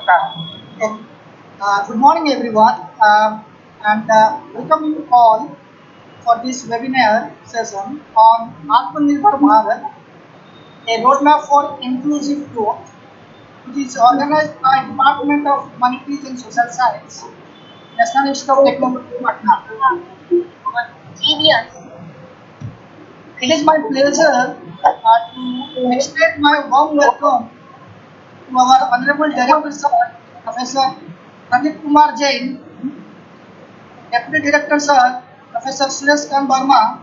Okay. Good morning, everyone, and welcome you all for this webinar session on Aatmanirbhar Bharat, a roadmap for inclusive growth, which is organized by Department of Humanities and Social Science, National Institute of Technology, Patna. Genius. It is my pleasure to extend my warm welcome to our Honorable Director, Sir, Professor Pradeep Kumar Jain, Deputy Director Sir, Professor Suresh Verma,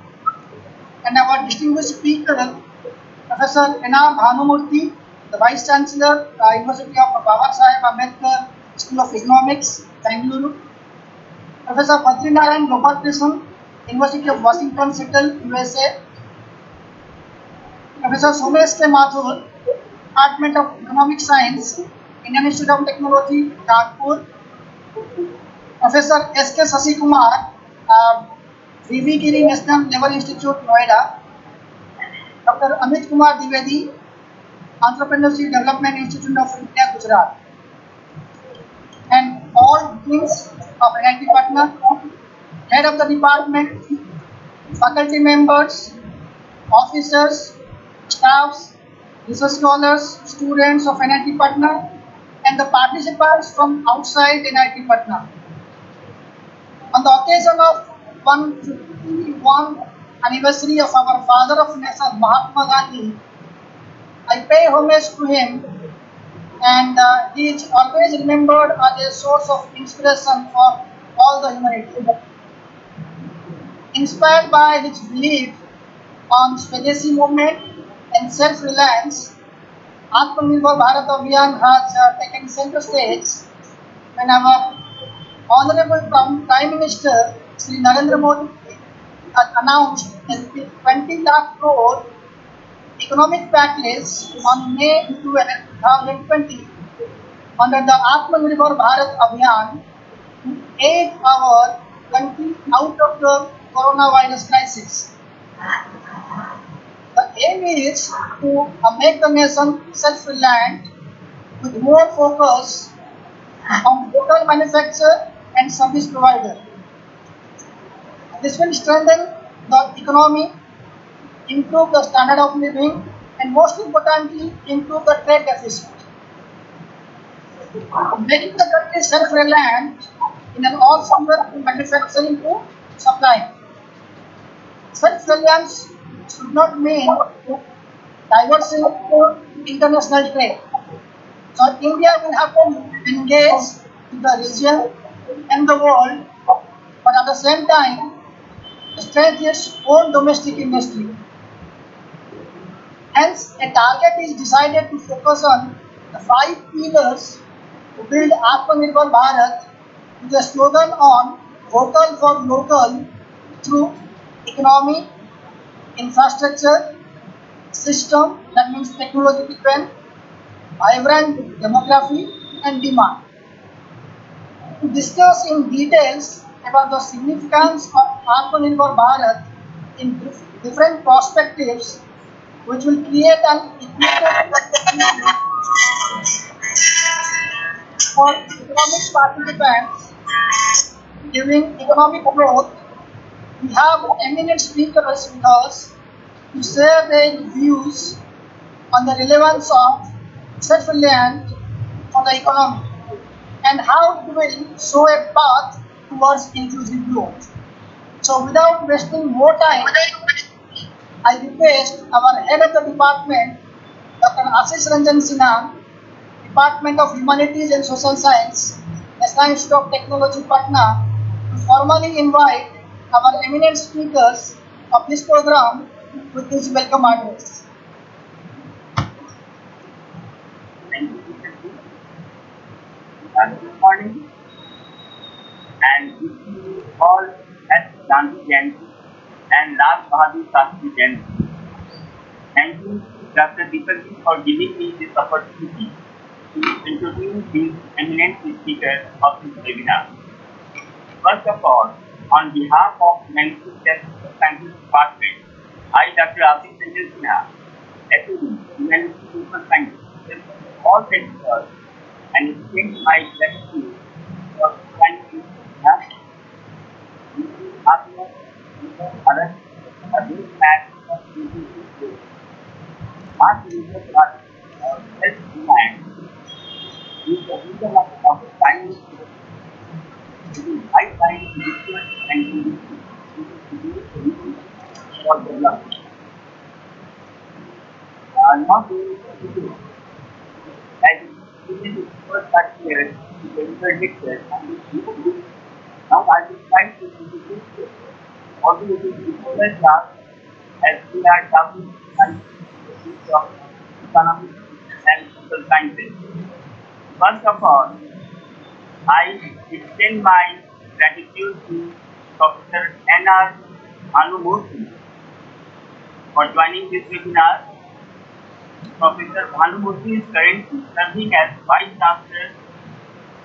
and our distinguished speaker, Professor N.R. Bhanumurthy, the Vice Chancellor, University of Baba Saheb Ambedkar School of Economics, Bangalore, Professor Badrinaran Gopalakrishnan, University of Washington, Seattle, USA, Professor Somesh K. Mathur, Department of Economic Science, Indian Institute of Technology, Kanpur, Professor S. K. Sasikumar, V.V. Giri National Labour Institute, Noida, Dr. Amit Kumar Dwivedi, Entrepreneurship Development Institute of India, Gujarat, and all deans of NIT Patna, head of the department, faculty members, officers, staffs, research scholars, students of NIT Patna, and the participants from outside NIT Patna. On the occasion of 151 anniversary of our father of nation, Mahatma Gandhi, I pay homage to him, and he is always remembered as a source of inspiration for all the humanity. Inspired by his belief on Swadeshi movement and self-reliance, Aatmanirbhar Bharat Abhiyan has taken center stage when our Honorable Prime Minister Sri Narendra Modi has announced a 20 lakh crore economic package on May 12, 2020 under the Aatmanirbhar Bharat Abhiyan to aid our country out of the coronavirus crisis. The aim is to make the nation self-reliant with more focus on local manufacture and service provider. This will strengthen the economy, improve the standard of living, and most importantly, improve the trade deficit. Making the country self-reliant in an all from manufacturing to supply. Self-reliance should not mean diversion to international trade. So India will have to engage with the region and the world, but at the same time, strengthen its own domestic industry. Hence, a target is decided to focus on the 5 pillars to build Aatmanirbhar Bharat with a slogan on vocal for local through economy, infrastructure, system, that means technology depend, vibrant demography and demand. To discuss in details about the significance of Aatmanirbhar Bharat in different perspectives, which will create an equitable for economic participants during economic growth. We have eminent speakers with us to share their views on the relevance of self-reliance for the economy and how it will show a path towards inclusive growth. So without wasting more time, I request our head of the department, Dr. Ashish Ranjan Sinha, Department of Humanities and Social Science, National Institute of Technology, Patna, to formally invite our eminent speakers of this program with his welcome address. Thank you. Good morning, and wish you all at Gandhi Jayanti and Lal Bahadur Shastri Jayanti. Thank you, Dr. Deepthi, for giving me this opportunity to introduce these eminent speakers of this webinar. First of all, on behalf of Humanities and Sciences Department, I, Dr. Ashish Ranjan Sinha, SUD, Humanities and Social Sciences, all sectors and extend my gratitude for trying to help Aatmanirbhar Bharat, a roadmap of inclusive growth. Aatmanirbhar Bharat, or self-reliant, is the vision of climate using pipeline research and solutions for development. Not only contribute as even its first 30 years to the interdicted and its now I will try to introduce this. Although it is difficult task as we are talking about the future of economics and social sciences. First of all, I extend my gratitude to Professor N.R. Bhanumurthy for joining this webinar. Professor Bhanumurthy is currently serving as Vice Chancellor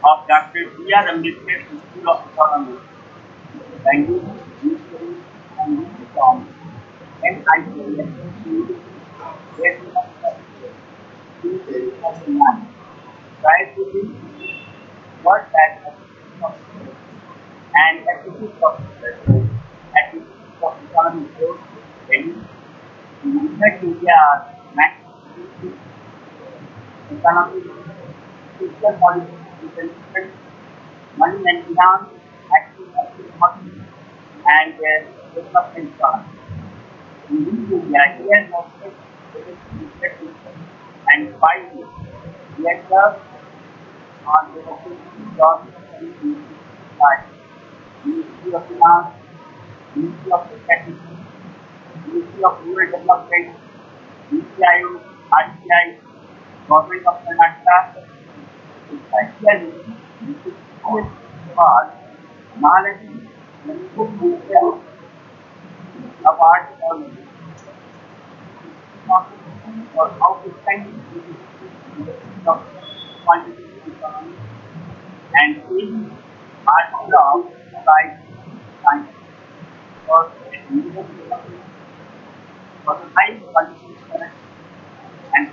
of Dr. B.R. Ambedkar School of Economics, Bangalore, University and from NIT where he has studied 2009. Prior to this, worked as assistant professor and associate professor at the Institute of Economic Growth, Delhi. In research areas mathematics, economics, fiscal policy, intelligence, money and finance, active economy, and development plan. In this area, he has also research and 5 years. He has served on the location jobs like Ministry of Finance, Ministry of Statistics, Ministry of Rural Development, DCI, RTI, Government of Karnataka, ITI, was knowledge award for how to spend of quantitative economy and in art law by science for for high qualification and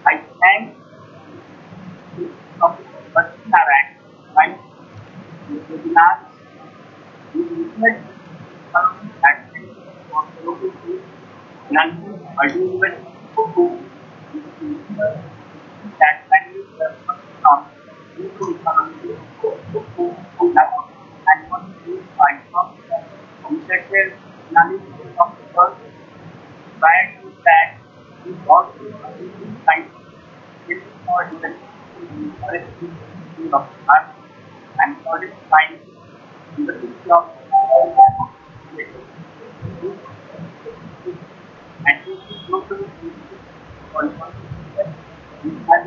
I thank Professor Patna by webinar research action for global peace, London, University that values the function of equal economy and was used by some researchers analysis of the world. Prior to that, he also used science for the Institute of Art and Solid Science University of and this is global for having science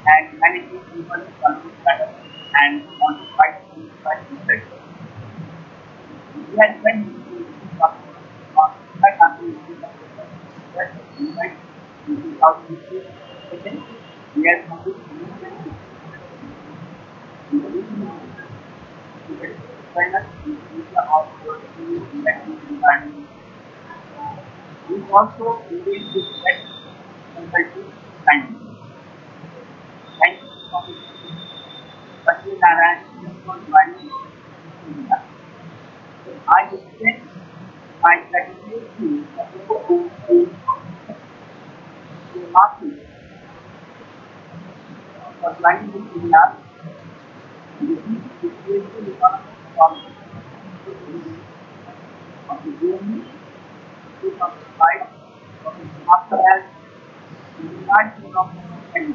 and managing people better and quantified research. We had spent we are we also engage with consulting science. Thank you for Patni Narayan for joining us. I extend my gratitude to Martin for joining this webinar. This is the creative economic problem of the journey 2005 of the master as the United of and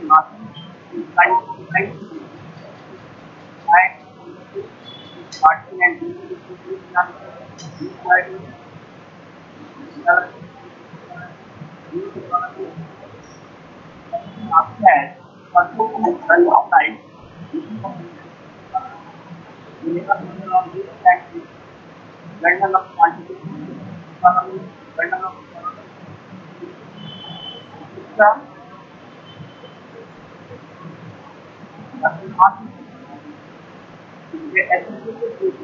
Martin is trying to Martin and after that, outside, the mechanism of this factory, bundle of quantity, economy, bundle of economy, system, they associated with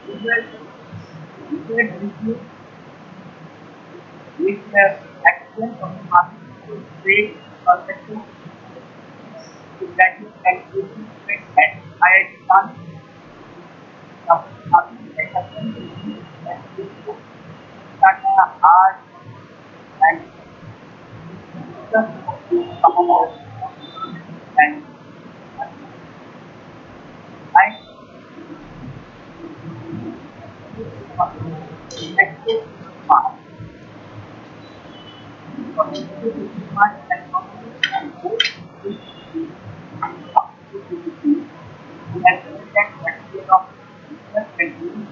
visual review with the excellence of artificial trade perspective to graduate and teaching at IIT London, Patna art and commerce and I active part for smart and commerce and both with we have contact material of research and use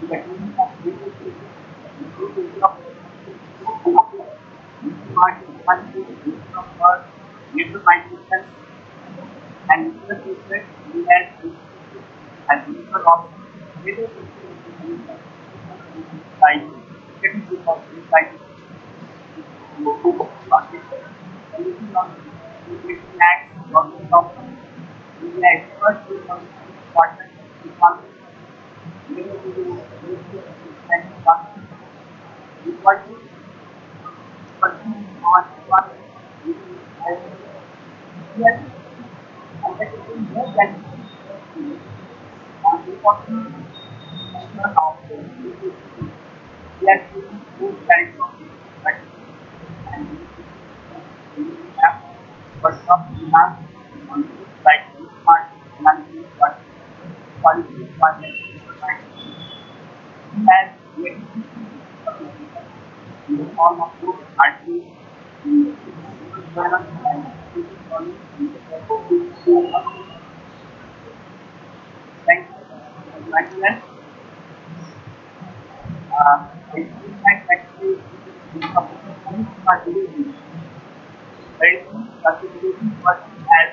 the meaning of business of smart responsibility of our utilization and user feedback we have as user of video like getting to like Yes, two kinds of app, but some have like smart monthly but quality requirement has yet in the form of both artists thank you. I think that actually are really very contributing what has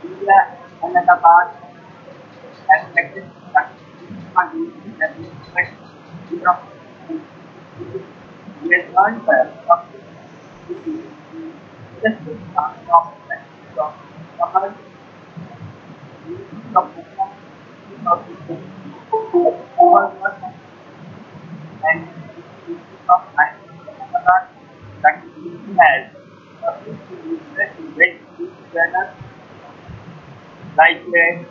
India and the past aspected are using as we have learned just and of that has great journal like and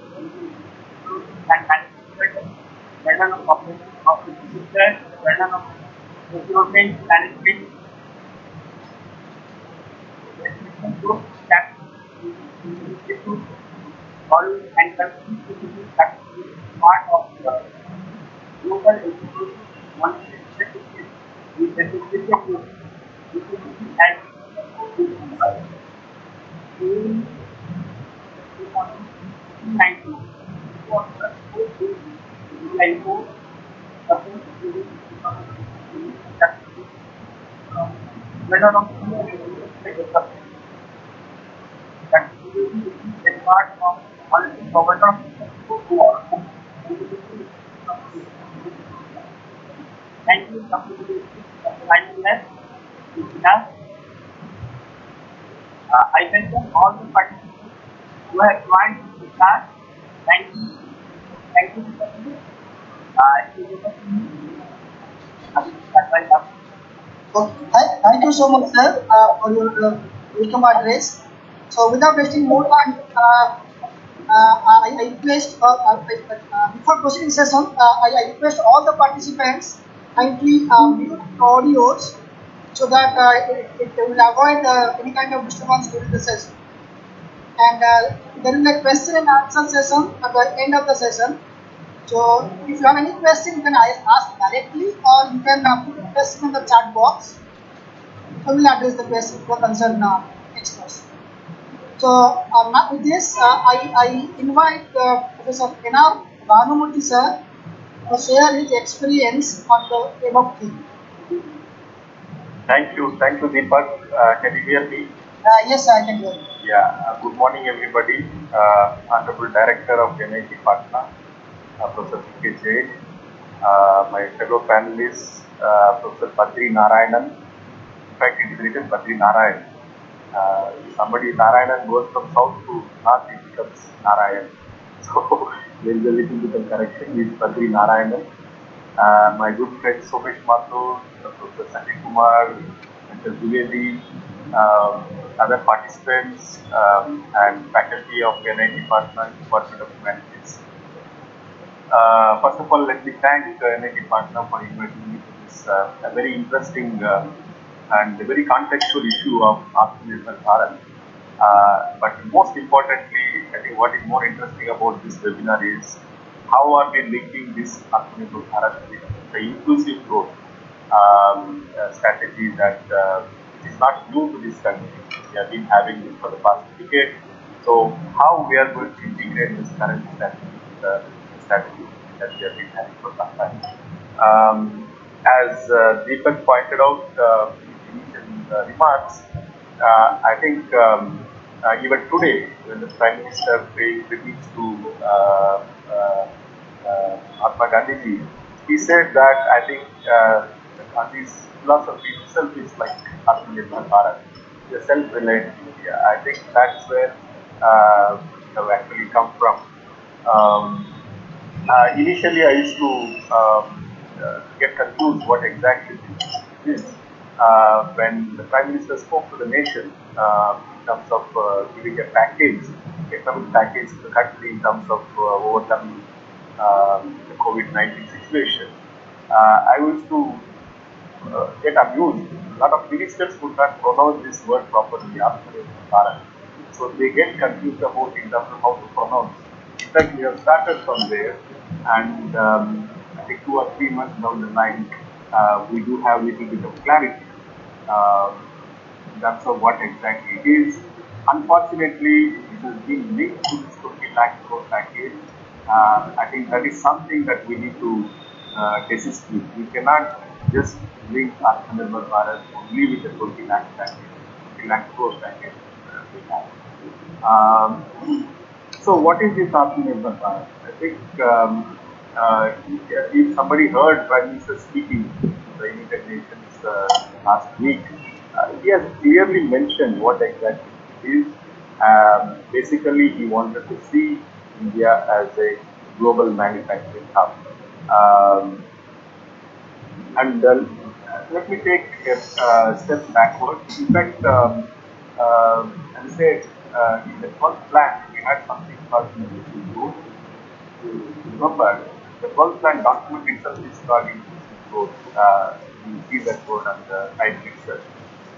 journal of population of the future, journal of development management, group that institute all and continue to be part of the global institute monitoring statistics with the statistics as during 2019 was the July 4 whether or not that is part of all government thank you kindness yeah, I welcome all the participants who have joined the class. Thank you. Thank you. Thank you so much, sir, for your welcome address. So, without wasting more time, I request, before proceeding session, I request all the participants kindly mute the audios so that it will avoid any kind of disturbance during the session. And there is a question and answer session at the end of the session. So, if you have any question, you can ask directly, or you can put a question in the chat box. I will address the question for concerned experts. So, now with this, I invite Professor N.R. Bhanumurthy sir to share his experience on the above theme. Thank you, Deepak. Can you hear me? Yes, I can hear you. Yeah. Good morning, everybody. Honorable Director of NIT Patna, Professor K. Jain, my fellow panelists, Professor Badri Narayanan. In fact, it is written Badri Narayan. Somebody Narayanan goes from south to north, it becomes Narayan. So there is a little bit of correction. It's Padri Narayanan. My good friend Somesh Mathur, Professor Sanjay Kumar, Mr. Dwivedi, other participants, and faculty of NIT Patna, Department of Humanities. First of all, let me thank NIT Patna for inviting me to this a very interesting and a very contextual issue of Aatmanirbhar Bharat. But most importantly, I think what is more interesting about this webinar is how are we linking this Aatmanirbhar Bharat with the inclusive growth strategy that is not new to this country. We have been having it for the past decade. So how we are going to integrate this current strategy with the strategy that we have been having for some time. As Deepak pointed out in his initial remarks, I think even today, when the Prime Minister paid tribute to Mahatma Gandhi, he said that I think Gandhi's philosophy itself is like Atmanirbhar Bharat, the self-reliant India. I think that's where we have actually come from. Initially, I used to get confused what exactly this is. When the Prime Minister spoke to the nation in terms of giving a package, economic package to the country in terms of overcoming the COVID-19 situation, I used to get amused. A lot of ministers could not pronounce this word properly after Bharat. So they get confused about in terms of how to pronounce. In fact, we have started from there, and I think 2 or 3 months down the line, we do have a little bit of clarity. Um, in terms of what exactly it is. Unfortunately, it has been linked to this 20 lakh crore package. I think that is something that we need to desist with. We cannot just link Aatmanirbhar Bharat only with the 20 lakh package, 20 lakh crore package we have. So what is this Aatmanirbhar Bharat? I think if somebody heard Prime Minister speaking to the United Nations last week, he has clearly mentioned what exactly it is. Basically, he wanted to see India as a global manufacturing hub. Um, and let me take a step backward. In fact, as I said, in the first plan, we had something called inclusive growth. You remember, the first plan document itself is called inclusive growth. You see that word on the title itself.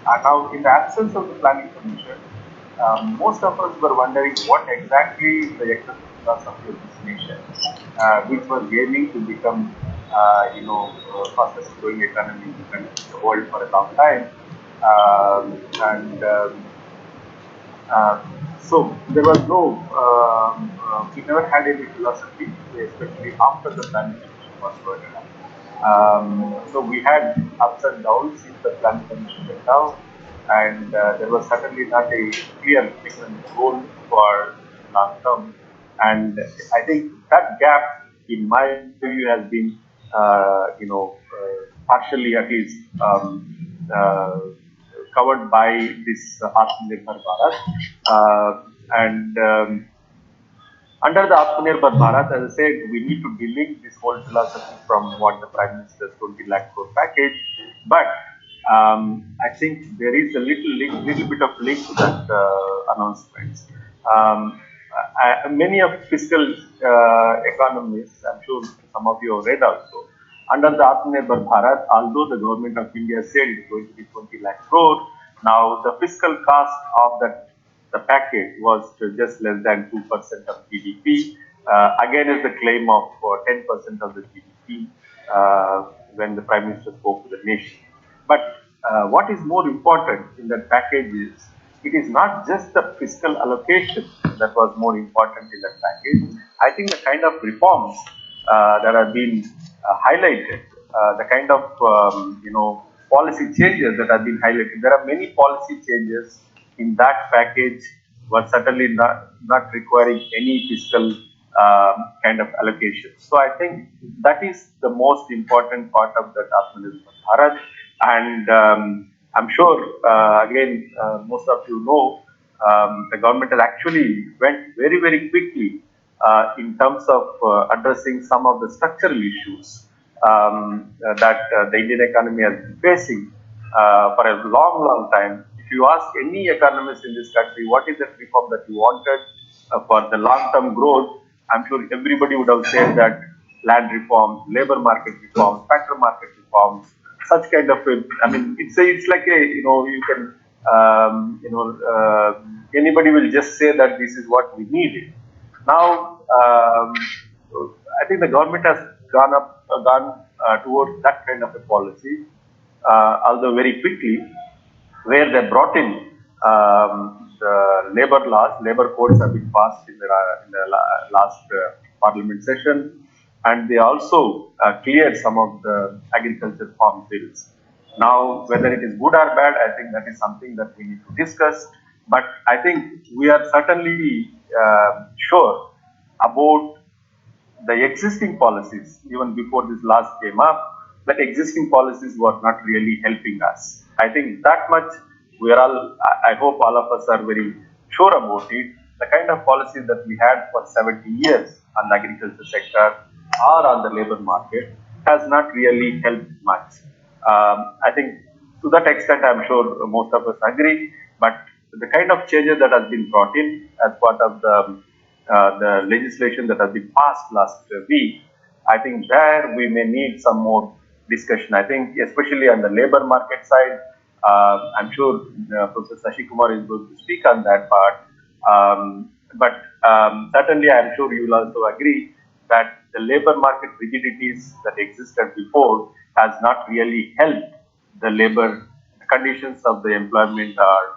Now, in the absence of the planning commission, most of us were wondering what exactly the economic philosophy of this nation, which was aiming to become, fastest growing economy in the world for a long time. And so there was no, we never had any philosophy, especially after the planning commission was voted on. So we had ups and downs since the planning commission went down, and there was certainly not a clear economic goal for long term. And I think that gap, in my view, has been, partially at least covered by this Aatmanirbhar Bharat. And Under the Aatmanirbhar Bharat, as I said, we need to delink this whole philosophy from what the Prime Minister's 20 lakh crore package. But I think there is a little bit of link to that announcement. Many of fiscal economists, I'm sure some of you have read also, under the Aatmanirbhar Bharat, although the government of India said it's going to be 20 lakh crore, now the fiscal cost of that the package was to just less than 2% of GDP. Again, is the claim of 10% of the GDP when the Prime Minister spoke to the nation. But what is more important in that package is it is not just the fiscal allocation that was more important in that package. I think the kind of reforms that have been highlighted, the kind of policy changes that have been highlighted. There are many policy changes in that package were certainly not requiring any fiscal kind of allocation. So I think that is the most important part of that Atmanirbhar Bharat. And I'm sure, again, most of you know, the government has actually went very, very quickly in terms of addressing some of the structural issues that the Indian economy has been facing for a long, long time. If you ask any economist in this country, what is the reform that you wanted for the long-term growth, I'm sure everybody would have said that land reforms, labor market reforms, factor market reforms, such kind of, I mean, it's like a, you can, anybody will just say that this is what we needed. Now, I think the government has gone towards that kind of a policy, although very quickly, where they brought in the labor laws, labor codes have been passed in the last parliament session, and they also cleared some of the agriculture farm bills. Now, whether it is good or bad, I think that is something that we need to discuss. But I think we are certainly sure about the existing policies, even before this last came up, that existing policies were not really helping us. I think that much we are all, I hope all of us are very sure about it. The kind of policies that we had for 70 years on the agriculture sector or on the labor market has not really helped much. I think to that extent, I'm sure most of us agree, but the kind of changes that has been brought in as part of the legislation that has been passed last week, I think there we may need some more discussion. I think especially on the labor market side, I'm sure Professor Sashi Kumar is going to speak on that part. But certainly I'm sure you will also agree that the labor market rigidities that existed before has not really helped the labor conditions of the employment or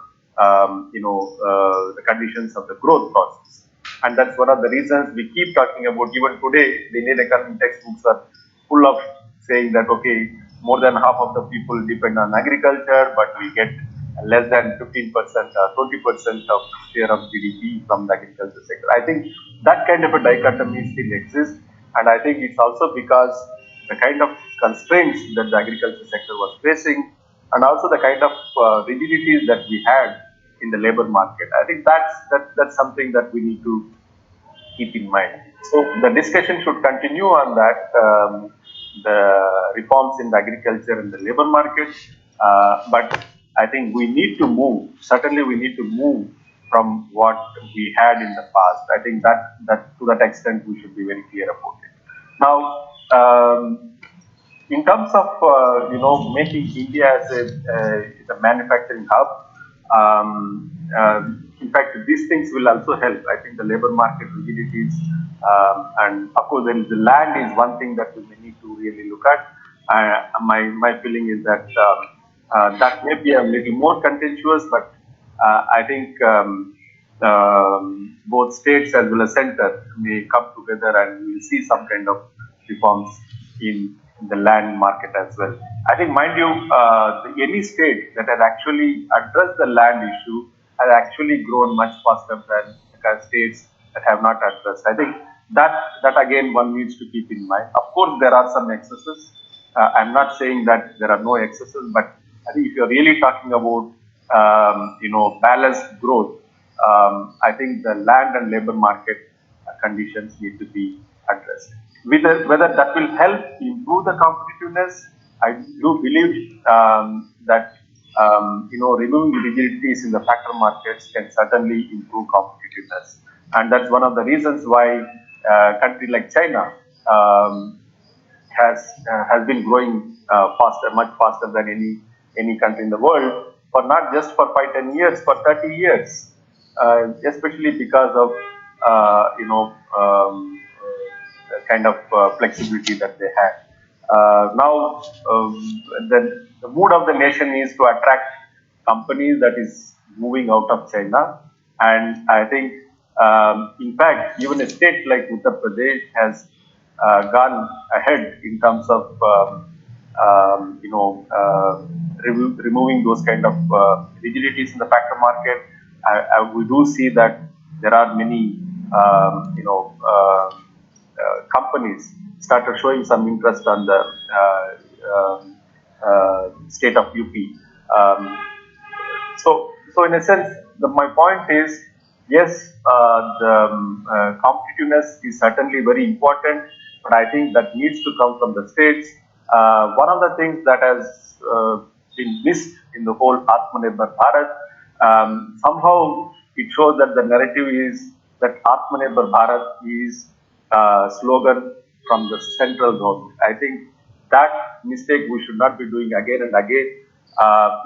the conditions of the growth process. And that's one of the reasons we keep talking about. Even today, the Indian economy textbooks are full of saying that, okay, more than half of the people depend on agriculture, but we get less than 15% or 20% of share of GDP from the agriculture sector. I think that kind of a dichotomy still exists. And I think it's also because the kind of constraints that the agriculture sector was facing, and also the kind of rigidities that we had in the labor market. I think that's something that we need to keep in mind. So the discussion should continue on that, the reforms in the agriculture and the labor market. But I think we need to move. Certainly, we need to move from what we had in the past. I think that to that extent we should be very clear about it. Now, in terms of making India as a manufacturing hub, in fact these things will also help. I think the labor market rigidities, and of course then the land is one thing that we may need to really look at. My feeling is that that may be a little more contentious, but I think both states as well as center may come together and we'll see some kind of reforms in the land market as well. I think, mind you, any state that has actually addressed the land issue has actually grown much faster than the states that have not addressed. I think that again one needs to keep in mind. Of course, there are some excesses. I'm not saying that there are no excesses, but I think if you're really talking about balanced growth, I think the land and labor market conditions need to be addressed. Whether that will help improve the competitiveness, I do believe that removing rigidities in the factor markets can certainly improve competitiveness, and that's one of the reasons why a country like China has been growing faster, much faster than any country in the world, for not just for 5-10 years, for 30 years, especially because of the kind of flexibility that they had. Now, the mood of the nation is to attract companies that is moving out of China, and I think, in fact, even a state like Uttar Pradesh has gone ahead in terms of removing those kind of rigidities in the factor market. We do see that there are many companies started showing some interest on the state of UP. Um, so in a sense, my point is, yes, the competitiveness is certainly very important, but I think that needs to come from the states. One of the things that has been missed in the whole Aatmanirbhar Bharat, somehow it shows that the narrative is that Aatmanirbhar Bharat is a slogan from the central government. I think that mistake we should not be doing again and again.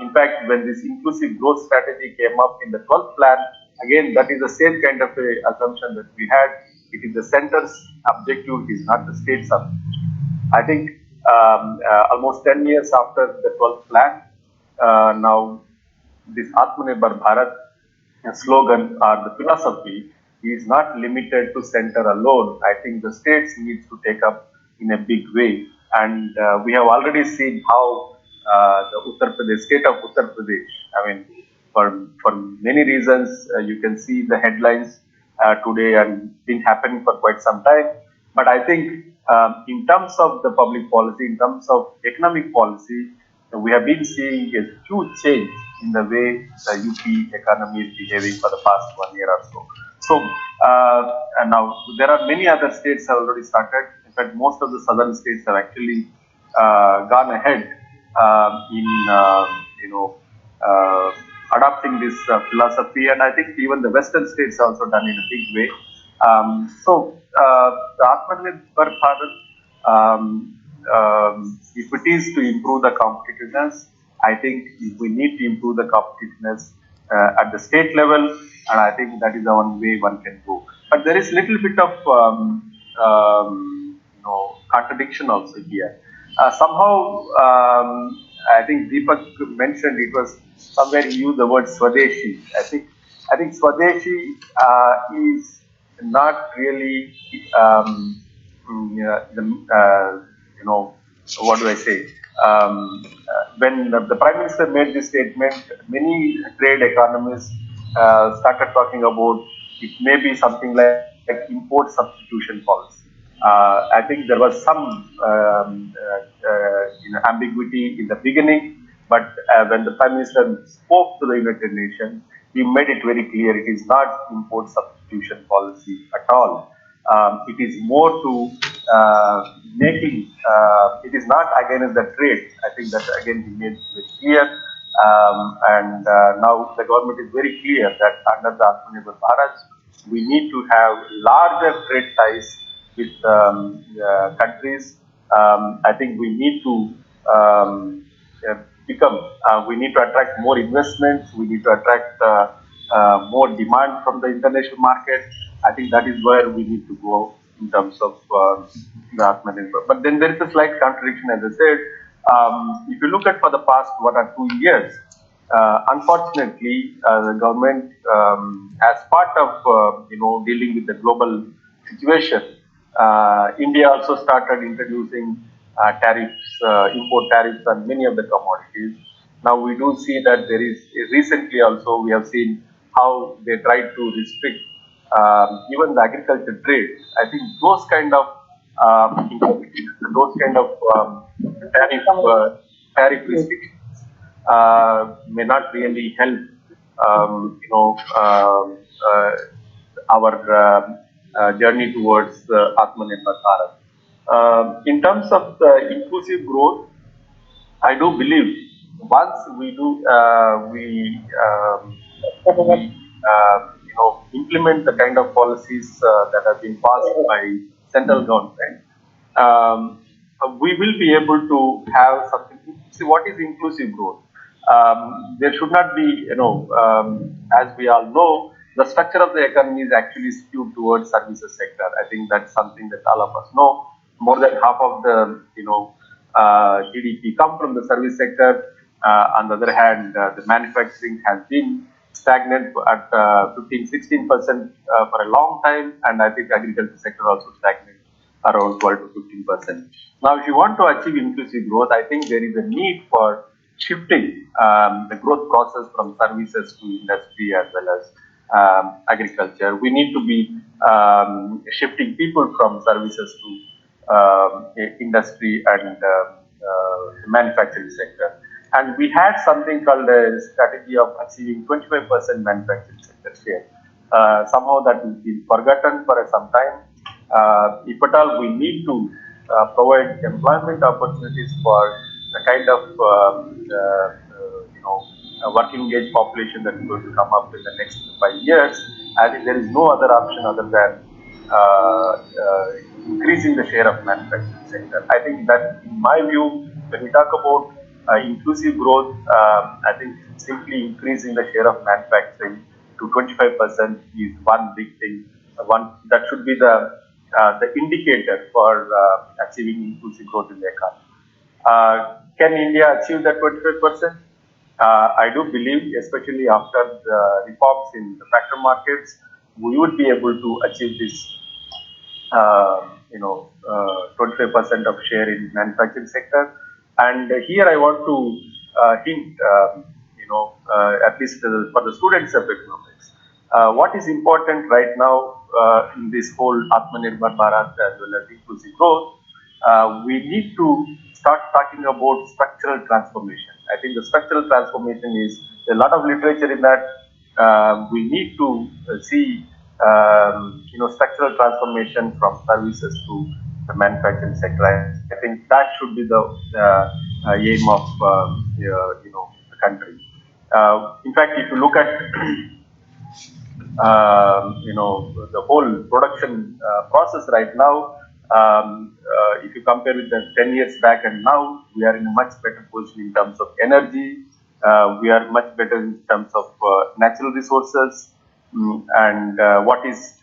In fact, when this inclusive growth strategy came up in the 12th plan, again, that is the same kind of a assumption that we had. It is the center's objective, it is not the state's objective. I think almost 10 years after the 12th plan, now this Atmanirbhar Bharat slogan or the philosophy is not limited to center alone. I think the states needs to take up in a big way, and we have already seen how the Uttar Pradesh, state of Uttar Pradesh, I mean, for many reasons, you can see the headlines today and been happening for quite some time. But I think in terms of the public policy, in terms of economic policy, we have been seeing a huge change in the way the UP economy is behaving for the past 1 year or so. So, and now there are many other states have already started. In fact, most of the southern states have actually gone ahead in uh, adopting this philosophy, and I think even the western states also done in a big way. The Atmanirbhar Bharat, if it is to improve the competitiveness, I think we need to improve the competitiveness at the state level, and I think that is the one way one can go. But there is little bit of contradiction also here. Somehow, I think Deepak mentioned it was somewhere he used the word Swadeshi. I think Swadeshi is not really what do I say? When the Prime Minister made this statement, many trade economists started talking about it may be something like import substitution policy. I think there was some ambiguity in the beginning, but when the Prime Minister spoke to the United Nations, he made it very clear it is not import substitution policy at all. It is more to making, it is not against the trade. I think that again he made it very clear. And now the government is very clear that under the Aatmanirbhar Bharat, we need to have larger trade ties with countries. I think we need to we need to attract more investments, we need to attract more demand from the international market. I think that is where we need to go in terms of the Atmanirbhar. But then there is a slight contradiction, as I said. If you look at for the past 1 or 2 years, unfortunately, the government, as part of dealing with the global situation, India also started introducing tariffs, import tariffs on many of the commodities. Now we do see that there is recently also we have seen how they tried to restrict even the agriculture trade. I think those kind of tariff restrictions may not really help our journey towards Atmanirbhar Bharat. In terms of the inclusive growth, I do believe once we do implement the kind of policies that have been passed by central government, we will be able to have something. See, what is inclusive growth? There should not be, as we all know, the structure of the economy is actually skewed towards services sector. I think that's something that all of us know. More than half of the, GDP come from the service sector. On the other hand, the manufacturing has been stagnant at 15-16% for a long time, and I think agriculture sector also stagnant around 12 to 15%. Now, if you want to achieve inclusive growth, I think there is a need for shifting the growth process from services to industry as well as agriculture. We need to be shifting people from services to industry and manufacturing sector. And we had something called a strategy of achieving 25% manufacturing sector share. Somehow that has been forgotten for some time. If at all we need to provide employment opportunities for the kind of working age population that is going to come up in the next 5 years, I think there is no other option other than uh, uh, increasing the share of manufacturing sector. I think that, in my view, when we talk about inclusive growth, I think simply increasing the share of manufacturing to 25% is one big thing. One that should be the indicator for achieving inclusive growth in the economy. Can India achieve that 25%? I do believe, especially after the reforms in the factor markets, we would be able to achieve this 25% of share in manufacturing sector. And here I want to hint, at least for the students of economics, what is important right now in this whole Aatmanirbhar Bharat as well as inclusive growth, we need to start talking about structural transformation. I think the structural transformation is a lot of literature in that. We need to see structural transformation from services to the manufacturing sector. I think that should be the aim of the country. In fact, if you look at the whole production process right now, if you compare with the 10 years back and now, we are in a much better position in terms of energy. We are much better in terms of natural resources. And what is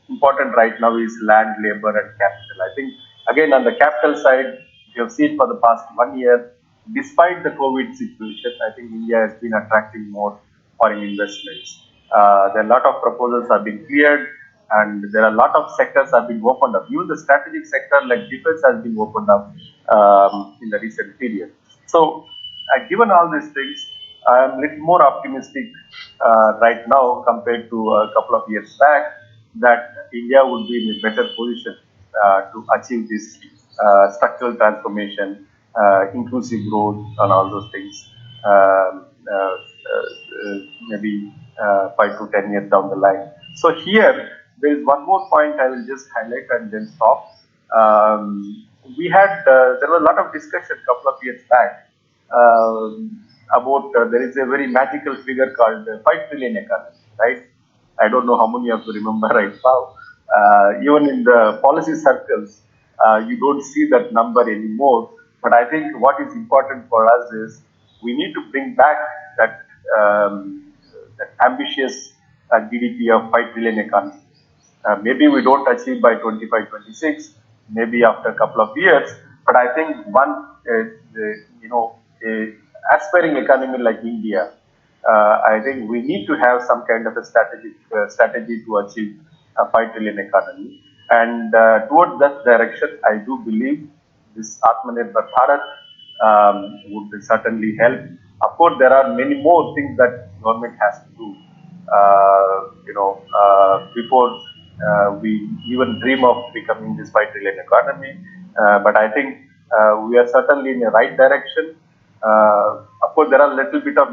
important right now is land, labor, and capital. I think again on the capital side, you have seen for the past 1 year, despite the COVID situation, I think India has been attracting more foreign investments. There are a lot of proposals have been cleared, and there are a lot of sectors have been opened up. Even the strategic sector like defense has been opened up in the recent period. So, given all these things, I am a little more optimistic right now compared to a couple of years back that India would be in a better position to achieve this structural transformation, inclusive growth, and all those things. Maybe 5 to 10 years down the line. So here there is one more point I will just highlight and then stop. We had there was a lot of discussion a couple of years back about there is a very magical figure called 5 trillion economy, right? I don't know how many of you remember right now. Even in the policy circles, you don't see that number anymore. But I think what is important for us is we need to bring back that that ambitious GDP of 5 trillion economy. Maybe we don't achieve by 25, 26, maybe after a couple of years. But I think a aspiring economy like India, I think we need to have some kind of a strategy to achieve a 5 trillion economy. And towards that direction, I do believe this Aatmanirbhar Bharat would certainly help. Of course, there are many more things that government has to do. Before we even dream of becoming this 5 trillion economy. But I think we are certainly in the right direction. Of course, there are a little bit of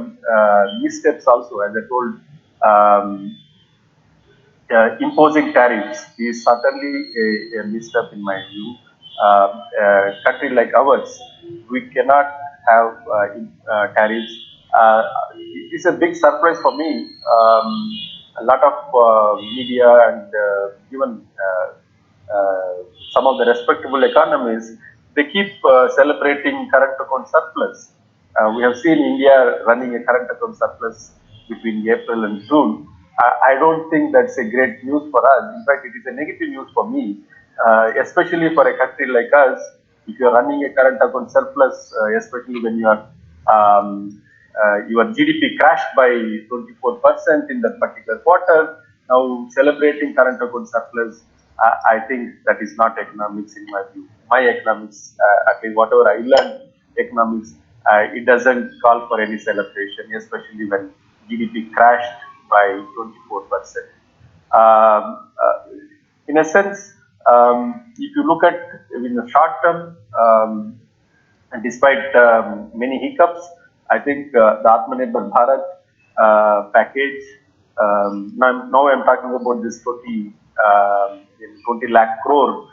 missteps also, as I told. Imposing tariffs is certainly a misstep in my view. A country like ours, we cannot have tariffs. It's a big surprise for me. A lot of media and even some of the respectable economies, they keep celebrating current account surplus. We have seen India running a current account surplus between April and June. I don't think that's a great news for us. In fact, it is a negative news for me, especially for a country like us. If you are running a current account surplus, especially when your GDP crashed by 24% in that particular quarter, now celebrating current account surplus, I think that is not economics in my view. My economics, at least whatever I learned economics, it doesn't call for any celebration, especially when GDP crashed by 24%. In a sense, if you look at in the short term, despite many hiccups, I think the Aatmanirbhar Bharat package, now I'm talking about this 20 lakh crore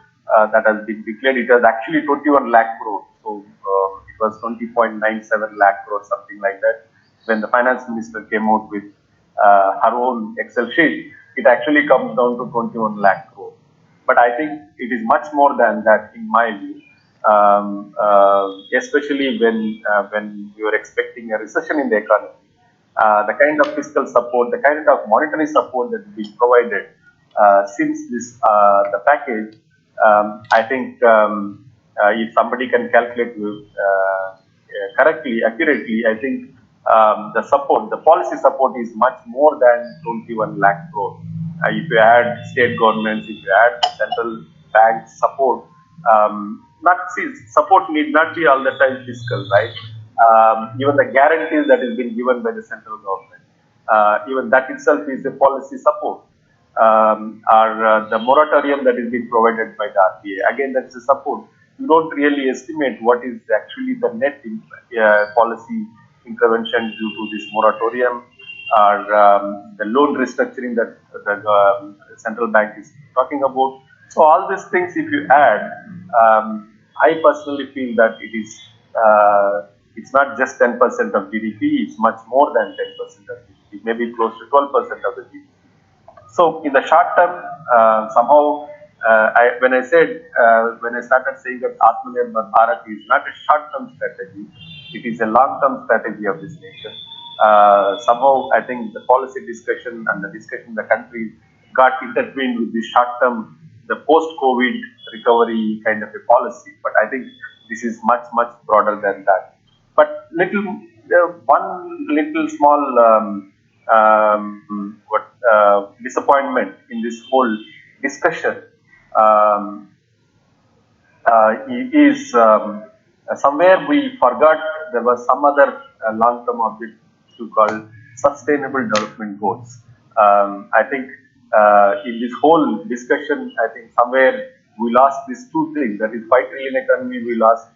that has been declared. It was actually 21 lakh crore. So it was 20.97 lakh crore, something like that. When the finance minister came out with her own Excel sheet, it actually comes down to 21 lakh crore. But I think it is much more than that in my view. Especially when we were expecting a recession in the economy, the kind of fiscal support, the kind of monetary support that is being provided since this the package, I think if somebody can calculate correctly, accurately, I think the support, the policy support is much more than 21 lakh crore. If you add state governments, if you add central bank support, not see, support need not be all the time fiscal, right? Even the guarantees that is being given by the central government, even that itself is a policy support. Or the moratorium that is being provided by the RBA. Again, that's a support. You don't really estimate what is actually the net policy intervention due to this moratorium or the loan restructuring that the central bank is talking about. So all these things, if you add, I personally feel that it's not just 10% of GDP, it's much more than 10% of GDP, maybe close to 12% of the GDP. So in the short term, somehow, when I started saying that Aatmanirbhar Bharat is not a short-term strategy, it is a long-term strategy of this nation. Somehow, I think the policy discussion and the discussion in the country got intertwined with the short-term, the post-COVID recovery kind of a policy. But I think this is much, much broader than that. But one little small disappointment in this whole discussion um, is somewhere we forgot there was some other long-term objective called sustainable development goals. I think in this whole discussion, I think somewhere we lost these two things. That is 5 trillion economy we lost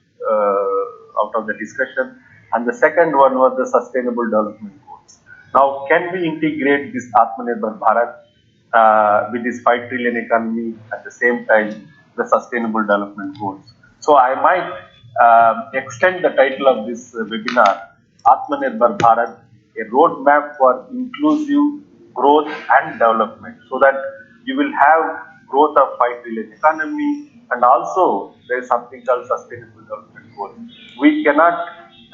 out of the discussion, and the second one was the sustainable development goals. Now, can we integrate this Aatmanirbhar Bharat with this 5 trillion economy at the same time the sustainable development goals? So I might extend the title of this webinar, Aatmanirbhar Bharat, a roadmap for inclusive growth and development, so that you will have growth of 5 trillion economy, and also there is something called sustainable development goals. We cannot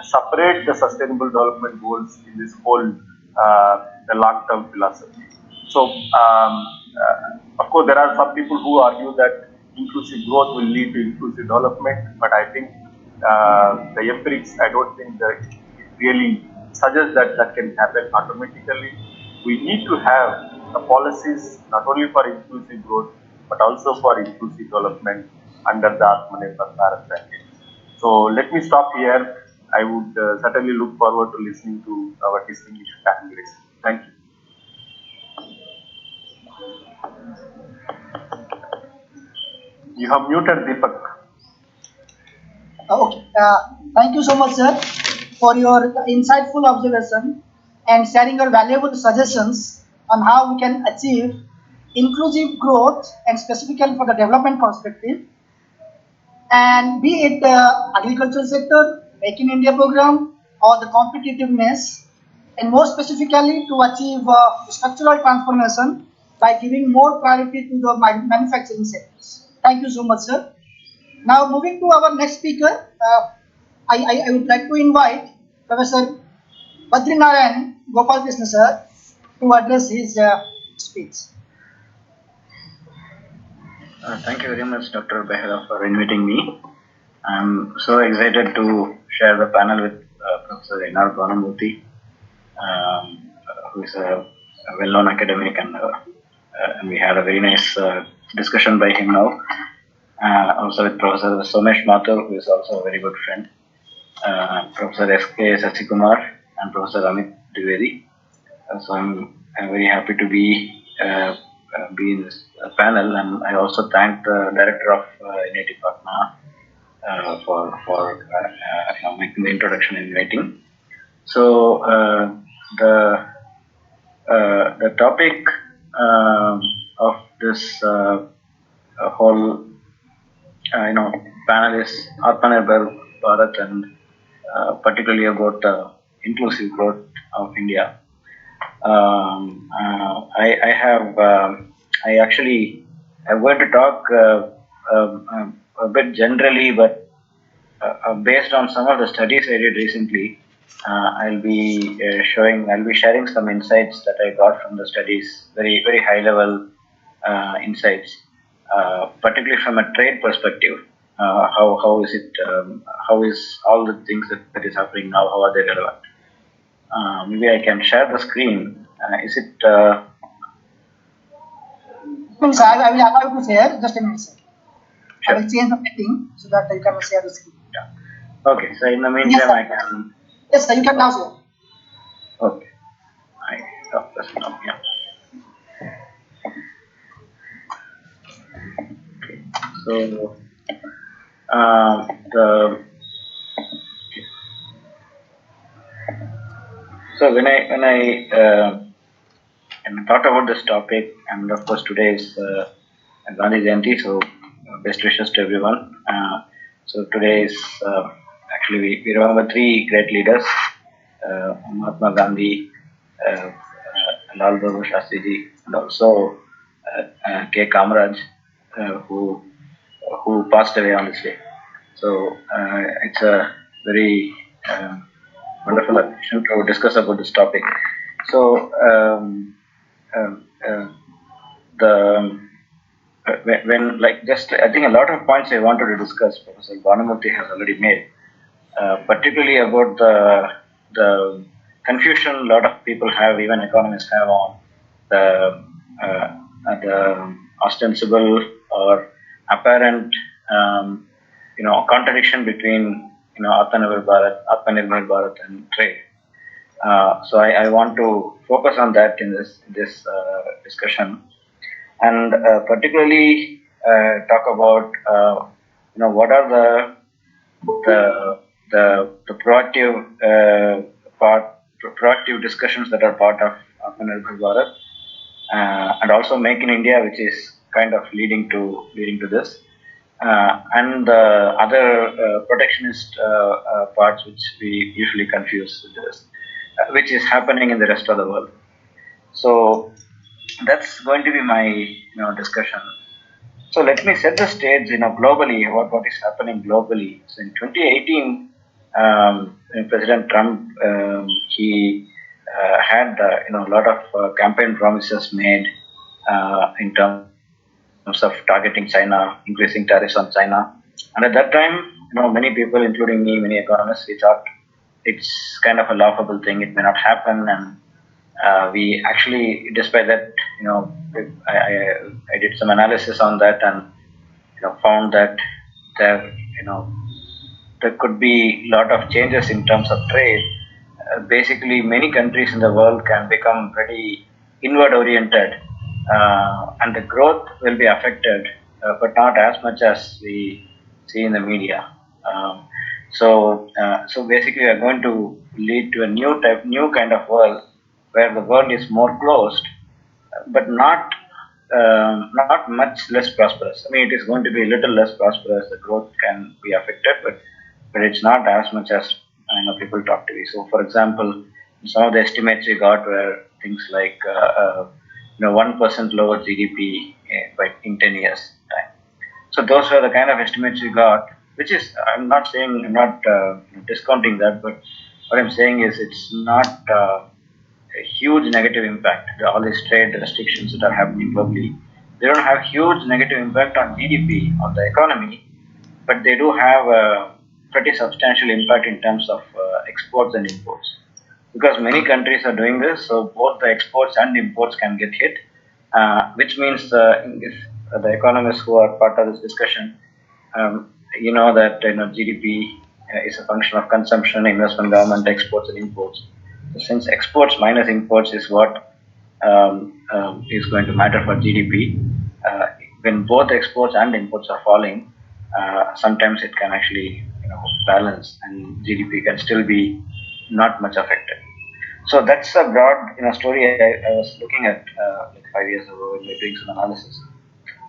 separate the sustainable development goals in this whole the long-term philosophy. So, of course, there are some people who argue that inclusive growth will lead to inclusive development, but I think the empirics, I don't think that it really suggests that that can happen automatically. We need to have the policies not only for inclusive growth, but also for inclusive development under the Aatmanirbhar Bharat package. So let me stop here. I would certainly look forward to listening to our distinguished panelists. Thank you. You have muted Deepak. Okay. Thank you so much, sir, for your insightful observation and sharing your valuable suggestions on how we can achieve inclusive growth and specifically for the development perspective. And be it the agricultural sector, Make in India program, or the competitiveness, and more specifically to achieve structural transformation by giving more priority to the manufacturing sectors. Thank you so much, sir. Now, moving to our next speaker, I would like to invite Professor Badrinarayan Gopal Krishna, sir, to address his speech. Thank you very much, Dr. Behra, for inviting me. I'm so excited to share the panel with Professor N.R. Bhanamurthy, who is a well-known academic, and we had a very nice discussion by him now. Also with Professor Somesh Mathur, who is also a very good friend, Professor S.K. Sasikumar, and Professor Amit Dwivedi. So I'm very happy to be in this panel, and I also thank the director of NIT Patna for making the introduction and writing. So the the topic of this whole panel is Aatmanirbhar Bharat, and particularly about inclusive growth of India. I have I actually I'm going to talk a bit generally, but based on some of the studies I did recently, I'll be sharing some insights that I got from the studies, very high level insights, particularly from a trade perspective. How is it? How is all the things that is happening now? How are they relevant? Maybe I can share the screen. Is it? Sir, I will allow you to share. Just a minute, sir. I Sure. will change the setting so that you can share the screen. Okay. So in the Yes, meantime, sir. I can. Yes, sir. You can now share. Okay. I stop this now. Yeah. So the so when I thought about this topic, and of course today is Gandhi Jayanti, so best wishes to everyone. So today is actually we remember three great leaders: Mahatma Gandhi, Lal Bahadur Shastriji, and also K. Kamaraj, who passed away on this day. So it's a very wonderful occasion to discuss about this topic. So the when like just I think a lot of points I wanted to discuss, Professor Bhanumurthy has already made, particularly about the confusion a lot of people have, even economists have, on the the ostensible or apparent contradiction between Atmanirbhar Bharat and trade. So I want to focus on that in this discussion, and particularly talk about what are the proactive proactive discussions that are part of Aatmanirbhar Bharat, and also Make in India, which is kind of leading to this, and the other protectionist parts which we usually confuse with this, which is happening in the rest of the world. So that's going to be my discussion. So let me set the stage, globally, what is happening globally. So in 2018, when President Trump, he had a lot of campaign promises made in terms of targeting China, increasing tariffs on China, and at that time, many people, including me, many economists, we thought it's kind of a laughable thing. It may not happen, and we actually, despite that, I did some analysis on that, and found that there there could be a lot of changes in terms of trade. Basically, many countries in the world can become pretty inward oriented, and the growth will be affected, but not as much as we see in the media. So basically, we are going to lead to a new kind of world where the world is more closed, but not much less prosperous. I mean, it is going to be a little less prosperous. The growth can be affected, but it's not as much as people talk to me. So, for example, some of the estimates we got were things like 1% lower GDP by in 10 years time. So those were the kind of estimates we got. Which is, I'm not discounting that, but what I'm saying is it's not a huge negative impact. All these trade restrictions that are happening globally, they don't have huge negative impact on GDP, on the economy, but they do have a pretty substantial impact in terms of exports and imports. Because many countries are doing this, so both the exports and imports can get hit, which means if the economists who are part of this discussion, you know that GDP is a function of consumption, investment, government, exports, and imports. So since exports minus imports is what is going to matter for GDP, when both exports and imports are falling, sometimes it can actually balance, and GDP can still be not much affected. So that's a broad story I was looking at like 5 years ago when we were doing some analysis,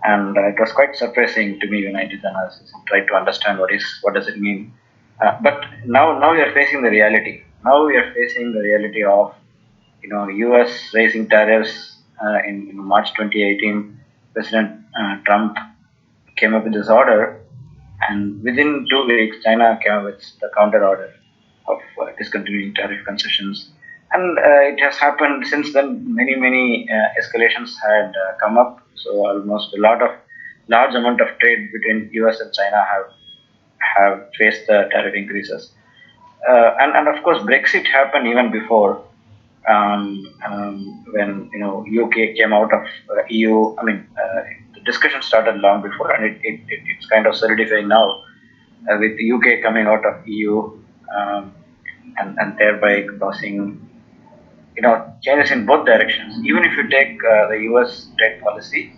and it was quite surprising to me when I did the analysis and tried to understand what does it mean. But now we are facing the reality. Now we are facing the reality of U.S. raising tariffs in March 2018. President Trump came up with this order, and within 2 weeks, China came up with the counter order of discontinuing tariff concessions. And it has happened since then. Many escalations had come up. So almost a large amount of trade between U.S. and China have faced the tariff increases. And of course, Brexit happened even before, when UK came out of EU. I mean, the discussion started long before, and it's kind of solidifying now with the UK coming out of EU, and thereby causing changes in both directions. Even if you take the US trade policy,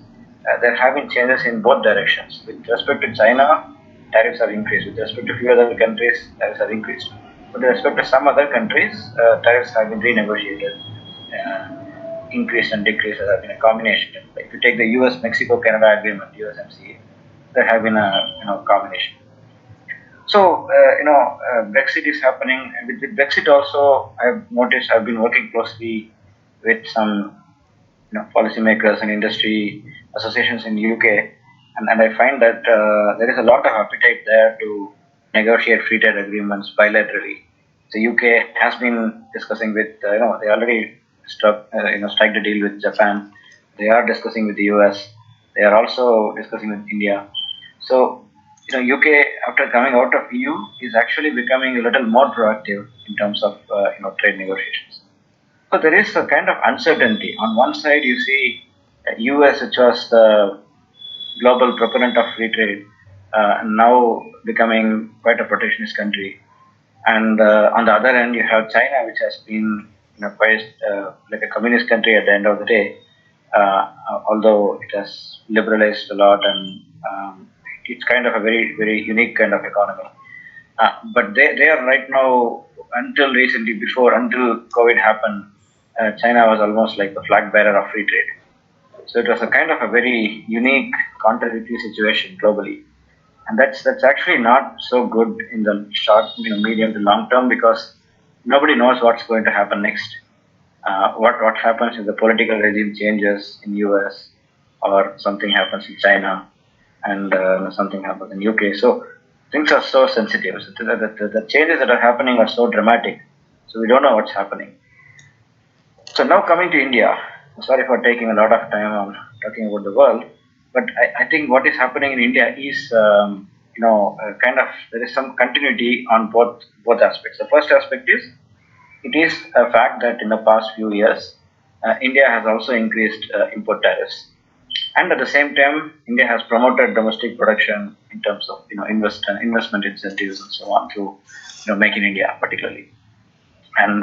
there have been changes in both directions. With respect to China, tariffs have increased. With respect to few other countries, tariffs have increased. With respect to some other countries, tariffs have been renegotiated. Increase and decrease have been a combination. Like if you take the US Mexico Canada agreement, USMCA, there have been a combination. So Brexit is happening. With Brexit also, I've noticed I've been working closely with some policymakers and industry associations in UK, and I find that there is a lot of appetite there to negotiate free trade agreements bilaterally. The UK has been discussing with they already strike the deal with Japan. They are discussing with the US. They are also discussing with India. So UK, after coming out of EU, is actually becoming a little more proactive in terms of trade negotiations. So there is a kind of uncertainty. On one side, you see US, which was the global proponent of free trade, now becoming quite a protectionist country. And on the other end, you have China, which has been quite like a communist country at the end of the day, although it has liberalized a lot, and it's kind of a very unique kind of economy. But they are right now, until recently, until COVID happened, China was almost like the flag bearer of free trade. So it was a kind of a very unique, contradictory situation globally, and that's actually not so good in the short, medium to long term, because nobody knows what's going to happen next. What happens if the political regime changes in US, or something happens in China, and something happens in UK. So things are so sensitive. So the changes that are happening are so dramatic. So we don't know what's happening. So now coming to India, sorry for taking a lot of time on talking about the world, but I think what is happening in India is, kind of there is some continuity on both aspects. The first aspect is, it is a fact that in the past few years, India has also increased import tariffs, and at the same time, India has promoted domestic production in terms of investment incentives and so on through Make in India particularly. And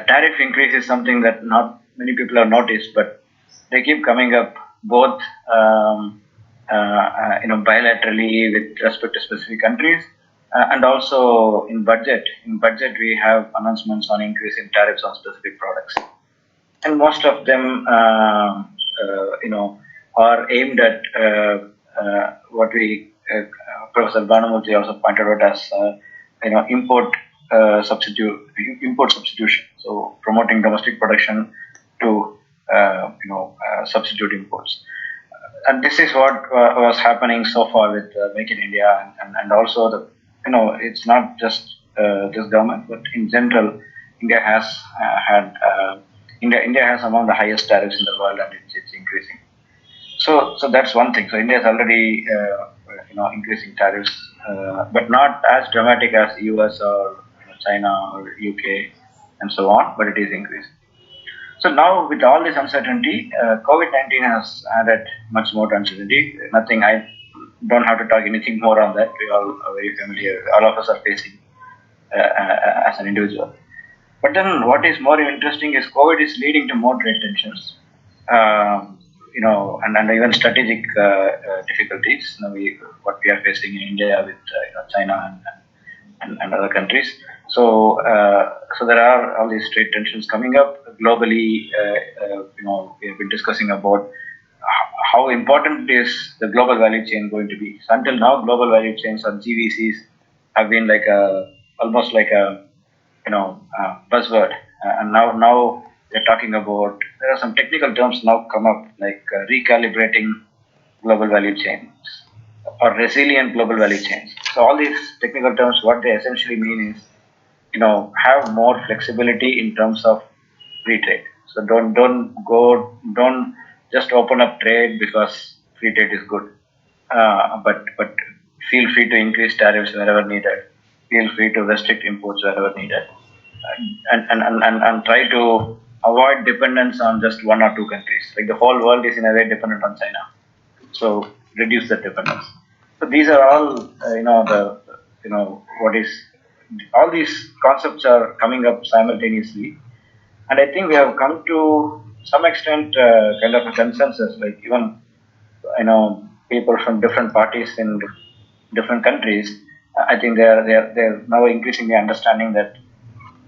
tariff increase is something that not many people have noticed, but they keep coming up both bilaterally with respect to specific countries, and also in budget. In budget, we have announcements on increase in tariffs on specific products, and most of them, are aimed at what we Professor Banamurthy also pointed out as import import substitution. So promoting domestic production to substitute imports. And this is what was happening so far with Make in India, and also it's not just this government, but in general, India has had India has among the highest tariffs in the world, and it's increasing. So that's one thing. So India is already increasing tariffs, but not as dramatic as US or China or UK and so on, but it is increasing. So now, with all this uncertainty, COVID-19 has added much more uncertainty. Nothing, I don't have to talk anything more on that. We all are very familiar. All of us are facing as an individual. But then, what is more interesting is COVID is leading to more trade tensions. Um, and even strategic difficulties. What we are facing in India with China and other countries. So there are all these trade tensions coming up globally. We have been discussing about how important is the global value chain going to be. So until now, global value chains or GVCs have been like almost like a buzzword. And now they're talking about, there are some technical terms now come up like recalibrating global value chains or resilient global value chains. So all these technical terms, what they essentially mean is, have more flexibility in terms of free trade. So don't just open up trade because free trade is good. But feel free to increase tariffs wherever needed. Feel free to restrict imports wherever needed, and try to avoid dependence on just one or two countries. Like the whole world is in a way dependent on China, so reduce the dependence. So these are all what is, all these concepts are coming up simultaneously, and I think we have come to some extent kind of a consensus. Like even people from different parties in different countries, I think they're now increasingly understanding that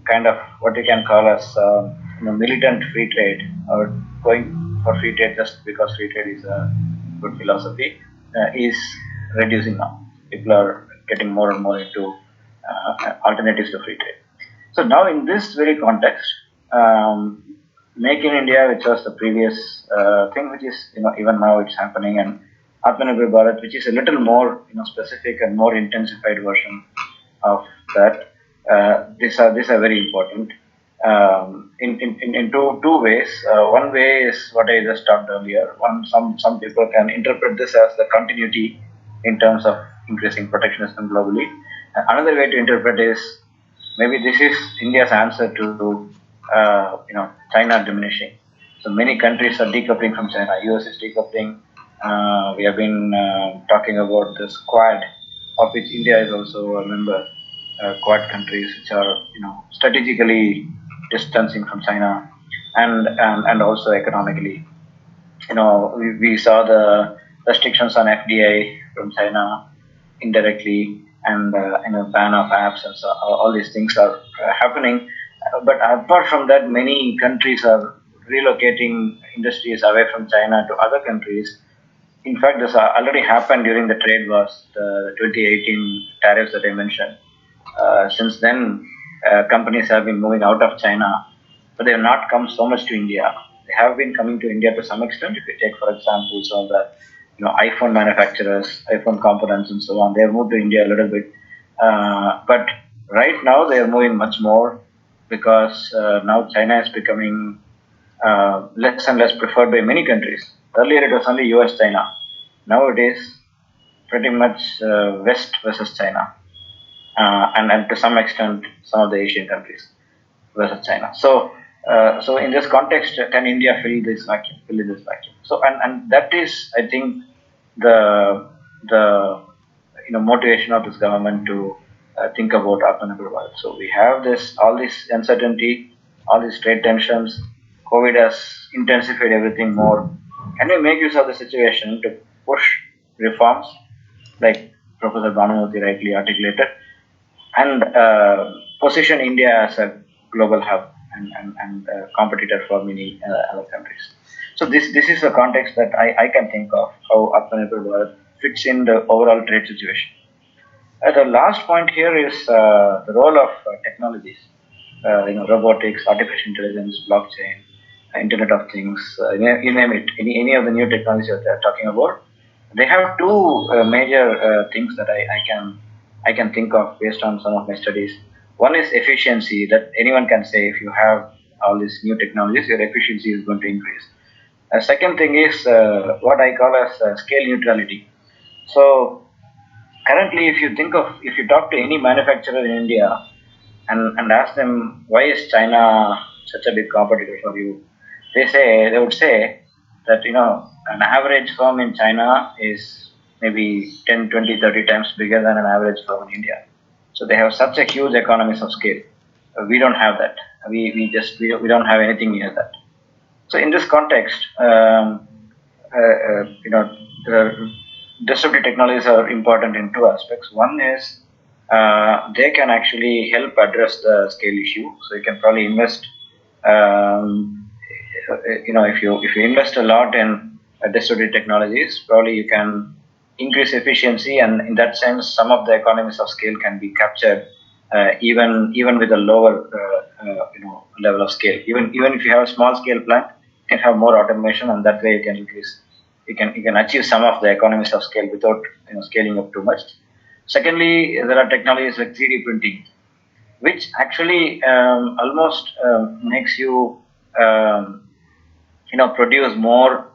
kind of what you can call as militant free trade, or going for free trade just because free trade is a good philosophy, is reducing now. People are getting more and more into alternatives to free trade. So now in this very context, Make in India, which was the previous thing, which is even now it's happening, and Aatmanirbhar Bharat, which is a little more specific and more intensified version of that. These are very important in two ways. One way is what I just talked earlier. Some people can interpret this as the continuity in terms of increasing protectionism globally. Another way to interpret is maybe this is India's answer to China diminishing. So many countries are decoupling from China. US is decoupling. We have been talking about this Quad, of which India is also a member. Quad countries, which are strategically distancing from China, and also economically. We saw the restrictions on FDI from China indirectly, and ban of apps, and so all these things are happening. But apart from that, many countries are relocating industries away from China to other countries. In fact, this already happened during the trade wars, the 2018 tariffs that I mentioned. Since then, companies have been moving out of China, but they have not come so much to India. They have been coming to India to some extent. If you take, for example, some of the iPhone manufacturers, iPhone components, and so on, they have moved to India a little bit. But right now, they are moving much more because now China is becoming less and less preferred by many countries. Earlier, it was only US China. Now it is pretty much West versus China, and to some extent some of the Asian countries versus China. So in this context, can India fill this vacuum? Fill in this vacuum. So and that is, I think, the motivation of this government to think about Aatmanirbhar. So we have all this uncertainty, all these trade tensions. COVID has intensified everything more. Can we make use of the situation to push reforms, like Professor Bhanumurthy rightly articulated, and position India as a global hub and competitor for many other countries. So this is the context that I can think of how Aatmanirbhar fits in the overall trade situation. The last point here is the role of technologies, robotics, artificial intelligence, blockchain, Internet of Things, you name it, any of the new technologies that they're talking about. They have two major things that I can think of based on some of my studies. One is efficiency, that anyone can say if you have all these new technologies, your efficiency is going to increase. Second thing is what I call as scale neutrality. So currently, if you talk to any manufacturer in India and ask them why is China such a big competitor for you, they would say that an average firm in China is maybe 10, 20, 30 times bigger than an average firm in India. So they have such a huge economies of scale. We don't have that. We don't have anything near that. So in this context, the disruptive technologies are important in two aspects. One is they can actually help address the scale issue. So you can probably invest, um, if you invest a lot in disruptive technologies, probably you can increase efficiency, and in that sense, some of the economies of scale can be captured, even with a lower level of scale. Even if you have a small scale plant, you can have more automation, and that way you can increase. You can achieve some of the economies of scale without scaling up too much. Secondly, there are technologies like 3D printing, which actually almost makes you um, produce more.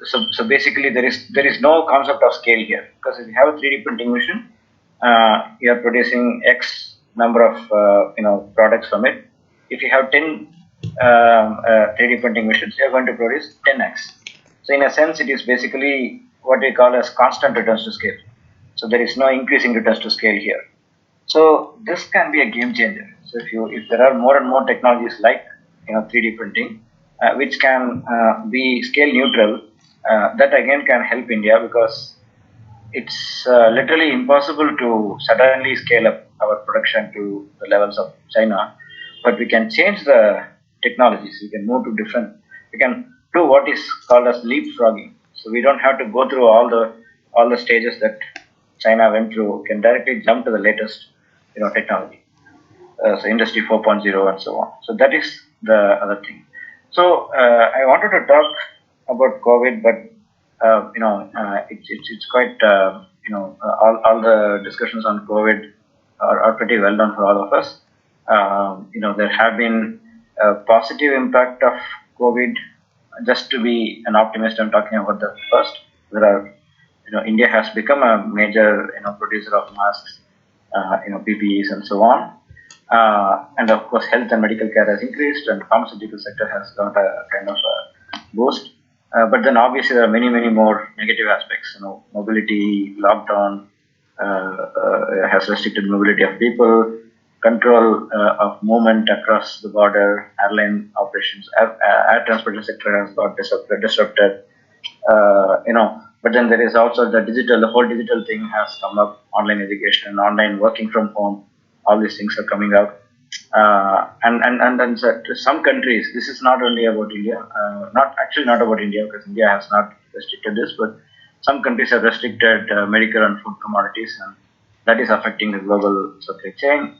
So basically there is no concept of scale here, because if you have a 3D printing machine, you are producing X number of products from it. If you have 10 3D printing machines, you are going to produce 10x. So in a sense, it is basically what we call as constant returns to scale. So there is no increasing returns to scale here. So this can be a game changer. So if there are more and more technologies like 3D printing, which can be scale neutral, that again can help India, because it's literally impossible to suddenly scale up our production to the levels of China, but we can change the technologies. We can move to different. We can do what is called as leapfrogging. So we don't have to go through all the stages that China went through. We can directly jump to the latest technology. So industry 4.0 and so on. So that is the other thing. So I wanted to talk about COVID, but it's quite all the discussions on COVID are pretty well known for all of us. There have been a positive impact of COVID. Just to be an optimist, I'm talking about that first. There are, India has become a major producer of masks, PPEs and so on. And of course, health and medical care has increased, and the pharmaceutical sector has got a kind of a boost. But then obviously there are many, many more negative aspects. Mobility, lockdown has restricted mobility of people, control of movement across the border, airline operations, air transportation sector has got disrupted. But then there is also the whole digital thing has come up, online education, online working from home, all these things are coming up. And then to some countries, this is not only about India, not about India, because India has not restricted this, but some countries have restricted medical and food commodities, and that is affecting the global supply chain.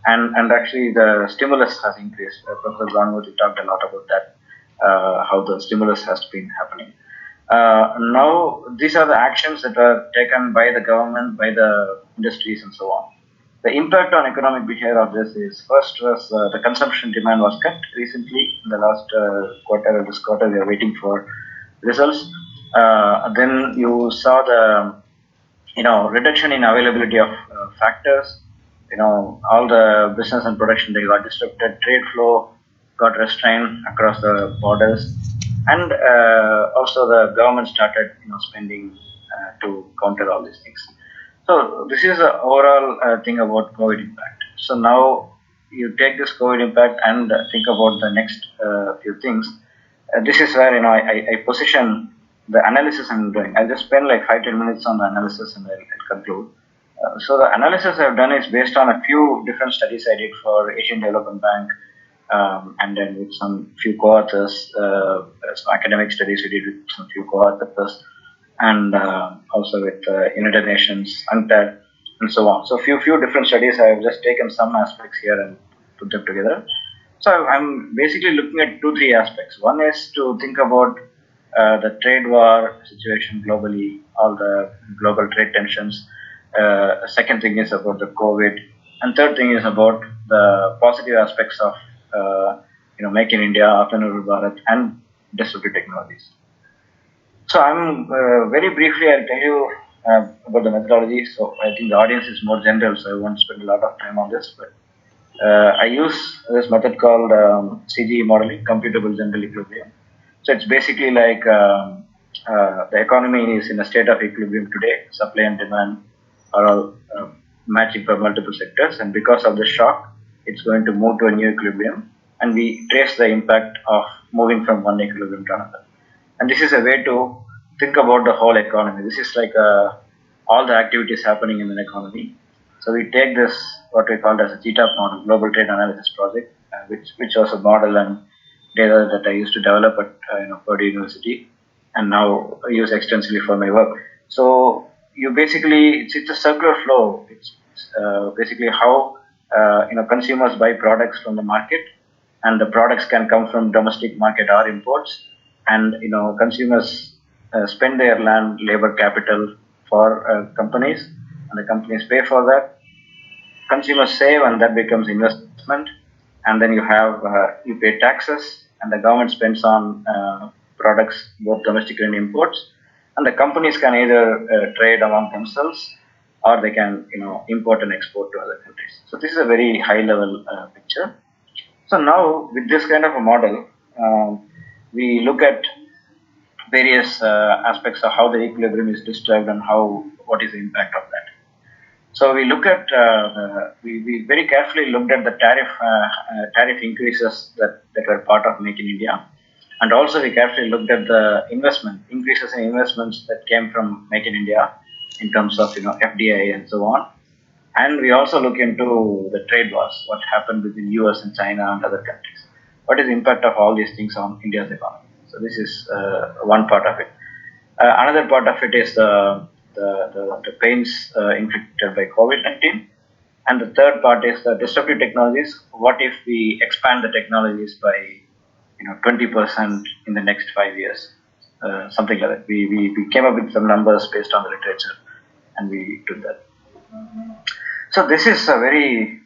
And actually the stimulus has increased. Professor Ganguly talked a lot about that, how the stimulus has been happening. Now, these are the actions that are taken by the government, by the industries, and so on. The impact on economic behavior of this is, first was the consumption demand was cut recently in the last quarter. This quarter, we are waiting for results. Then you saw the reduction in availability of factors. All the business and production, they got disrupted. Trade flow got restrained across the borders, and also the government started spending to counter all these things. So this is the overall thing about COVID impact. So now you take this COVID impact and think about the next few things. This is where I position the analysis I'm doing. I'll just spend like 5-10 minutes on the analysis, and I'll conclude. So the analysis I've done is based on a few different studies I did for Asian Development Bank, and then with some few co-authors, some academic studies we did with some few co-authors, and also with United Nations, UNCTAD, and so on. So few different studies. I've just taken some aspects here and put them together. So I'm basically looking at 2-3 aspects. One is to think about the trade war situation globally, all the global trade tensions. Second thing is about the COVID, and third thing is about the positive aspects of Make in India, Aatmanirbhar Bharat, and disruptive technologies. So I'm very briefly I'll tell you about the methodology. So I think the audience is more general, so I won't spend a lot of time on this. But I use this method called CGE modeling, computable general equilibrium. So it's basically like the economy is in a state of equilibrium today. Supply and demand are all matching for multiple sectors, and because of the shock, it's going to move to a new equilibrium, and we trace the impact of moving from one equilibrium to another. And this is a way to think about the whole economy. This is like all the activities happening in an economy. So we take this what we call as a GTAP model, Global Trade Analysis Project, which was a model and data that I used to develop at Purdue University, and now I use extensively for my work. So you basically it's a circular flow. It's basically how consumers buy products from the market, and the products can come from domestic market or imports, and consumers spend their land labor capital for companies, and the companies pay for that. Consumers save, and that becomes investment, and then you pay taxes, and the government spends on products both domestic and imports, and the companies can either trade among themselves, or they can import and export to other countries. So this is a very high level picture. So now with this kind of a model, we look at various aspects of how the equilibrium is disturbed and how what is the impact of that. So we look at we very carefully looked at the tariff increases that were part of Make in India, and also we carefully looked at the investment increases in investments that came from Make in India in terms of FDI and so on. And we also look into the trade wars, what happened between US and China and other countries. What is the impact of all these things on India's economy? So this is one part of it. Another part of it is the pains inflicted by COVID-19. And the third part is the disruptive technologies. What if we expand the technologies by 20% in the next 5 years? Something like that. We came up with some numbers based on the literature, and we did that. So this is a very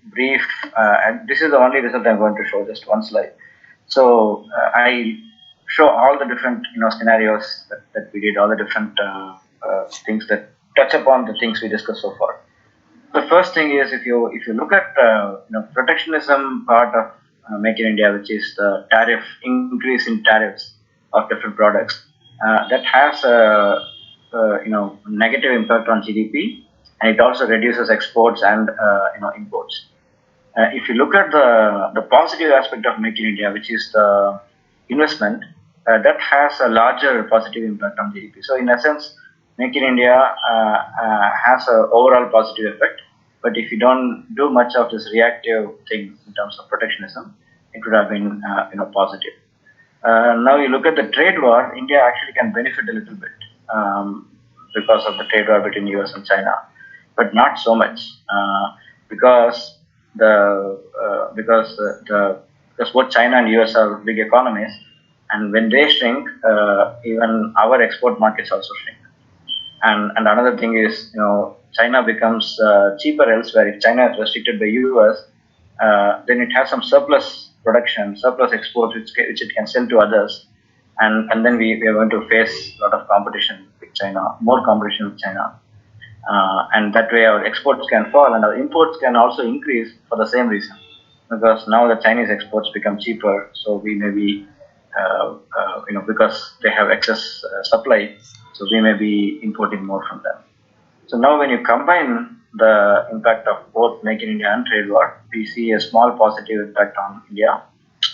brief, and this is the only result I'm going to show. Just one slide. So I show all the different scenarios that we did, all the different things that touch upon the things we discussed so far. The first thing is if you look at protectionism part of Make in India, which is the tariff increase in tariffs of different products, that has a negative impact on GDP, and it also reduces exports and imports. If you look at the positive aspect of Make in India, which is the investment, that has a larger positive impact on GDP. So in essence, Make in India has an overall positive effect. But if you don't do much of this reactive thing in terms of protectionism, it would have been positive. Now you look at the trade war, India actually can benefit a little bit because of the trade war between US and China, but not so much because both China and US are big economies, and when they shrink, even our export markets also shrink. And another thing is, China becomes cheaper elsewhere. If China is restricted by US, then it has some surplus production, surplus exports, which it can sell to others, and then we are going to face a lot of competition with China, more competition with China, and that way our exports can fall and our imports can also increase for the same reason, because now the Chinese exports become cheaper, so we may be, because they have excess supply, so we may be importing more from them. So now when you combine the impact of both Make in India and trade war, we see a small positive impact on India,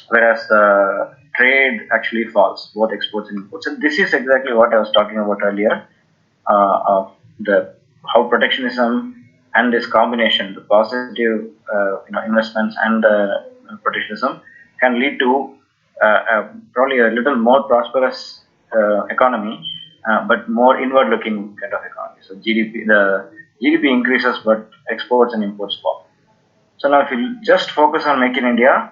whereas the trade actually falls, both exports and imports. And this is exactly what I was talking about earlier, of how protectionism and this combination, the positive investments and protectionism, can lead to probably a little more prosperous economy, but more inward-looking kind of economy. So the GDP increases, but exports and imports fall. So now, if you just focus on Make in India,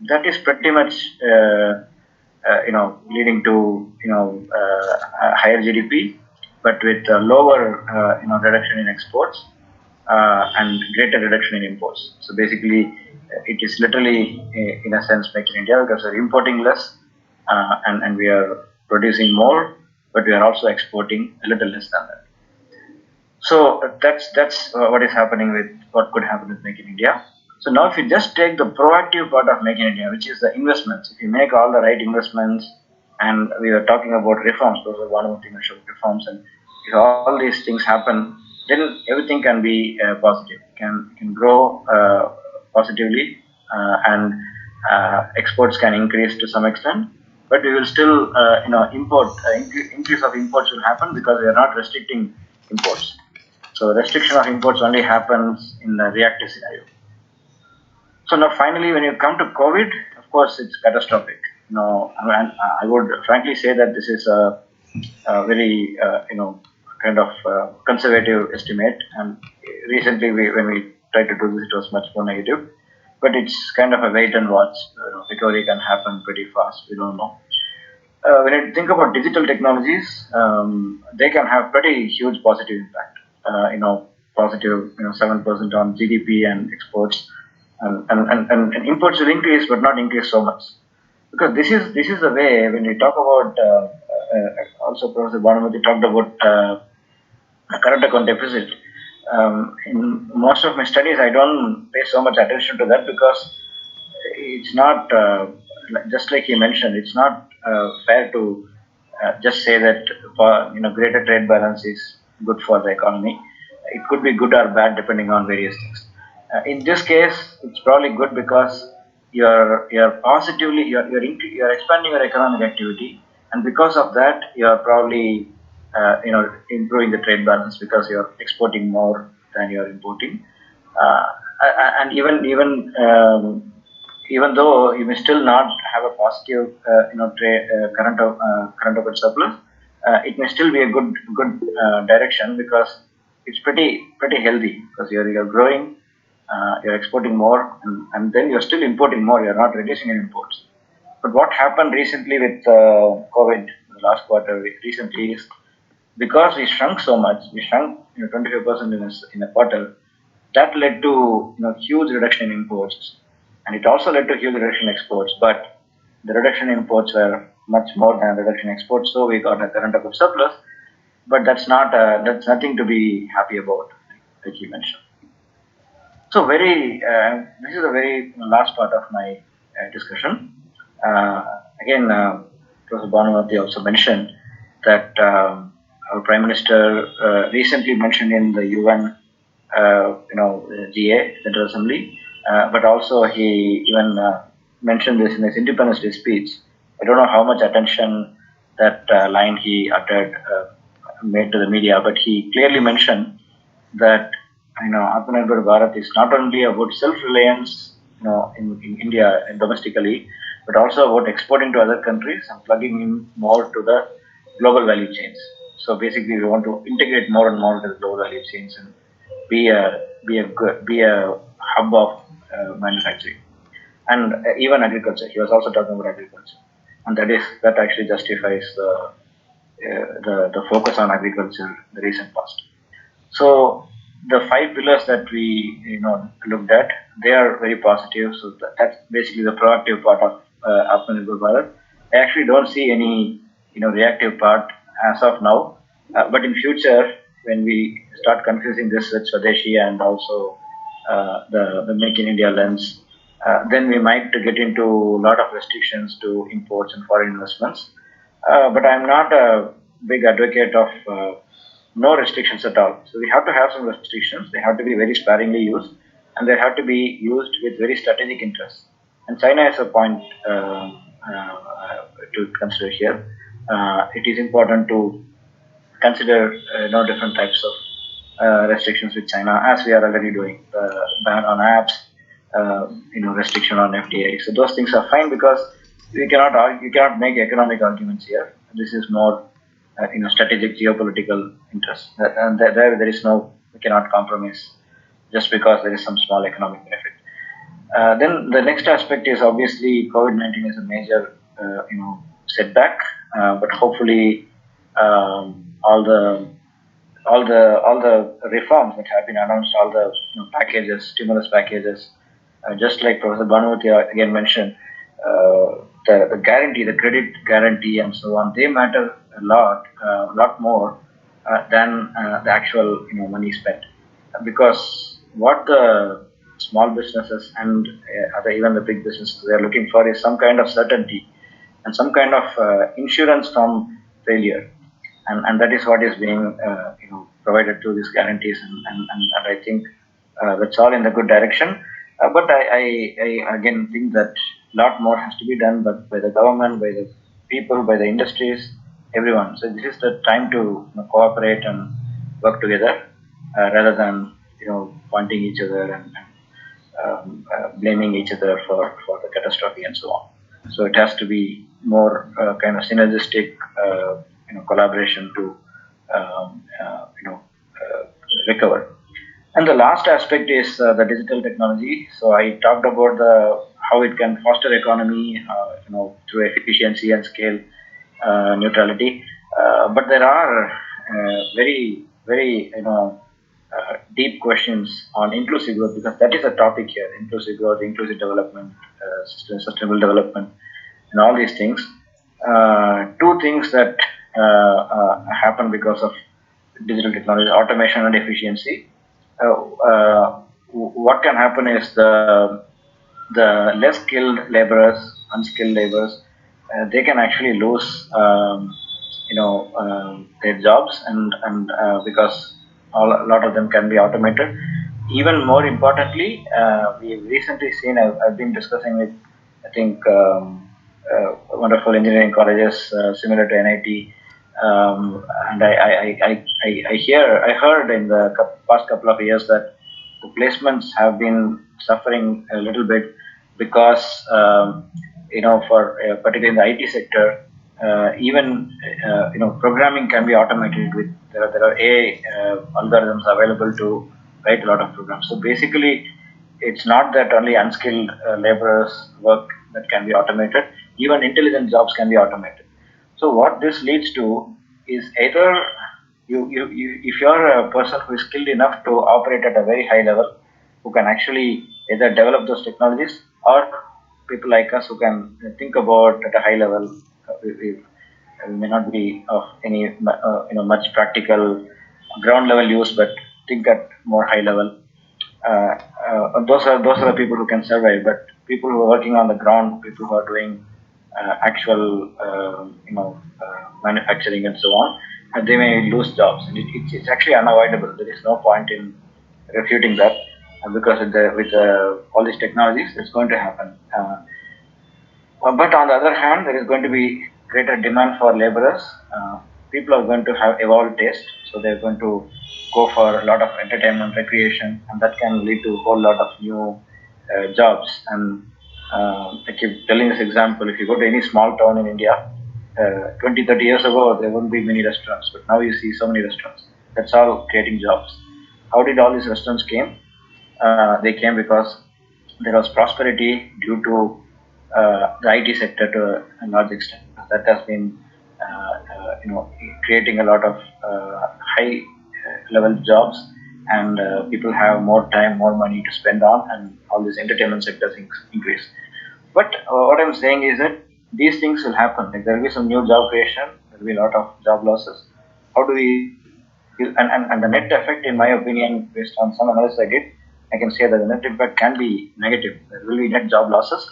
that is pretty much leading to higher GDP, but with lower reduction in exports and greater reduction in imports. So basically, it is literally in a sense Make in India, because we're importing less and we are producing more, but we are also exporting a little less than that. So that's what is happening with what could happen with Make in India. So now if you just take the proactive part of Make in India, which is the investments, if you make all the right investments, and we were talking about reforms, those are one of the reforms, and if all these things happen, then everything can be positive, can grow positively, and exports can increase to some extent, but we will still, import, increase of imports will happen because we are not restricting imports. So restriction of imports only happens in the reactive scenario. So now finally, when you come to COVID, of course, it's catastrophic. I would frankly say that this is a very, kind of conservative estimate. And recently, when we tried to do this, it was much more negative. But it's kind of a wait and watch. Recovery can happen pretty fast. We don't know. When you think about digital technologies, they can have pretty huge positive impact. Positive, 7% on GDP and exports, and imports will increase, but not increase so much, because this is the way when we talk about. Also, Professor Bhanumati talked about current account deficit. In most of my studies, I don't pay so much attention to that because it's not, just like you mentioned, it's not fair to just say that for greater trade balance is good for the economy. It could be good or bad depending on various things. In this case, it's probably good because you're positively you're expanding your economic activity, and because of that you're probably improving the trade balance because you're exporting more than you're importing. uh, and even though you may still not have a positive current account surplus, it may still be a good direction because it's pretty healthy because you're growing, you're exporting more, and then you're still importing more. You're not reducing your imports. But what happened recently with COVID, the last quarter recently, is because we shrunk so much. We shrunk 25% in a quarter. That led to huge reduction in imports, and it also led to huge reduction in exports. But the reduction in imports were much more than the reduction in exports, so we got a current account surplus. But that's nothing to be happy about, like you mentioned. So this is a very last part of my discussion. Again, Professor Bhanumati also mentioned that our Prime Minister recently mentioned in the UN, GA, General Assembly, but also he even mentioned this in his Independence Day speech. I don't know how much attention that line he uttered made to the media, but he clearly mentioned that Aatmanirbhar Bharat is not only about self-reliance, in India and domestically, but also about exporting to other countries and plugging in more to the global value chains. So basically, we want to integrate more and more into the global value chains and be a hub of manufacturing and even agriculture. He was also talking about agriculture, and that actually justifies the focus on agriculture in the recent past. So the five pillars that we looked at, they are very positive. So that's basically the proactive part of Aatmanirbhar Bharat. I actually don't see any reactive part as of now, but in future when we start confusing this with Swadeshi and also the Make in India lens, then we might get into a lot of restrictions to imports and foreign investments. But I'm not a big advocate of no restrictions at all. So we have to have some restrictions. They have to be very sparingly used, and they have to be used with very strategic interests. And China is a point to consider here. It is important to consider different types of restrictions with China, as we are already doing. The ban on apps, restriction on FDI. So those things are fine because you cannot make economic arguments here. This is more strategic geopolitical interest, and there is no, we cannot compromise just because there is some small economic benefit. Then the next aspect is obviously COVID-19 is a major setback, but hopefully all the reforms that have been announced, all the packages, stimulus packages, just like Professor Bhanumati again mentioned, the guarantee, the credit guarantee, and so on, they matter a lot more than the actual money spent, because what the small businesses and even the big businesses they are looking for is some kind of certainty and some kind of insurance from failure, and that is what is being provided through these guarantees, and I think that's all in the good direction. But I again think that a lot more has to be done, but by the government, by the people, by the industries, everyone. So this is the time to cooperate and work together rather than pointing each other and blaming each other for the catastrophe and so on. So it has to be more kind of synergistic collaboration to recover. And the last aspect is the digital technology. So I talked about the how it can foster economy, through efficiency and scale neutrality. But there are very deep questions on inclusive growth, because that is a topic here: inclusive growth, inclusive development, sustainable development, and all these things. Two things that happen because of digital technology: automation and efficiency. What can happen is the less skilled laborers, unskilled laborers, they can actually lose their jobs, and because a lot of them can be automated. Even more importantly, we've recently seen. I've been discussing with, I think, wonderful engineering colleges similar to NIT, and I heard in the past couple of years that the placements have been suffering a little bit because for particularly in the IT sector, even programming can be automated with there are AI algorithms available to write a lot of programs. So basically, it's not that only unskilled laborers work that can be automated. Even intelligent jobs can be automated. So what this leads to is either if you're a person who is skilled enough to operate at a very high level, who can actually either develop those technologies, or people like us who can think about at a high level. We may not be of any much practical ground level use, but think at more high level. Those are the people who can survive. But people who are working on the ground, people who are doing actual manufacturing and so on, they may lose jobs. And it's actually unavoidable. There is no point in refuting that, because with all these technologies, it's going to happen. But on the other hand, there is going to be greater demand for laborers. People are going to have evolved taste, so they're going to go for a lot of entertainment, recreation, and that can lead to a whole lot of new jobs. And I keep telling this example: if you go to any small town in India, 20, 30 years ago, there wouldn't be many restaurants, but now you see so many restaurants. That's all creating jobs. How did all these restaurants came? They came because there was prosperity due to the IT sector to a large extent. That has been creating a lot of high level jobs, and people have more time, more money to spend on, and all these entertainment sectors increase. But what I'm saying is that these things will happen. Like there will be some new job creation, there will be a lot of job losses. How do we? And the net effect, in my opinion, based on some analysis I did, I can say that the net impact can be negative. There will be net job losses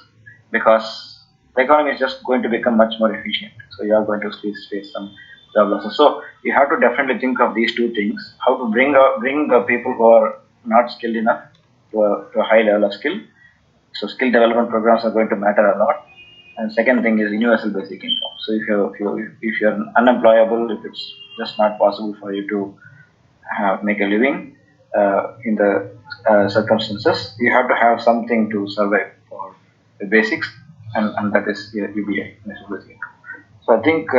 because the economy is just going to become much more efficient. So you are going to face some job losses. So you have to definitely think of these two things: how to bring the people who are not skilled enough to a high level of skill. So skill development programs are going to matter a lot. And second thing is universal basic income. So if you're unemployable, if it's just not possible for you to make a living in the circumstances, you have to have something to survive for the basics, and that is UBI, universal basic income. So I think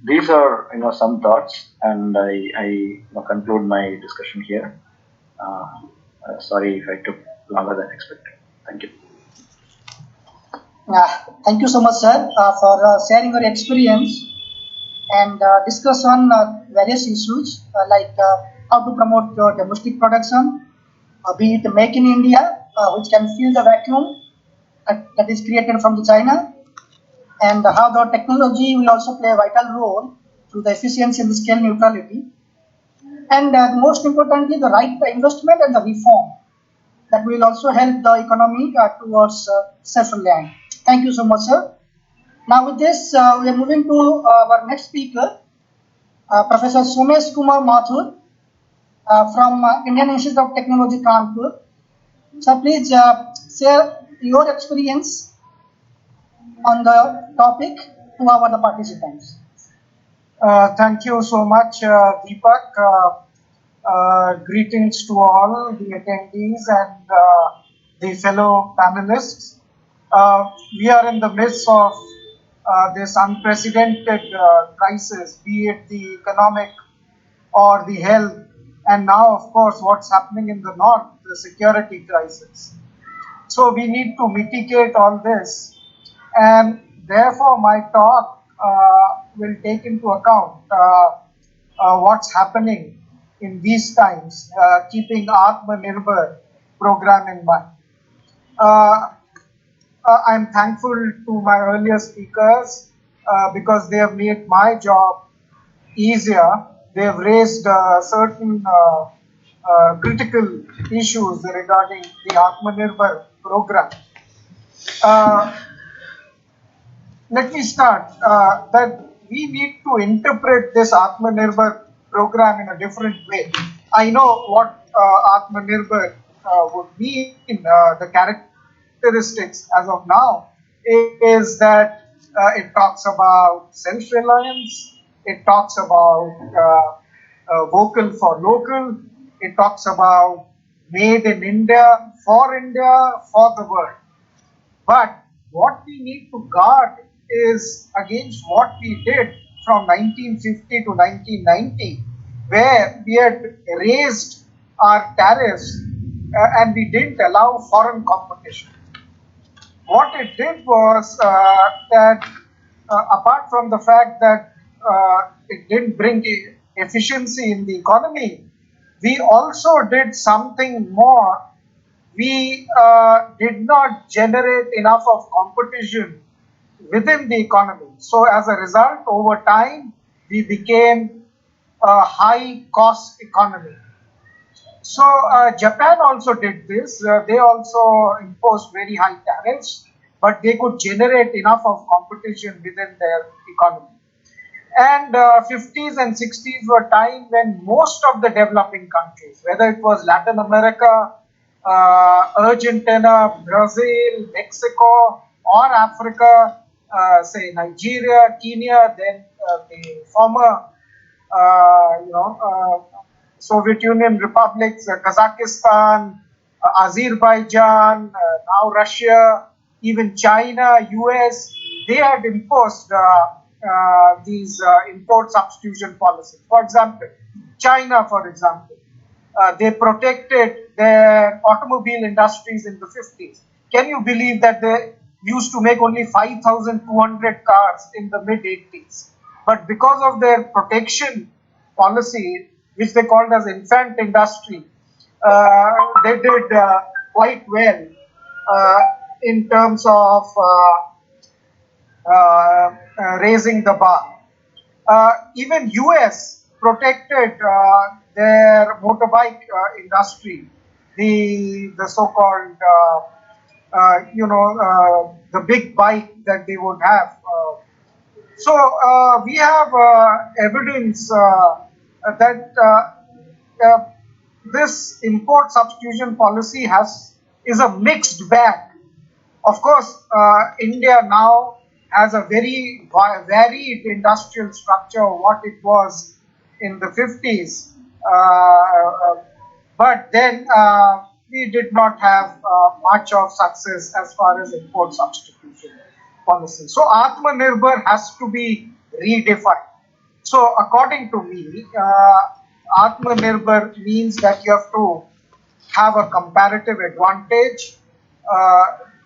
these are some thoughts, and I conclude my discussion here. Sorry if I took longer than expected. Thank you. Thank you so much, sir, for sharing your experience and discuss on various issues like how to promote domestic production, be it Make in India, which can fill the vacuum that is created from the China, and how the technology will also play a vital role through the efficiency and the scale neutrality, and most importantly, the right investment and the reform that will also help the economy towards safer land. Thank you so much, sir. Now, with this, we are moving to our next speaker, Professor Somesh Kumar Mathur from Indian Institute of Technology, Kanpur. So, please share your experience on the topic to our the participants. Thank you so much, Deepak. Greetings to all the attendees and the fellow panelists. We are in the midst of this unprecedented crisis, be it the economic or the health, and now, of course, what's happening in the north, the security crisis. So we need to mitigate all this, and therefore my talk will take into account what's happening in these times, keeping Aatmanirbhar program in mind. I'm thankful to my earlier speakers because they have made my job easier. They have raised certain critical issues regarding the Aatmanirbhar program. Uh, Let me start that we need to interpret this Aatmanirbhar program in a different way. I know what Aatmanirbhar would mean. The characteristics as of now is that it talks about self-reliance, it talks about vocal for local, it talks about made in India, for the world. But what we need to guard is against what we did from 1950 to 1990, where we had raised our tariffs and we didn't allow foreign competition. What it did was that, apart from the fact that it didn't bring efficiency in the economy, we also did something more. We did not generate enough of competition within the economy. So as a result, over time, we became a high cost economy. So Japan also did this. They also imposed very high tariffs, but they could generate enough of competition within their economy. And 50s and 60s were time when most of the developing countries, whether it was Latin America, Argentina, Brazil, Mexico, or Africa, say Nigeria, Kenya, then the former, Soviet Union republics, Kazakhstan, Azerbaijan, now Russia, even China, US, they had imposed these import substitution policies. For example, China, for example, they protected their automobile industries in the 50s. Can you believe that they used to make only 5,200 cars in the mid 80s? But because of their protection policy, which they called as infant industry, they did quite well in terms of raising the bar. Even US protected their motorbike industry, the so-called the big bike that they would have. So we have evidence that this import substitution policy is a mixed bag. Of course, India now has a very varied industrial structure of what it was in the 50s. But then we did not have much of success as far as import substitution policy. So Atmanirbhar has to be redefined. So according to me, Atmanirbhar means that you have to have a comparative advantage. Uh,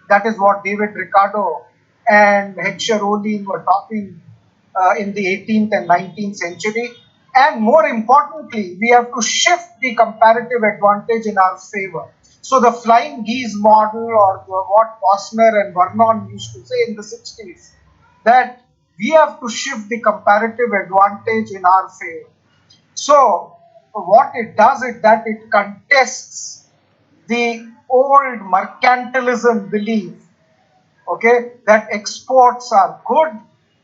that is what David Ricardo and Heckscher Ohlin were talking in the 18th and 19th century. And more importantly, we have to shift the comparative advantage in our favor. So the flying geese model, or what Posner and Vernon used to say in the 60s, that we have to shift the comparative advantage in our favor. So what it does is that it contests the old mercantilism belief, okay, that exports are good,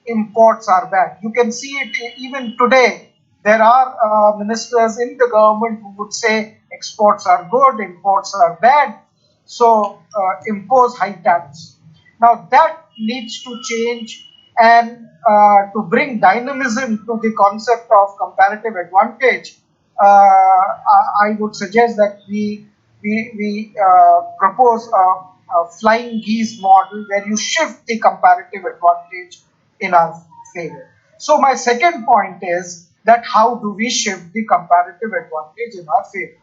imports are bad. You can see it even today. There are ministers in the government who would say exports are good, imports are bad, so impose high tariffs. Now that needs to change And to bring dynamism to the concept of comparative advantage, I would suggest that we propose a flying geese model where you shift the comparative advantage in our favor. So my second point is that how do we shift the comparative advantage in our favor?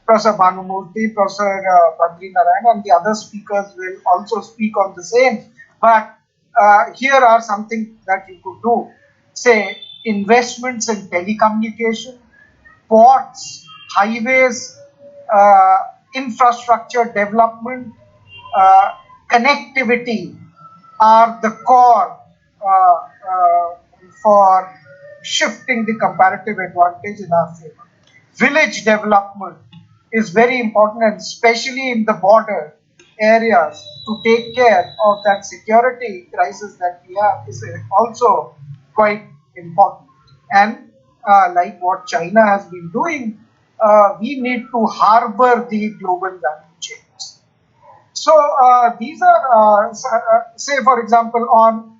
Professor Bhanumurthy, Professor Badri Narayan, and the other speakers will also speak on the same. But here are something that you could do. Say, investments in telecommunication, ports, highways, uh, infrastructure development, uh, connectivity are the core for shifting the comparative advantage in our favor. Village development is very important, and especially in the border areas, to take care of that security crisis that we have is also quite important. And like what China has been doing, we need to harbor the global value chains. So these are, say for example, on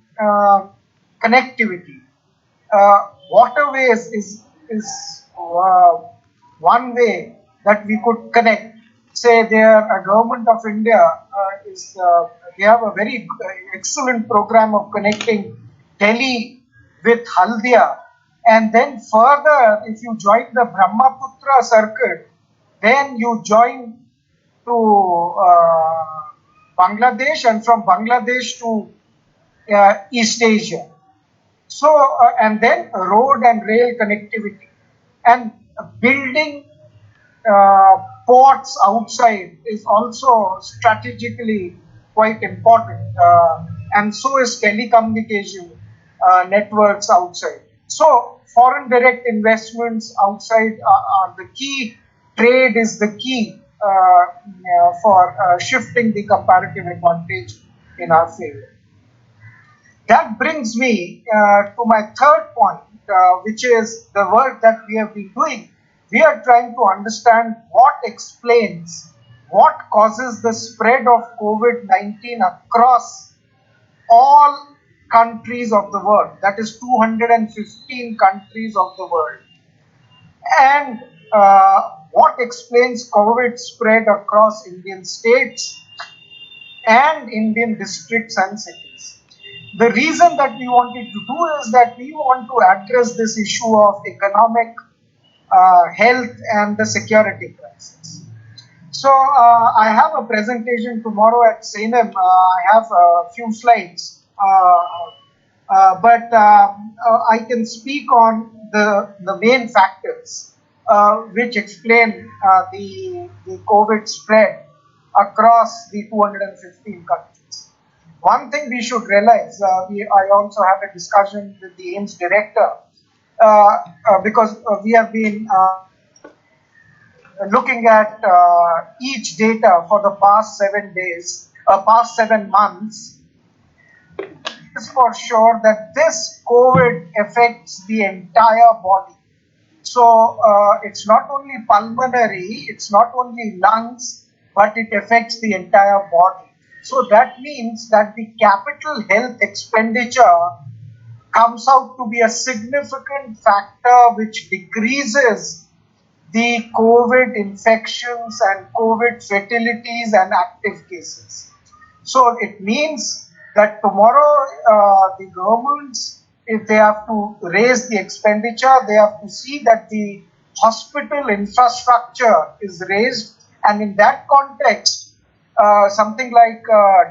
connectivity. Waterways is one way that we could connect. Say there, a government of India is they have a very excellent program of connecting Delhi with Haldia, and then further, if you join the Brahmaputra circuit, then you join to Bangladesh, and from Bangladesh to East Asia. So, and then road and rail connectivity, and building ports outside is also strategically quite important, and so is telecommunication networks outside. So, foreign direct investments outside are the key. Trade is the key for shifting the comparative advantage in our favor. That brings me to my third point, which is the work that we have been doing. We are trying to understand what explains, what causes the spread of COVID-19 across all countries of the world, that is 215 countries of the world, and what explains COVID spread across Indian states and Indian districts and cities. The reason that we wanted to do is that we want to address this issue of economic health and the security crisis. So I have a presentation tomorrow at CNM. I have a few slides, but I can speak on the main factors which explain the COVID spread across the 215 countries. One thing we should realize, I also had a discussion with the AIMS director because we have been looking at each data for the past 7 days, past 7 months. It's for sure that this COVID affects the entire body. So it's not only pulmonary, it's not only lungs, but it affects the entire body. So that means that the capital health expenditure comes out to be a significant factor which decreases the COVID infections and COVID fatalities and active cases. So it means that tomorrow the governments, if they have to raise the expenditure, they have to see that the hospital infrastructure is raised, and in that context, something like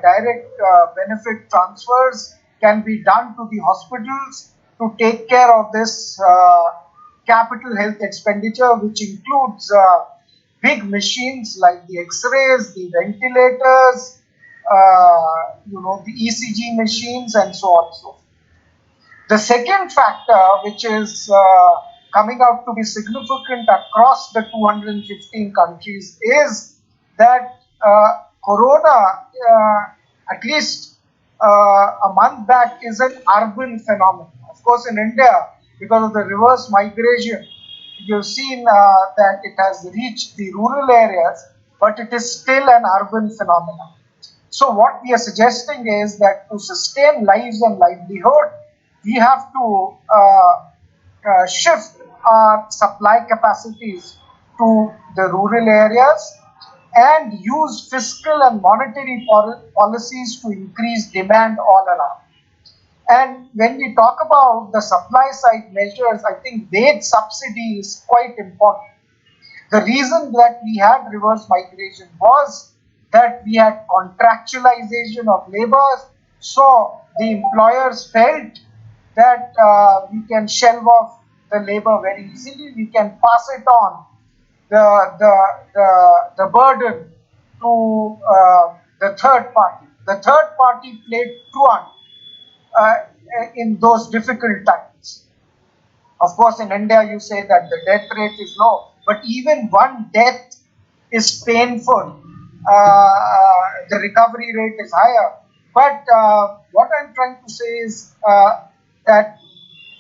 direct benefit transfers can be done to the hospitals to take care of this capital health expenditure, which includes big machines like the X-rays, the ventilators, the ECG machines, and so on and so forth. The second factor, which is coming out to be significant across the 215 countries, is that corona, at least a month back, is an urban phenomenon. Of course, in India, because of the reverse migration, you've seen that it has reached the rural areas, but it is still an urban phenomenon. So what we are suggesting is that to sustain lives and livelihood, we have to shift our supply capacities to the rural areas and use fiscal and monetary policies to increase demand all around. And when we talk about the supply side measures, I think wage subsidy is quite important. The reason that we had reverse migration was that we had contractualization of labor. So the employers felt that we can shelve off the labor very easily. We can pass it on the burden to the third party. The third party played truant uh, in those difficult times. Of course, in India, you say that the death rate is low, but even one death is painful. The recovery rate is higher. But what I'm trying to say is that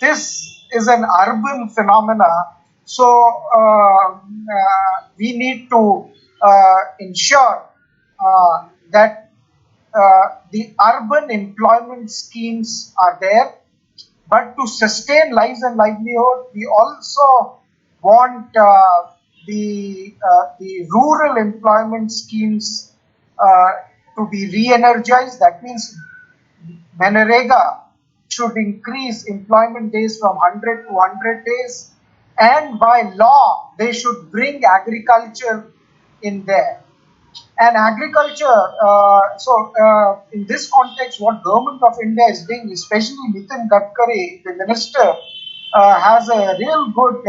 this is an urban phenomena. So we need to ensure that the urban employment schemes are there, but to sustain lives and livelihood, we also want the rural employment schemes to be re-energized. That means Manrega should increase employment days from 100 to 100 days, and by law they should bring agriculture in there. And agriculture, in this context, what government of India is doing, especially Nitin Gadkari, the minister, has a real good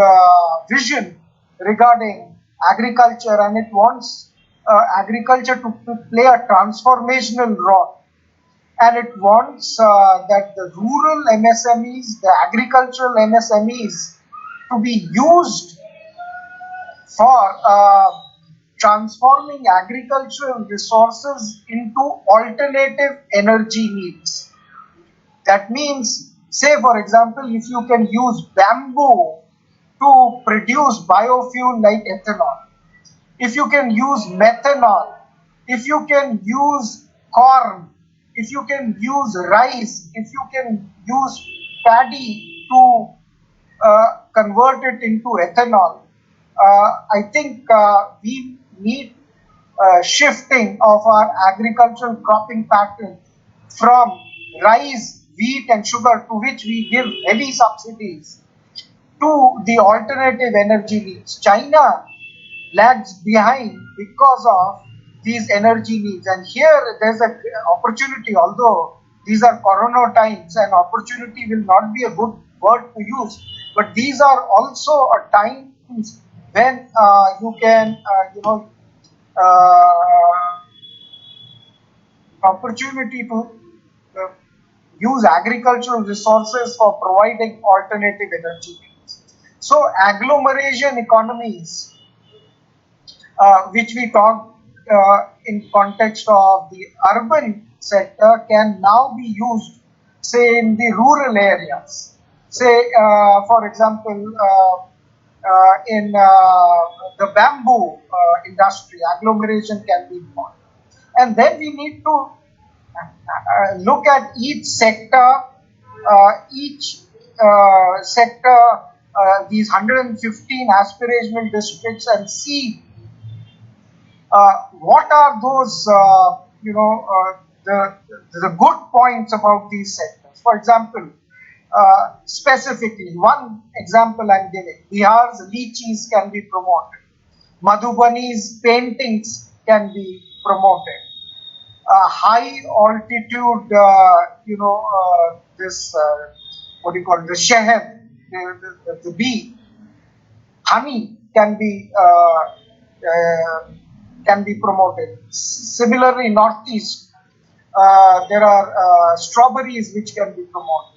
vision regarding agriculture, and it wants agriculture to play a transformational role. And it wants that the rural MSMEs, the agricultural MSMEs, to be used for transforming agricultural resources into alternative energy needs. That means, say for example, if you can use bamboo to produce biofuel like ethanol, if you can use methanol, if you can use corn, if you can use rice, if you can use paddy to convert it into ethanol, I think we need shifting of our agricultural cropping pattern from rice, wheat, and sugar, to which we give heavy subsidies, to the alternative energy needs. China lags behind because of these energy needs, and here there's an opportunity. Although these are corona times and opportunity will not be a good word to use, but these are also a times when you can uh, opportunity to uh, use agricultural resources for providing alternative energy needs. So agglomeration economies, which we talk in context of the urban sector, can now be used, say, in the rural areas. Say, for example, in the bamboo industry, agglomeration can be involved. And then we need to look at each sector, these 115 aspirational districts, and see what are those, the good points about these sectors. For example, specifically, one example I'm giving, Bihar's lychees can be promoted. Madhubani's paintings can be promoted. High altitude, this, what do you call it, the shehad, the bee, honey can be promoted. Similarly, northeast, there are strawberries which can be promoted.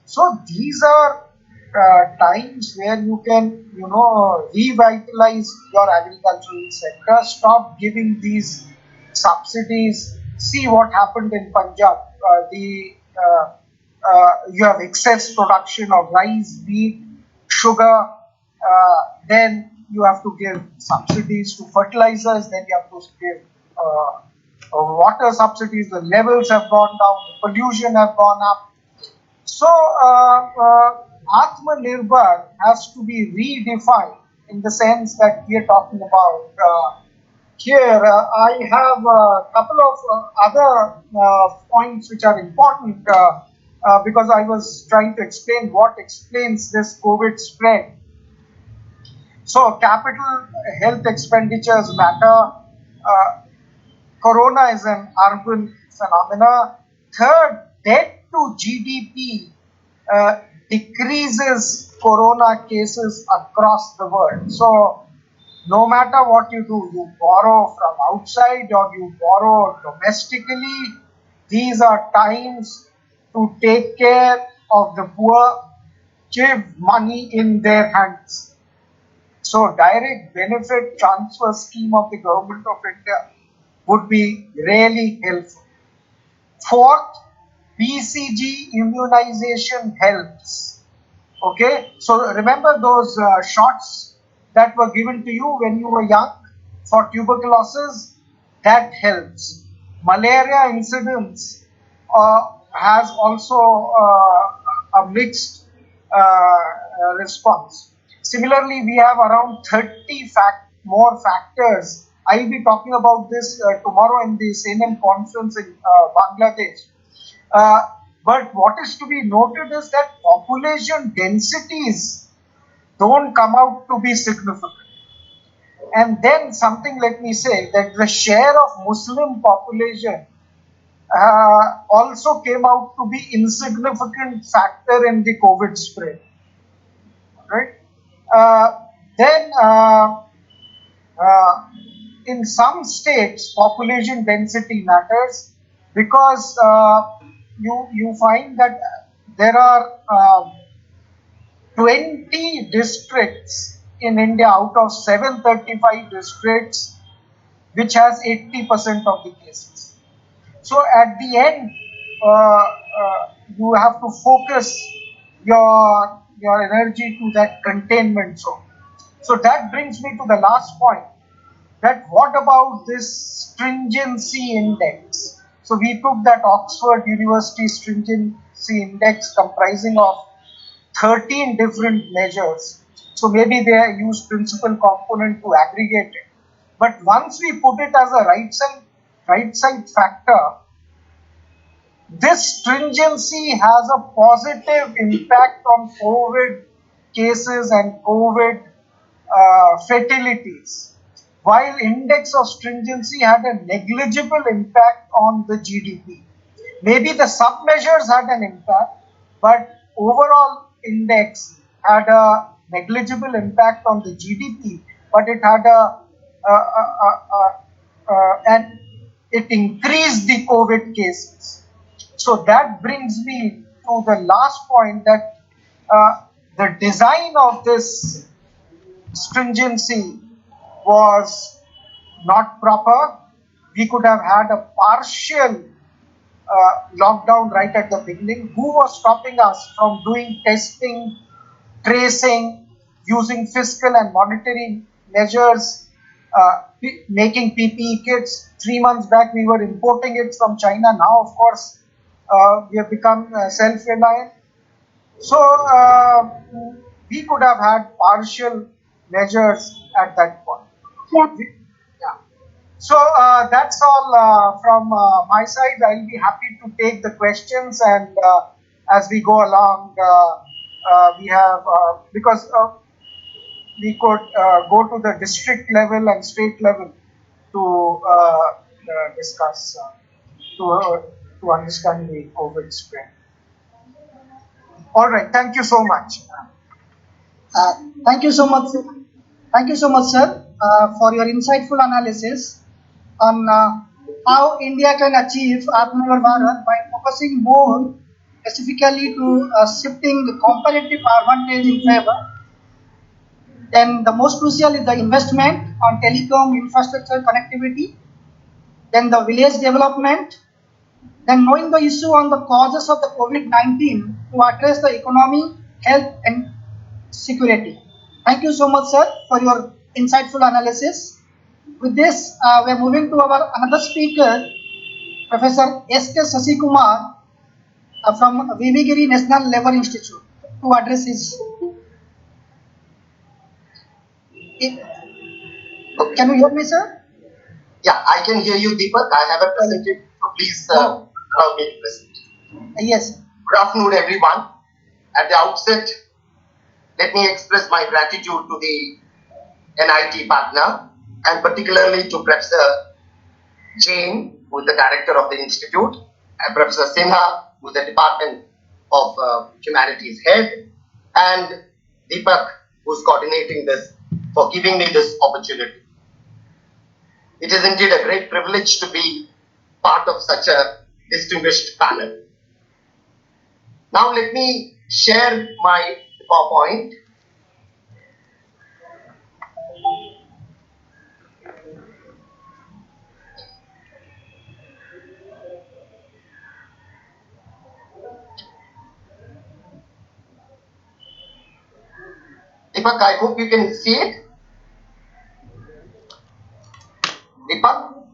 So these are times where you can, revitalize your agricultural sector. Stop giving these subsidies. See what happened in Punjab. You have excess production of rice, wheat, sugar. Then you have to give subsidies to fertilizers. Then you have to give water subsidies, the levels have gone down, pollution have gone up. So, Aatmanirbhar has to be redefined in the sense that we are talking about. Here, I have a couple of other points which are important because I was trying to explain what explains this COVID spread. So, capital health expenditures matter. Uh, Corona is an urban phenomena. Third, debt to GDP uh, decreases corona cases across the world. So, no matter what you do, you borrow from outside or you borrow domestically, these are times to take care of the poor, give money in their hands. So, direct benefit transfer scheme of the government of India would be really helpful. Fourth, BCG immunization helps. Okay, so remember those shots that were given to you when you were young for tuberculosis? That helps. Malaria incidence has also a mixed response. Similarly, we have around 30 more factors. I'll be talking about this tomorrow in the CNN conference in Bangladesh. Uh, but what is to be noted is that population densities don't come out to be significant. And then something, let me say, that the share of Muslim population also came out to be insignificant factor in the COVID spread, right? Then uh, in some states, population density matters because you find that there are 20 districts in India out of 735 districts, which has 80% of the cases. So at the end, you have to focus your energy to that containment zone. So that brings me to the last point. That what about this stringency index? So we took that Oxford University stringency index comprising of 13 different measures. So maybe they use principal component to aggregate it. But once we put it as a right side factor, this stringency has a positive impact on COVID cases and COVID fatalities, while index of stringency had a negligible impact on the GDP. Maybe the sub measures had an impact, but overall index had a negligible impact on the GDP, but it had and it increased the COVID cases. So that brings me to the last point that the design of this stringency was not proper. We could have had a partial lockdown right at the beginning. Who was stopping us from doing testing, tracing, using fiscal and monetary measures, making PPE kits? 3 months back, we were importing it from China. Now, of course, we have become self-reliant. So, we could have had partial measures at that point. Yeah. So that's all from my side. I'll be happy to take the questions, and as we go along, we have because we could go to the district level and state level to discuss to understand the COVID spread. All right. Thank you so much. Uh, thank you so much. Thank you so much, sir, for your insightful analysis on how India can achieve Atmanirbhar Bharat by focusing more specifically to shifting the comparative advantage in favor. Then the most crucial is the investment on telecom infrastructure connectivity. Then the village development. Then knowing the issue on the causes of the COVID-19 to address the economy, health, and security. Thank you so much, sir, for your insightful analysis. With this, we are moving to our another speaker, Professor S.K. Sasikumar from Vivigiri National Labour Institute to address his. Can you hear me, sir? Yeah, I can hear you, Deepak. I have a presentation, so please allow me to present. Yes. Good afternoon, everyone. At the outset, let me express my gratitude to the NIT Patna and particularly to Professor Jain, who is the director of the institute, and Professor Sinha, who is the Department of Humanities head, and Deepak, who is coordinating this, for giving me this opportunity. It is indeed a great privilege to be part of such a distinguished panel. Now let me share my PowerPoint. Deepak, I hope you can see it. Deepak,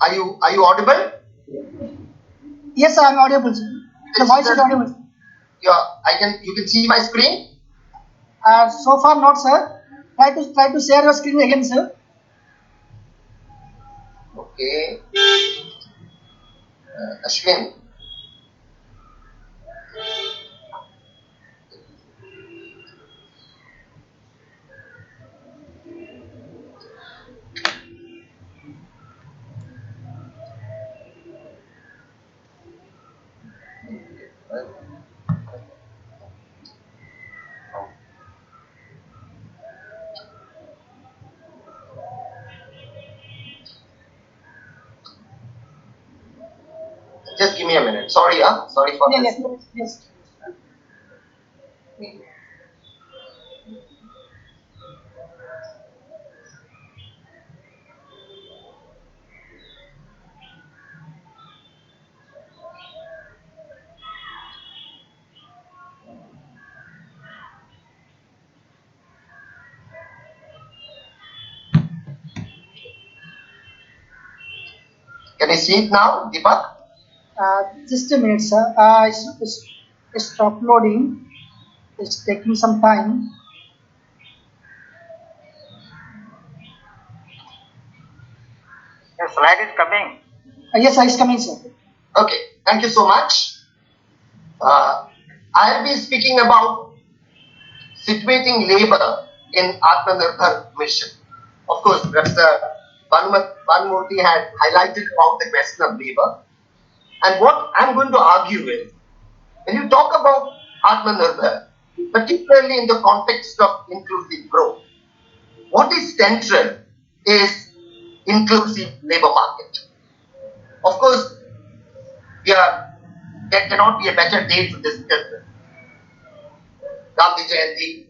are you audible? Yes, I am audible, sir. The voice is audible. Yeah, you can see my screen. So far, not, sir. Try to share your screen again, sir. Okay. Ashwin. Just give me a minute. Sorry, sorry for this. Yes. Can you see it now, Deepak? Just a minute, sir. It's uploading. It's taking some time. The slide is coming. Yes, sir, it's coming, sir. Okay, thank you so much. I'll be speaking about situating labor in Aatmanirbhar mission. Of course, Professor Banmurthy had highlighted about the question of labor. And what I'm going to argue is, when you talk about Aatmanirbhar, particularly in the context of inclusive growth, what is central is inclusive labor market. Of course, there cannot be a better day to discuss this. Gandhi Jayanti,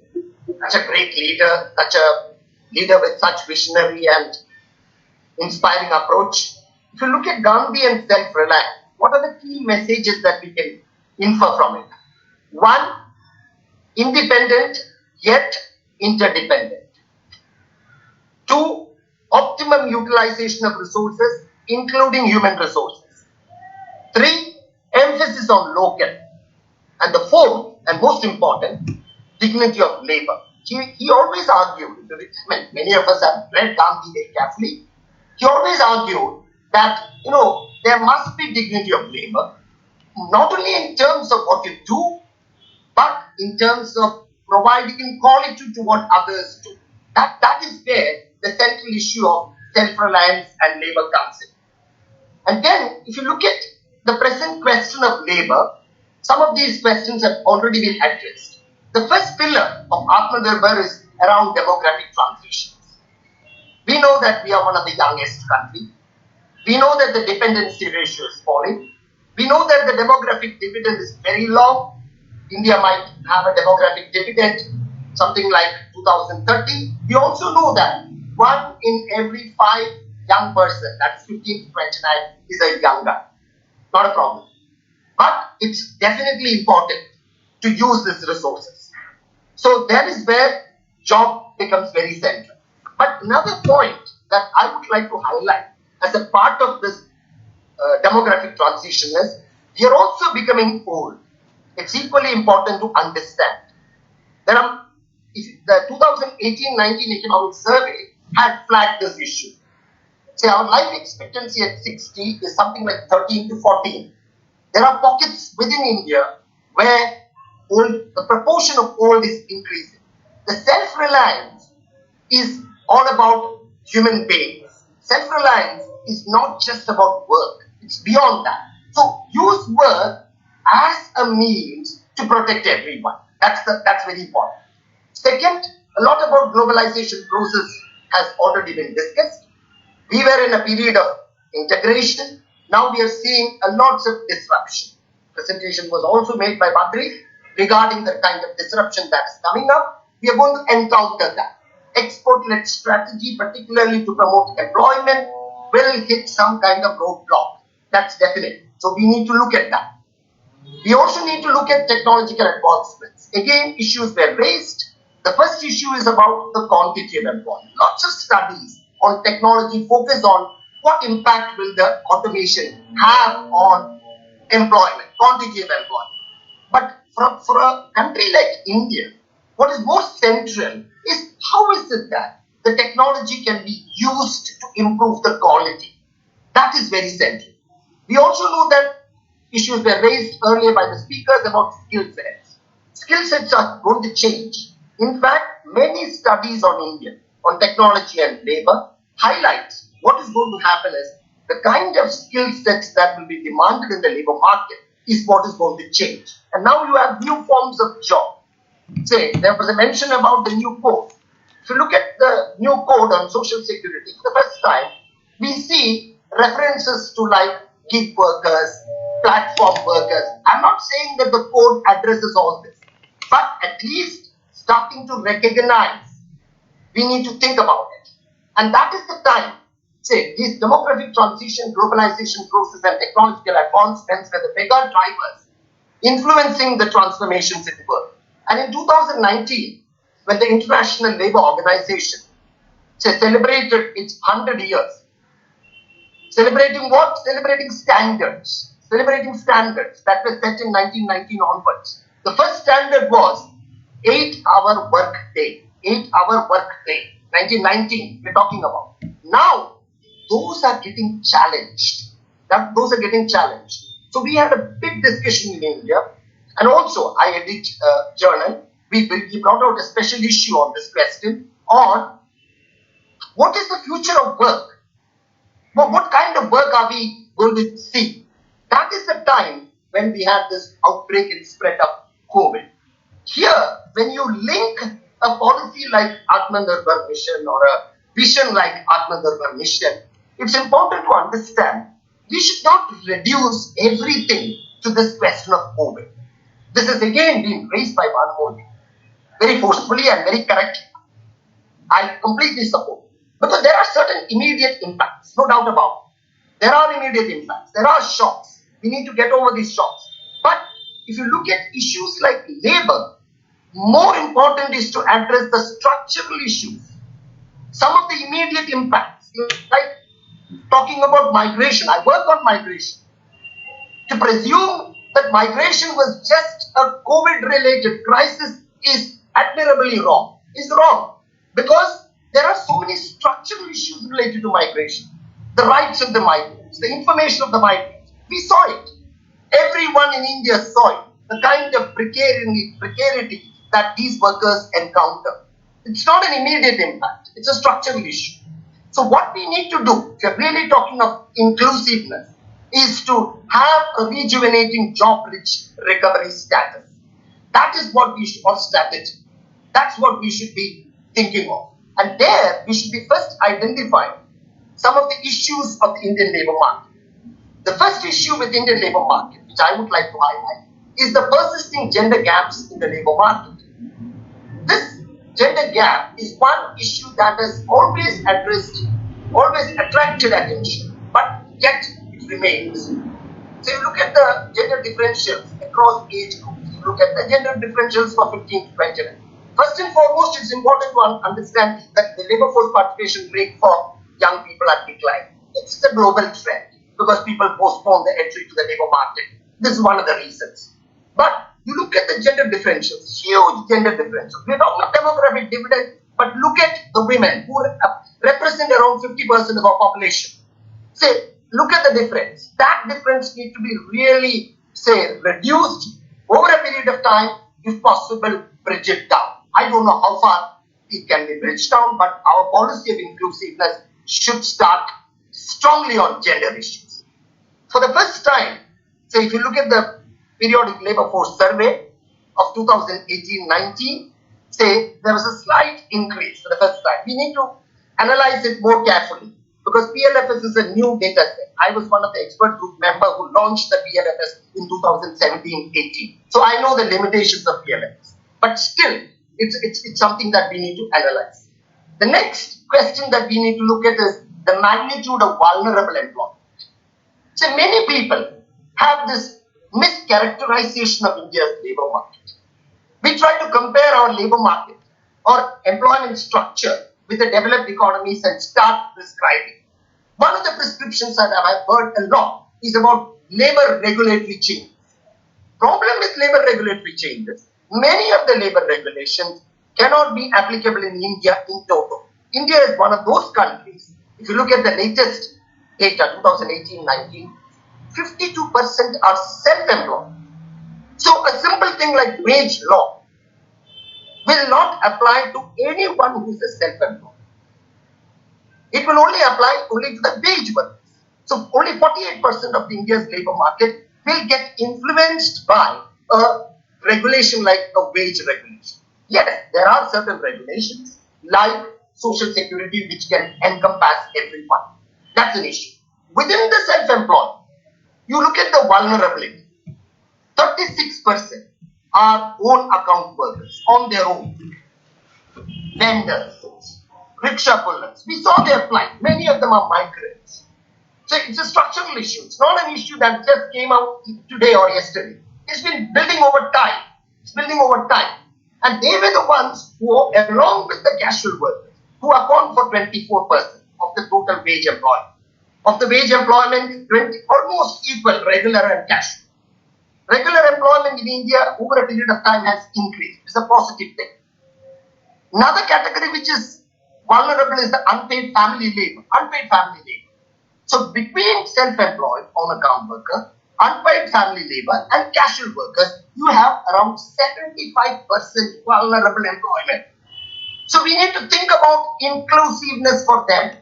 such a great leader, such a leader with such visionary and inspiring approach. If you look at Gandhi and self-reliance, what are the key messages that we can infer from it? One, independent yet interdependent. Two, optimum utilization of resources, including human resources. Three, emphasis on local. And the fourth, and most important, dignity of labor. He always argued, many of us have read Gandhi very carefully, he always argued that, there must be dignity of labor, not only in terms of what you do, but in terms of providing quality to what others do. That is where the central issue of self-reliance and labor comes in. And then, if you look at the present question of labor, some of these questions have already been addressed. The first pillar of Aatmanirbhar is around demographic transitions. We know that we are one of the youngest countries. We know that the dependency ratio is falling. We know that the demographic dividend is very long. India might have a demographic dividend something like 2030. We also know that 1 in every 5 young person, that's 15 to 29, is a young guy. Not a problem. But it's definitely important to use these resources. So that is where job becomes very central. But another point that I would like to highlight as a part of this demographic transition is we are also becoming old. It's equally important to understand. The 2018-19 economic survey had flagged this issue. Say our life expectancy at 60 is something like 13 to 14. There are pockets within India where the proportion of old is increasing. The self-reliance is all about human beings. Self-reliance is not just about work. It's beyond that. So use work as a means to protect everyone. That's very important. Second, a lot about globalization process has already been discussed. We were in a period of integration. Now we are seeing a lots of disruption. Presentation was also made by Badri regarding the kind of disruption that is coming up. We are going to encounter that. Export-led strategy, particularly to promote employment, will hit some kind of roadblock. That's definite. So we need to look at that. We also need to look at technological advancements. Again, issues were raised. The first issue is about the quantity of employment. Lots of studies on technology focus on what impact will the automation have on employment, quantity of employment. But for a country like India, what is most central is how is it that the technology can be used to improve the quality. That is very central. We also know that issues were raised earlier by the speakers about skill sets. Skill sets are going to change. In fact, many studies on India, on technology and labor, highlights what is going to happen is the kind of skill sets that will be demanded in the labor market is what is going to change. And now you have new forms of job. Say, there was a mention about the new code. If you look at the new code on social security, for the first time, we see references to like gig workers, platform workers. I'm not saying that the code addresses all this, but at least starting to recognize, we need to think about it. And that is the time, say, these demographic transition, globalization process and technological advancements were the mega drivers influencing the transformations in the world. And in 2019, when the International Labour Organization celebrated its 100 years, celebrating what? Celebrating standards that were set in 1919 onwards. The first standard was 8-hour work day. 8-hour work day. 1919, we're talking about. Now, those are getting challenged. So we had a big discussion in India, and also I edit a journal. We brought out a special issue on this question on what is the future of work? What kind of work are we going to see? That is the time when we had this outbreak and spread of COVID. Here, when you link a policy like Aatmanirbhar mission or a vision like Aatmanirbhar mission, it's important to understand we should not reduce everything to this question of COVID. This has again been raised by Modi very forcefully and very correctly. I completely support. Because there are certain immediate impacts, no doubt about it. There are immediate impacts. There are shocks. We need to get over these shocks. But if you look at issues like labor, more important is to address the structural issues. Some of the immediate impacts, like talking about migration. I work on migration. To presume that migration was just a COVID-related crisis is admirably wrong. It's wrong. Because there are so many structural issues related to migration. The rights of the migrants, the information of the migrants. We saw it. Everyone in India saw it. The kind of precarity that these workers encounter. It's not an immediate impact. It's a structural issue. So what we need to do, if you're really talking of inclusiveness, is to have a rejuvenating job-rich recovery status. That is what we should, or strategy. That's what we should be thinking of. And there, we should be first identifying some of the issues of the Indian labour market. The first issue with Indian labour market, which I would like to highlight, is the persisting gender gaps in the labour market. This gender gap is one issue that has always attracted attention, but yet it remains. So you look at the gender differentials across age groups, you look at the gender differentials for 15 to 29. First and foremost, it's important to understand that the labour force participation rate for young people are declining. It's a global trend because people postpone the entry to the labor market. This is one of the reasons. But you look at the gender differentials, huge gender differentials. We're talking about demographic dividend, but look at the women who represent around 50% of our population. Say, look at the difference. That difference needs to be really, say, reduced over a period of time, if possible, bridge it down. I don't know how far it can be bridged down, but our policy of inclusiveness should start strongly on gender issues. For the first time, say, if you look at the periodic labor force survey of 2018-19, say, there was a slight increase for the first time. We need to analyze it more carefully because PLFS is a new data set. I was one of the expert group members who launched the PLFS in 2017-18. So I know the limitations of PLFS. But still, it's something that we need to analyze. The next question that we need to look at is the magnitude of vulnerable employment. So many people have this mischaracterization of India's labor market. We try to compare our labor market or employment structure with the developed economies and start prescribing. One of the prescriptions that I've heard a lot is about labor regulatory changes. Problem with labor regulatory changes, many of the labor regulations cannot be applicable in India in total. India is one of those countries. If you look at the latest data, 2018-19, 52% are self-employed. So a simple thing like wage law will not apply to anyone who is self-employed. It will only apply only to the wage workers. So only 48% of India's labor market will get influenced by a regulation like a wage regulation. Yes, there are certain regulations like social security which can encompass everyone. That's an issue. Within the self-employed, you look at the vulnerability. 36% are own account workers on their own. Vendors, rickshaw pullers. We saw their plight. Many of them are migrants. So it's a structural issue. It's not an issue that just came out today or yesterday. It's been building over time. It's building over time. And they were the ones who, along with the casual workers, who account for 24% of the total wage employment. Of the wage employment, almost equal, regular and casual. Regular employment in India over a period of time has increased. It's a positive thing. Another category which is vulnerable is the unpaid family labor. Unpaid family labor. So between self-employed on account worker, unpaid family labor and casual workers, you have around 75% vulnerable employment. So we need to think about inclusiveness for them.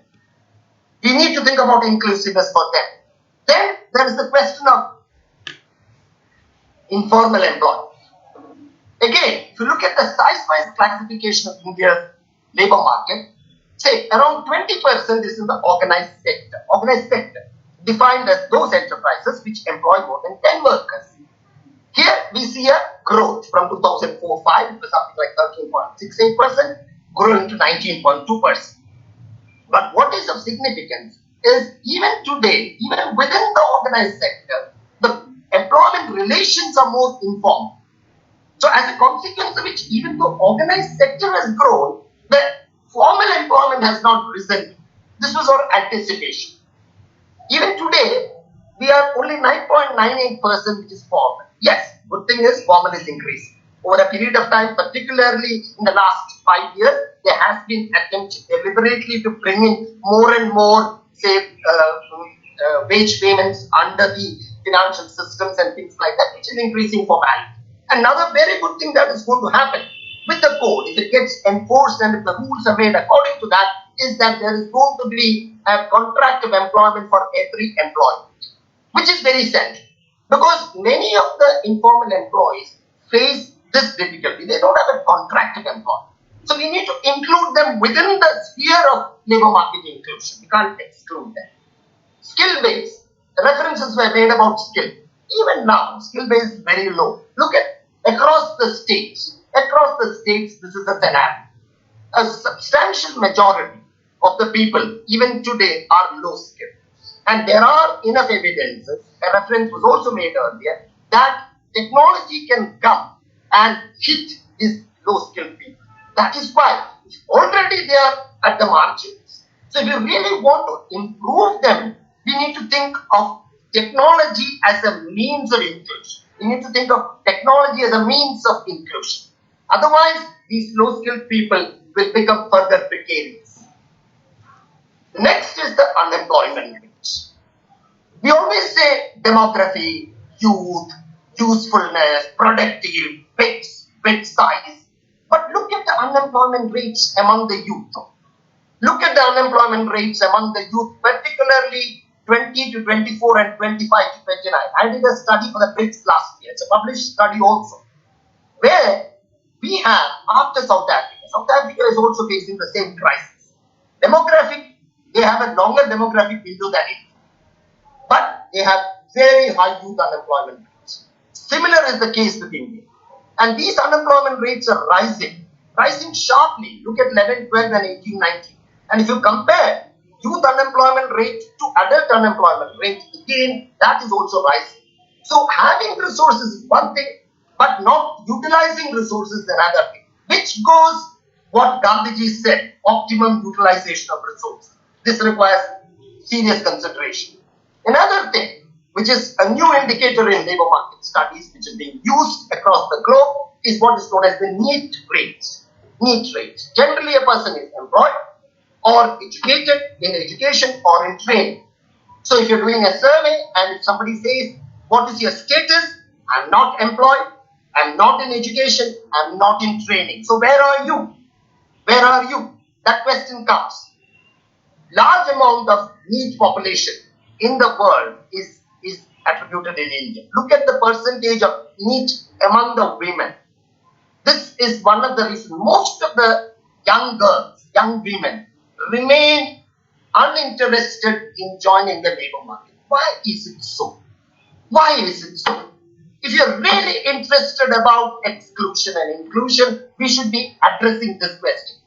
We need to think about inclusiveness for them. Then there is the question of informal employment. Again, if you look at the size-wise classification of India's labor market, say around 20% is in the organized sector. Organized sector defined as those enterprises which employ more than 10 workers. Here we see a growth from 2004-5, it was something like 13.68%, growing to 19.2%. But what is of significance is even today, even within the organized sector, the employment relations are more informal. So as a consequence of which, even though organized sector has grown, the formal employment has not risen. This was our anticipation. Even today, we are only 9.98% which is formal. Yes, good thing is formal is increasing. Over a period of time, particularly in the last 5 years, there has been attempts deliberately to bring in more and more, say, wage payments under the financial systems and things like that, which is increasing formality. Another very good thing that is going to happen with the code, if it gets enforced and if the rules are made according to that, is that there is going to be a contract of employment for every employee, which is very essential. Because many of the informal employees face this difficulty. They don't have a contract of employment. So we need to include them within the sphere of labor market inclusion. We can't exclude them. Skill base. The references were made about skill. Even now, skill base is very low. Look at across the states. Across the states, this is a scenario. A substantial majority of the people, even today, are low skilled. And there are enough evidences, a reference was also made earlier, that technology can come and hit these low skilled people. That is why already they are at the margins. So if you really want to improve them, we need to think of technology as a means of inclusion. We need to think of technology as a means of inclusion. Otherwise, these low-skilled people will become further precarious. Next is the unemployment rate. We always say demography, youth, usefulness, productive, big size. But look at the unemployment rates among the youth. Look at the unemployment rates among the youth, particularly 20 to 24 and 25 to 29. I did a study for the BRICS last year. It's a published study also, where we have, after South Africa is also facing the same crisis. Demographic, they have a longer demographic window than India, but they have very high youth unemployment rates. Similar is the case with India. And these unemployment rates are rising sharply. Look at 11, 12 and 18, 19. And if you compare youth unemployment rate to adult unemployment rate, again, that is also rising. So having resources is one thing, but not utilizing resources is another thing, which goes what Gandhiji said, optimum utilization of resources. This requires serious consideration. Another thing, which is a new indicator in labor market studies, which is being used across the globe, is what is known as the NEET rates. NEET rates. Generally, a person is employed or educated in education or in training. So if you're doing a survey and if somebody says, what is your status? I'm not employed, I'm not in education, I'm not in training. So where are you? Where are you? That question comes. Large amount of NEET population in the world is attributed in India. Look at the percentage of NEET among the women. This is one of the reasons most of the young girls, young women remain uninterested in joining the labor market. Why is it so? Why is it so? If you're really interested about exclusion and inclusion, we should be addressing this question.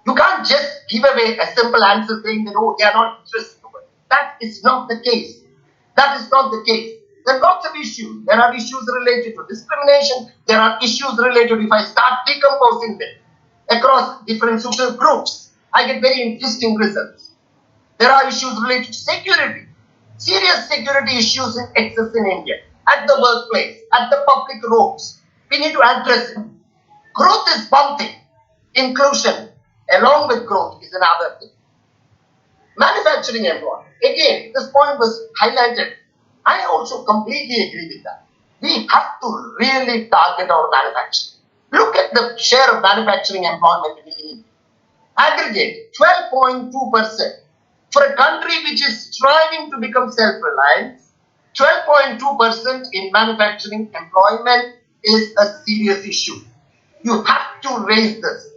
You can't just give away a simple answer saying that, oh, they are not interested. That is not the case. That is not the case. There are lots of issues. There are issues related to discrimination. There are issues related, if I start decomposing them across different social groups, I get very interesting results. There are issues related to security. Serious security issues in excess in India. At the workplace, at the public roads. We need to address it. Growth is one thing. Inclusion, along with growth, is another thing. Manufacturing employment. Again, this point was highlighted. I also completely agree with that. We have to really target our manufacturing. Look at the share of manufacturing employment in India. Aggregate 12.2%. For a country which is striving to become self-reliant, 12.2% in manufacturing employment is a serious issue. You have to raise this,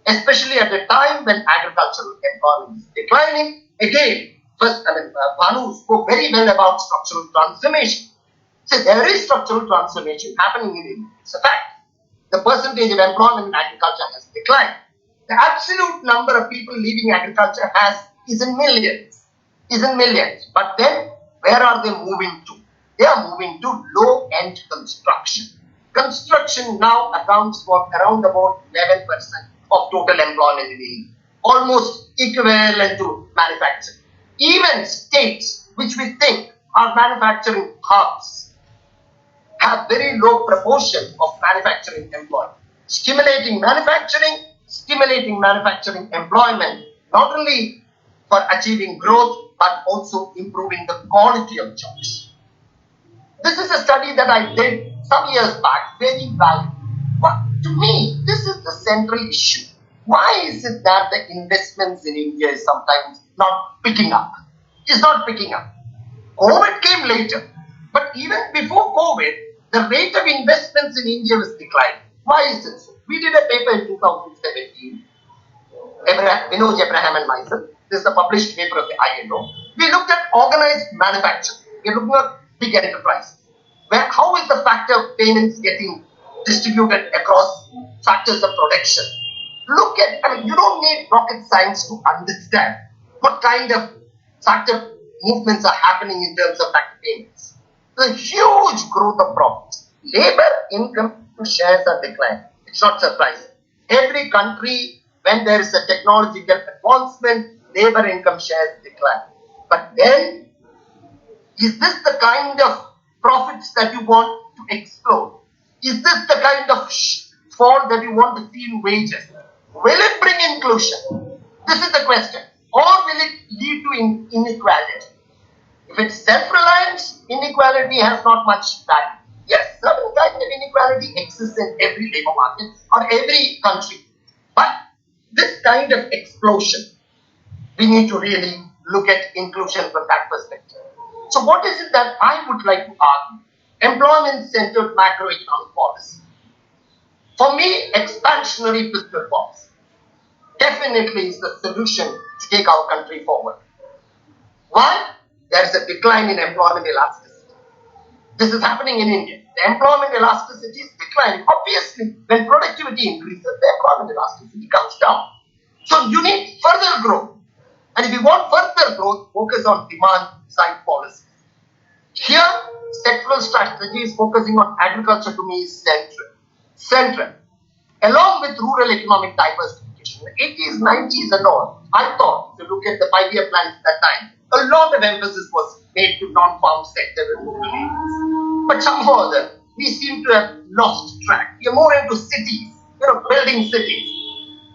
especially at a time when agricultural employment is declining. Again, first, Bhanu spoke very well about structural transformation. So there is structural transformation happening in India. It's a fact. The percentage of employment in agriculture has declined. The absolute number of people leaving agriculture is in millions. But then, where are they moving to? They are moving to low-end construction. Construction now accounts for around about 11% of total employment in India, almost equivalent to manufacturing. Even states which we think are manufacturing hubs have very low proportion of manufacturing employment. Stimulating manufacturing employment, not only for achieving growth, but also improving the quality of jobs. This is a study that I did some years back, very valuable. But to me, this is the central issue. Why is it that the investments in India is sometimes not picking up? It's not picking up. COVID came later, but even before COVID, the rate of investments in India was declining. Why is it so? We did a paper in 2017, Vinod Abraham and myself. This is the published paper of the ILO. We looked at organized manufacturing. We're looking at big enterprises. How is the factor of payments getting distributed across factors of production? Look at, you don't need rocket science to understand what kind of factor movements are happening in terms of factor payments. The huge growth of profits. Labor income shares are declining. It's not surprising. Every country, when there is a technological advancement, labor income shares decline. But then, is this the kind of profits that you want to explore? Is this the kind of fall that you want to see in wages? Will it bring inclusion? This is the question. Or will it lead to inequality? If it's self-reliance, inequality has not much value. Yes, certain kind of inequality exists in every labor market or every country. But this kind of explosion, we need to really look at inclusion from that perspective. So what is it that I would like to argue? Employment-centered macroeconomic policy. For me, expansionary fiscal policy definitely is the solution to take our country forward. Why? There is a decline in employment elasticity. This is happening in India. The employment elasticity is declining. Obviously, when productivity increases, the employment elasticity comes down. So you need further growth. And if you want further growth, focus on demand side policies. Here, sectoral strategies focusing on agriculture to me is central. Along with rural economic diversification. In the 80s, 90s and all, I thought, if you look at the 5-year plans at that time, a lot of emphasis was made to non-farm sector and rural areas. But somehow or other, we seem to have lost track. We are more into cities, building cities.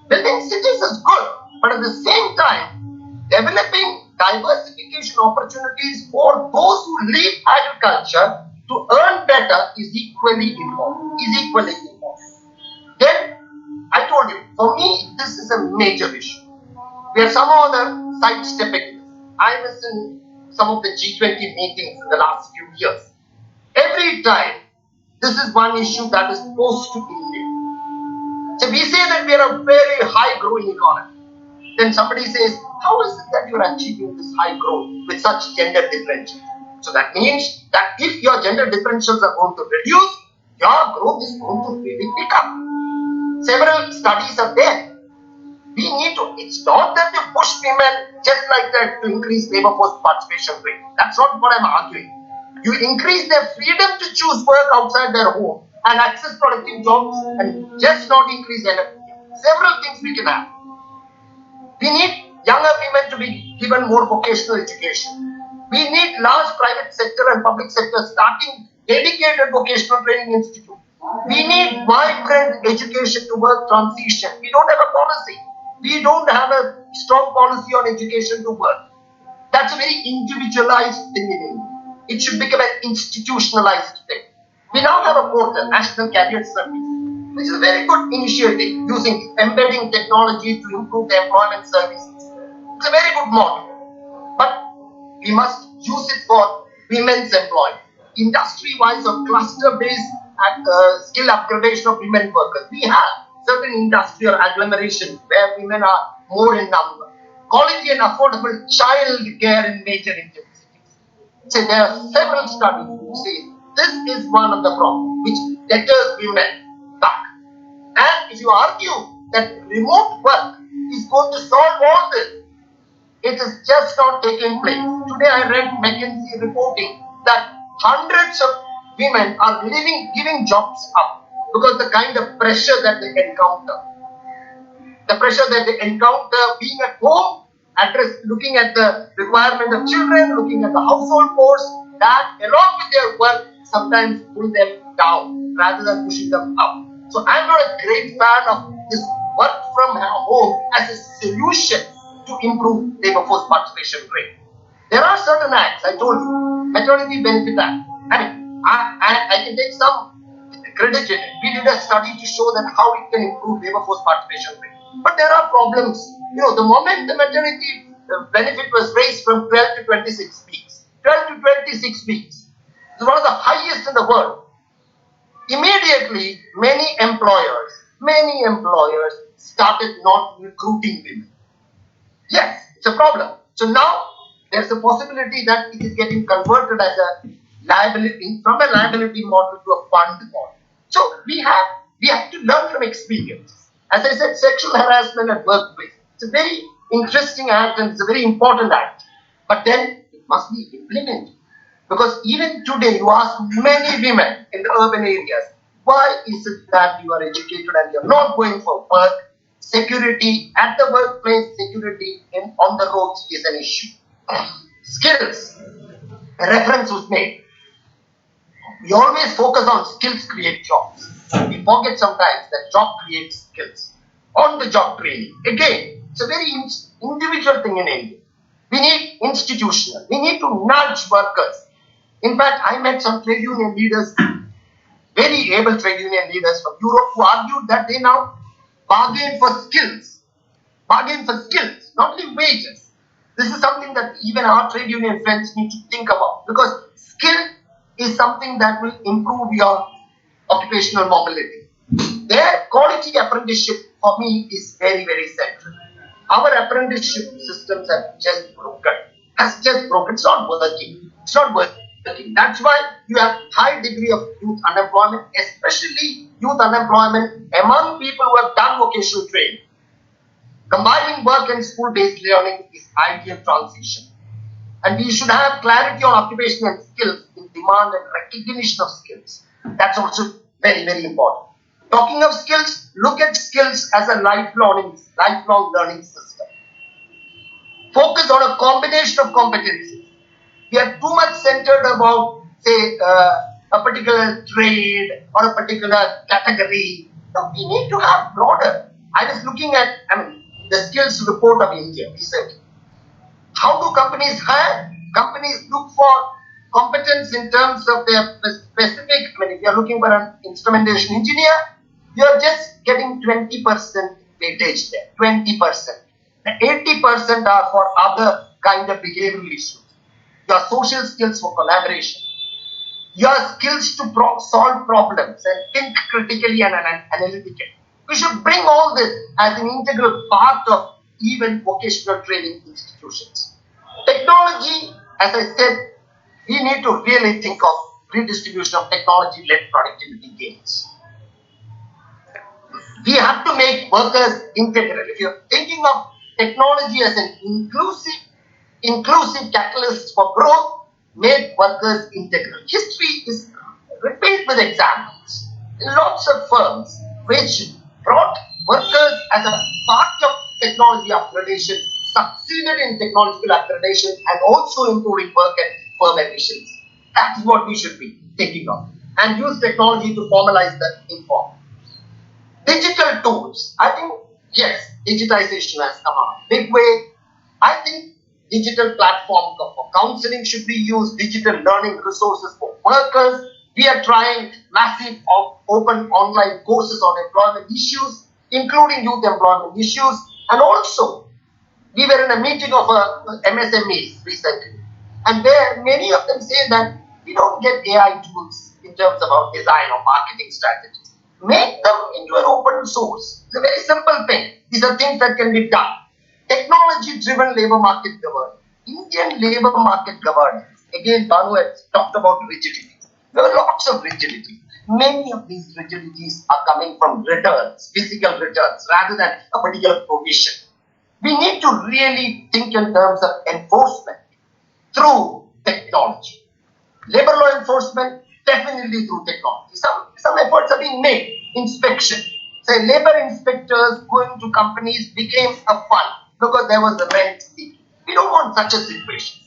Building cities is good, but at the same time, developing diversification opportunities for those who leave agriculture to earn better is equally important. Then, I told you, for me, this is a major issue. We are somehow or other sidestepping this. I was in some of the G20 meetings in the last few years. Every time, this is one issue that is posed to India. So we say that we are a very high growing economy. Then somebody says, how is it that you are achieving this high growth with such gender differentials? So that means that if your gender differentials are going to reduce, your growth is going to really pick up. Several studies are there. We need to, it's not that you push women just like that to increase labor force participation rate. That's not what I'm arguing. You increase their freedom to choose work outside their home and access productive jobs and just not increase energy. Several things we can have. We need younger women to be given more vocational education. We need large private sector and public sector starting dedicated vocational training institutes. We need vibrant education to work transition. We don't have a policy. We don't have a strong policy on education to work. That's a very individualized thing in India. It should become an institutionalized thing. We now have a portal, National Career Service, which is a very good initiative using embedding technology to improve the employment services. It's a very good model. But we must use it for women's employment. Industry-wise or cluster-based skill upgradation of women workers. We have certain industrial agglomerations where women are more in number. Quality and affordable child care in major Indian cities. So there are several studies which say this is one of the problems which deters women back. And if you argue that remote work is going to solve all this, it is just not taking place. Today I read McKinsey reporting that hundreds of women are giving jobs up because the kind of pressure that they encounter. The pressure that they encounter being at home, looking at the requirement of children, looking at the household chores, that along with their work sometimes pull them down rather than pushing them up. So I'm not a great fan of this work from home as a solution to improve labor force participation rate. There are certain acts, I told you, Maternity Benefit Act. I can take some credit in it. We did a study to show that how it can improve labor force participation rate. But there are problems. The moment the maternity benefit was raised from 12 to 26 weeks, it's one of the highest in the world. Immediately, many employers started not recruiting women. Yes, it's a problem. So now there's a possibility that it is getting converted as a liability, from a liability model to a fund model. So we have to learn from experience. As I said, sexual harassment at workplace. It's a very interesting act and it's a very important act. But then it must be implemented. Because even today you ask many women in the urban areas, why is it that you are educated and you're not going for work? security at the workplace, security on the roads is an issue. Skills, a reference was made. We always focus on skills create jobs. We forget sometimes that job creates skills. On the job training, again, it's a very individual thing in India. We need institutional. We need to nudge workers. In fact, I met some trade union leaders, very able trade union leaders from Europe, who argued that they now bargain for skills. Bargain for skills, not only wages. This is something that even our trade union friends need to think about, because skill is something that will improve your occupational mobility. Their quality apprenticeship for me is very, very central. Our apprenticeship systems have just broken. Has just broken. It's not working. It's not working. That's why you have high degree of youth unemployment, especially youth unemployment among people who have done vocational training. Combining work and school-based learning is ideal transition. And we should have clarity on occupation and skills in demand and recognition of skills. That's also very, very important. Talking of skills, look at skills as a lifelong learning system. Focus on a combination of competencies. We are too much centered about, say, a particular trade or a particular category. No, we need to have broader. I was looking at, the skills report of India recently. How do companies hire? Companies look for competence in terms of their specific, if you are looking for an instrumentation engineer, you are just getting 20% weightage there, 20%. The 80% are for other kind of behavioral issues. Your social skills for collaboration, your skills to solve problems and think critically and analytically. We should bring all this as an integral part of even vocational training institutions. Technology, as I said, we need to really think of redistribution of technology-led productivity gains. We have to make workers integral. If you're thinking of technology as an inclusive catalyst for growth, make workers integral. History is replete with examples. Lots of firms which brought workers as a part of technology upgradation, succeeded in technological upgradation, and also improving work and firm efficiency. That's what we should be thinking of. And use technology to formalize the informal. Digital tools. I think, yes, digitization has come on a big way. I think digital platform for counseling should be used, digital learning resources for workers. We are trying massive open online courses on employment issues, including youth employment issues. And also, we were in a meeting of MSMEs recently, and there many of them say that we don't get AI tools in terms of our design or marketing strategies. Make them into an open source. It's a very simple thing. These are things that can be done. Technology-driven labor market governance. Indian labor market governance. Again, Banu has talked about rigidity. There are lots of rigidity. Many of these rigidities are coming from returns, physical returns, rather than a particular provision. We need to really think in terms of enforcement through technology. Labor law enforcement, definitely through technology. Some efforts are being made. Inspection. Say, labor inspectors going to companies became a fun because there was a rent seeking. We don't want such a situation.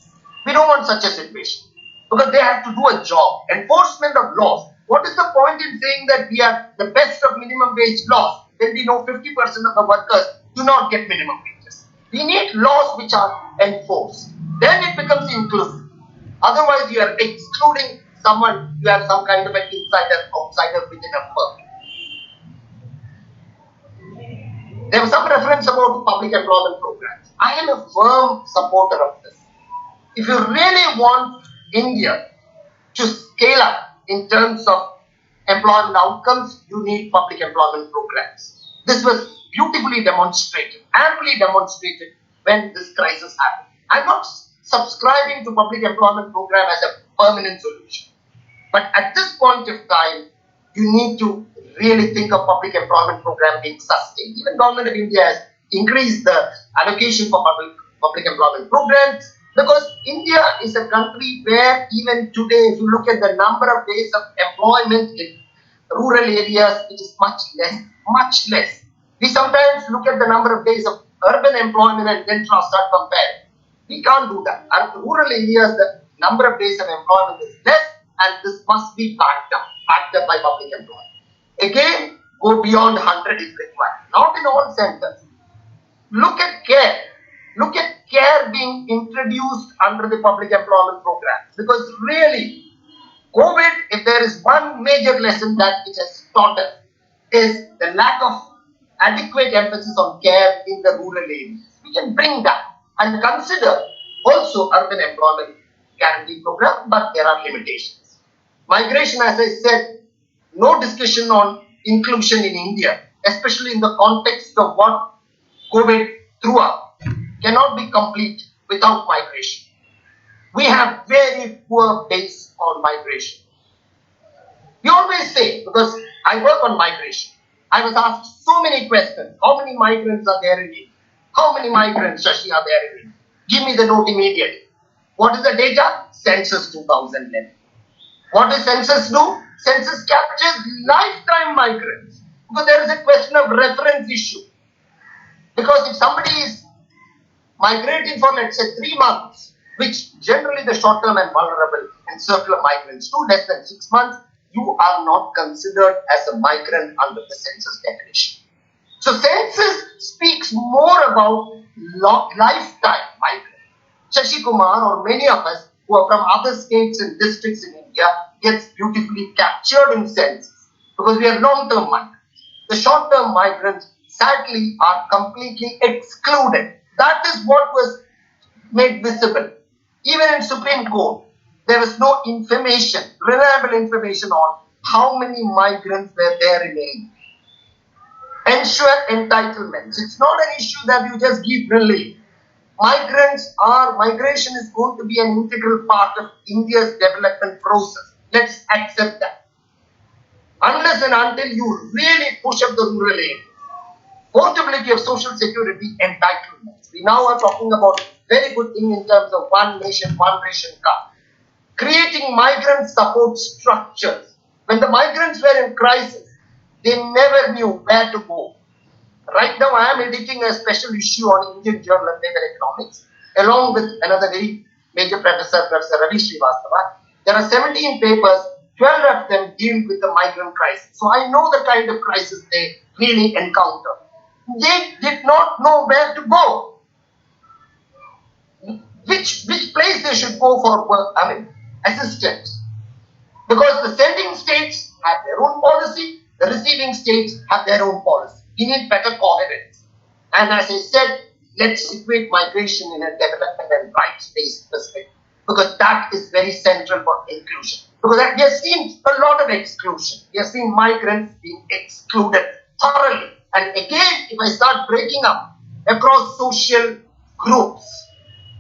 We don't want such a situation because they have to do a job. Enforcement of laws. What is the point in saying that we are the best of minimum wage laws when we know 50% of the workers do not get minimum wages? We need laws which are enforced. Then it becomes inclusive. Otherwise, you are excluding someone, you have some kind of an insider, outsider within a firm. There was some reference about public employment programs. I am a firm supporter of this. If you really want India to scale up in terms of employment outcomes, you need public employment programs. This was beautifully demonstrated, amply demonstrated when this crisis happened. I'm not subscribing to public employment program as a permanent solution. But at this point of time, you need to really think of public employment program being sustained. Even Government of India has increased the allocation for public employment programs, because India is a country where even today, if you look at the number of days of employment in rural areas, it is much less. We sometimes look at the number of days of urban employment and then start comparing. We can't do that. And rural areas, the number of days of employment is less, and this must be backed up by public employment. Again, go beyond 100 is required. Not in all centers. Look at care. Look at care being introduced under the public employment program. Because really, COVID, if there is one major lesson that it has taught us, is the lack of adequate emphasis on care in the rural areas. We can bring that and consider also urban employment guarantee program, but there are limitations. Migration, as I said, no discussion on inclusion in India, especially in the context of what COVID threw up, cannot be complete without migration. We have very poor base on migration. We always say, because I work on migration, I was asked so many questions. How many migrants are there in India? How many migrants, Shashi, are there in India? Give me the note immediately. What is the data? Census 2011. What does census do? Census captures lifetime migrants. Because there is a question of reference issue. Because if somebody is migrating for, let's say, 3 months, which generally the short-term and vulnerable and circular migrants do, less than 6 months, you are not considered as a migrant under the census definition. So census speaks more about lifetime migrant. Shashi Kumar or many of us who are from other states and districts in India gets beautifully captured in census because we are long-term migrants. The short-term migrants sadly are completely excluded. That is what was made visible. Even in Supreme Court, there was no information, reliable information on how many migrants were there in India. Ensure entitlements. It's not an issue that you just give relief. Migration is going to be an integral part of India's development process. Let's accept that. Unless and until you really push up the rural area, portability of social security entitlements. We now are talking about very good thing in terms of one nation, one ration card. Creating migrant support structures. When the migrants were in crisis, they never knew where to go. Right now, I am editing a special issue on Indian Journal of Labor Economics, along with another very major professor, Professor Ravi Srivastava. There are 17 papers, 12 of them deal with the migrant crisis. So I know the kind of crisis they really encounter. They did not know where to go. Which place they should go for work, assistance. Because the sending states have their own policy, the receiving states have their own policy. We need better coherence. And as I said, let's situate migration in a development and rights-based perspective. Because that is very central for inclusion. Because we have seen a lot of exclusion. We have seen migrants being excluded thoroughly. And again, if I start breaking up across social groups,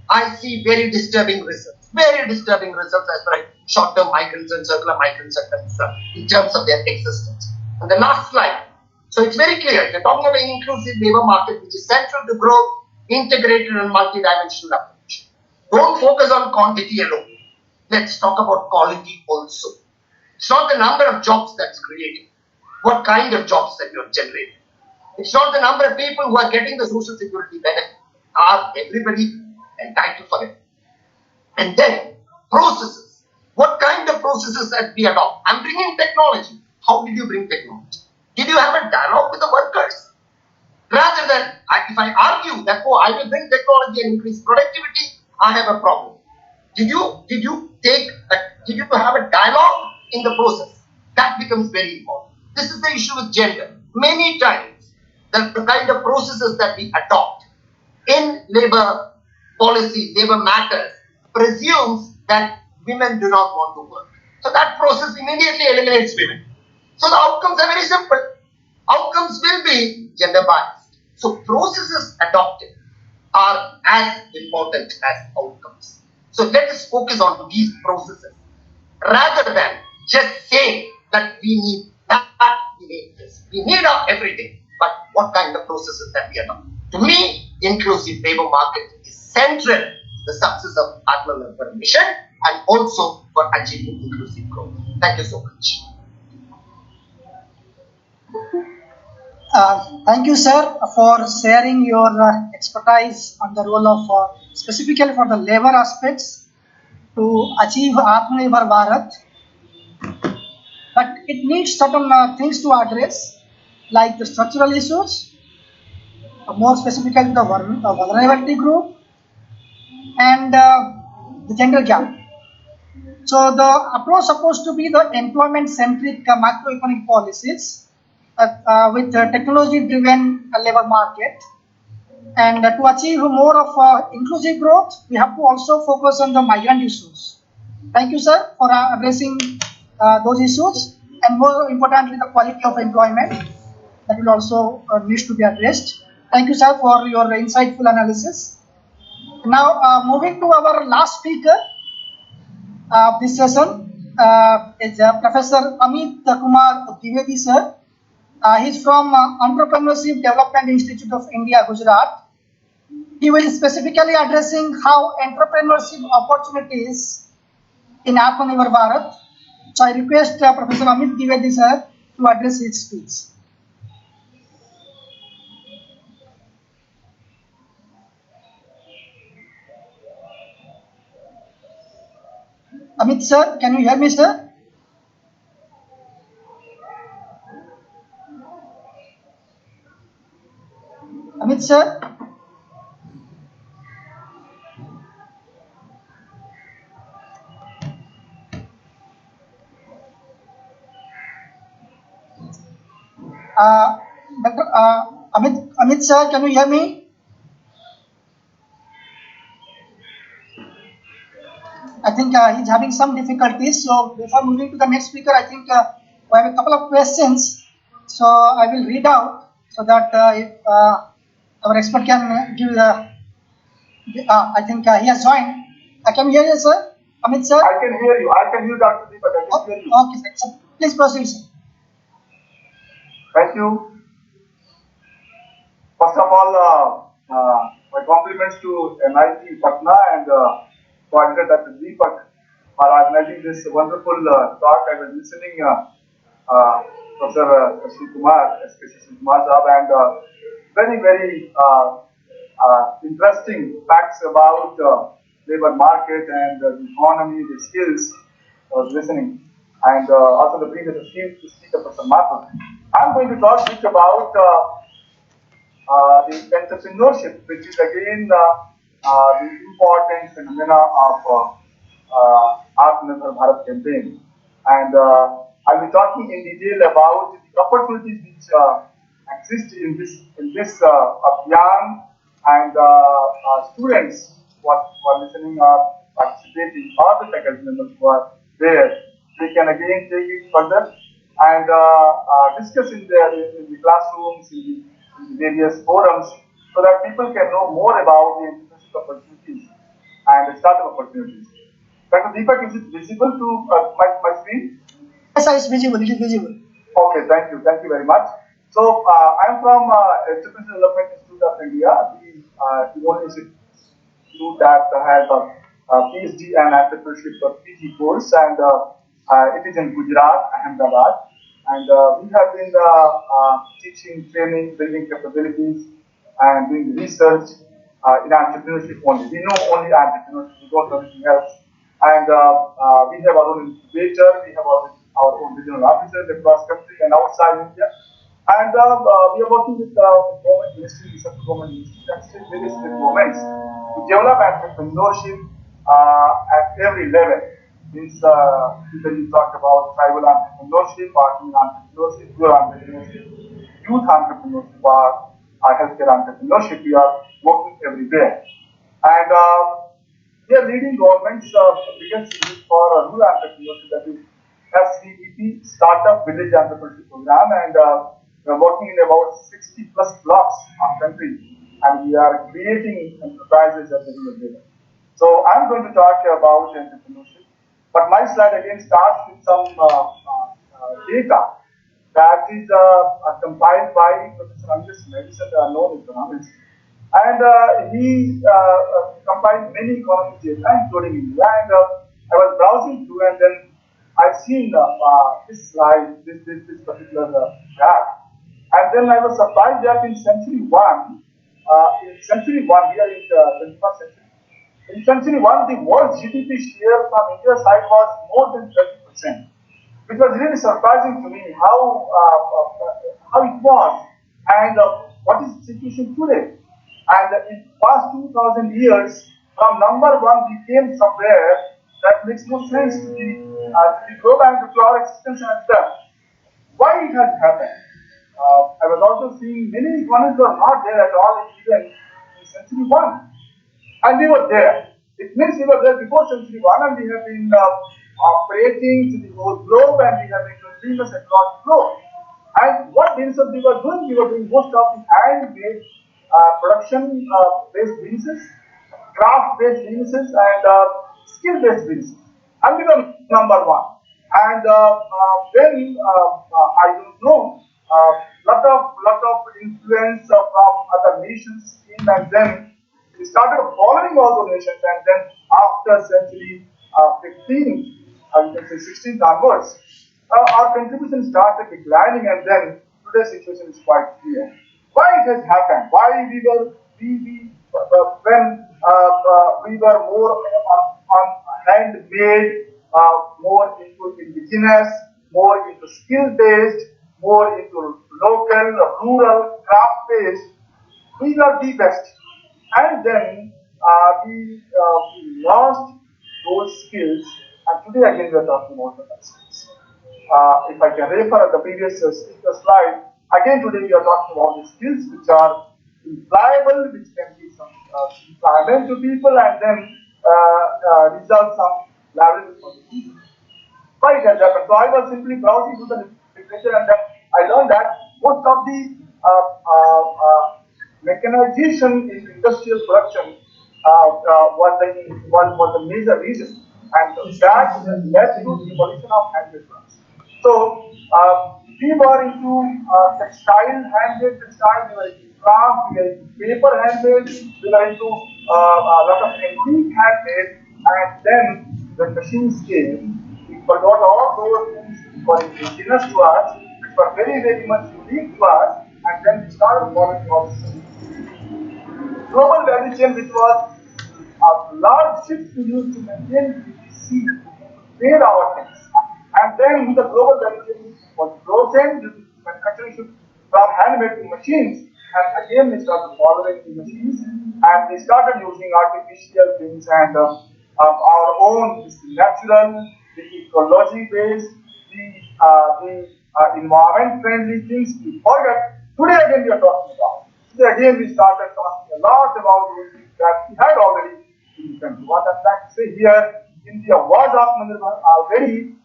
I see very disturbing results. Very disturbing results as far as short-term migrants and circular migrants are concerned in terms of their existence. And the last slide. So it's very clear. We're talking about an inclusive labor market which is central to growth, integrated and multidimensional approach. Don't focus on quantity alone. Let's talk about quality also. It's not the number of jobs that's created. What kind of jobs that you're generating. It's not the number of people who are getting the social security benefit. Are everybody entitled for it? And then processes. What kind of processes that we adopt? I'm bringing technology. How did you bring technology? Did you have a dialogue with the workers? Rather than, if I argue that, I will bring technology and increase productivity, I have a problem. Did you have a dialogue in the process? That becomes very important. This is the issue with gender. Many times, the kind of processes that we adopt in labor policy, labor matters, presumes that women do not want to work. So that process immediately eliminates women. So the outcomes are very simple. Outcomes will be gender biased. So processes adopted are as important as outcomes. So let us focus on these processes rather than just saying that we need that, we need this. We need everything. But what kind of processes that we adopt? To me, inclusive labor market is central to the success of Aatmanirbhar mission and also for achieving inclusive growth. Thank you so much. Thank you, sir, for sharing your expertise on the role of specifically for the labor aspects to achieve Aatmanirbhar Bharat. But it needs certain things to address, like the structural issues, more specifically the vulnerability group, and the gender gap. So the approach supposed to be the employment-centric macroeconomic policies with technology-driven labor market. And to achieve more of inclusive growth, we have to also focus on the migrant issues. Thank you, sir, for addressing those issues, and more importantly, the quality of employment that will also needs to be addressed. Thank you, sir, for your insightful analysis. Now, moving to our last speaker of this session is Professor Amit Kumar Dwivedi, sir. He's from Entrepreneurship Development Institute of India, Gujarat. He will specifically addressing how entrepreneurship opportunities in Aatmanirbhar Bharat. So I request Professor Amit Dwivedi, sir, to address his speech. Amit, sir, can you hear me, sir? Amit, sir? Dr. Amit, sir, can you hear me? I think he's having some difficulties. So before moving to the next speaker, I think we have a couple of questions. So I will read out so that if our expert can give the. I think he has joined. Can you hear you, sir? Amit, sir? I can hear you. I can hear Dr. Deepak. I can hear you. Okay, sir. Please proceed, sir. Thank you. First of all, my compliments to NIT Patna and coordinator Dr. Deepak for organizing this wonderful talk. I was listening Professor Sri Kumar, SK Sri Kumar Saab, and very, very interesting facts about labor market and the economy, the skills. I was listening, and also the previous speaker, Professor Mathur. I'm going to talk a bit about the entrepreneurship, which is again the important phenomena of Aatmanirbhar Bharat campaign. And I'll be talking in detail about the opportunities which exist in this Abhiyan, and students who are listening or participating, or the faculty members who are there, they can again take it further and discuss in the classrooms, in the various forums, so that people can know more about the entrepreneurship opportunities and the startup opportunities. Dr. Deepak, is it visible to my screen? Yes, sir, it's visible. It is visible. Okay, thank you. Thank you very much. So, I'm from Entrepreneurship Development Institute of India, the only institute that has a PhD and entrepreneurship PG course, and it is in Gujarat, Ahmedabad. And we have been teaching, training, building capabilities, and doing research in entrepreneurship only. We know only entrepreneurship, we don't know anything else. And we have our own incubator, we have our own regional offices across country and outside India. And we are working with government ministries, central government ministries, and state various state governments to develop entrepreneurship at every level. Means either you talk about tribal entrepreneurship, party entrepreneurship, rural entrepreneurship, youth entrepreneurship, or healthcare entrepreneurship. We are working everywhere. And we are leading government's biggest scheme for rural entrepreneurship, that is SVEP, Startup Village Entrepreneurship Program, and we are working in about 60 plus blocks of country, and we are creating enterprises at the rural level. So I'm going to talk about entrepreneurship, but my slide again starts with some data that is compiled by Professor Angus Madison, a known economist. And he compiled many economic data, including India. And I was browsing through, and then I've seen this slide, this particular graph. And then I was surprised that in century one here in the 21st century, in century one, the world GDP share from India's side was more than 30%, which was really surprising to me how it was and what is the situation today. And in past 2000 years, from number one became somewhere that makes no sense to the globe and to our existence and stuff. Why it has happened? I was also seeing many economies were not there at all even in century one. And we were there. It means we were there before century one and we have been operating to the whole globe and we have been consumers across the globe. And what businesses we were doing? We were doing most of the hand-made production-based businesses, craft-based businesses, and skill-based businesses. And we were number one. And then I don't know, lot of influence from other nations came, and then we started following all the nations, and then after century 15, you can say 16th onwards, our contribution started declining, and then today's situation is quite clear. Why it has happened? Why we when we were more on handmade, more into indigenous, more into skill based, more into local, rural, craft based, we were the best. And then we lost those skills, and today again we are talking about the skills. If I can refer the previous speaker slide, again today we are talking about the skills which are employable, which can give some employment to people and then result some livelihood for the people. Why it has happened? So I was simply browsing through the literature and then I learned that most of the mechanization in industrial production was the major reason, and that has led to the evolution of handmade products. So we were into textile, handmade textile, we were into craft, we were into paper handmade, we were into a lot of antique handmade, and then when machines came, we forgot all those things which were indigenous to us, which were very, very much unique to us, and then we started following all this global value chain, which was a large ships we used to maintain the sea, to trade our things. And then the global value chain was broken due to manufacturing shift from handmade to machines. And again we started following the machines and we started using artificial things and our own natural, the ecology based, the environment friendly things we forget. Today again we are talking about. Today again we started talking a lot about those things that we had already in the country. What I'm trying to say here, India was Aatmanirbhar already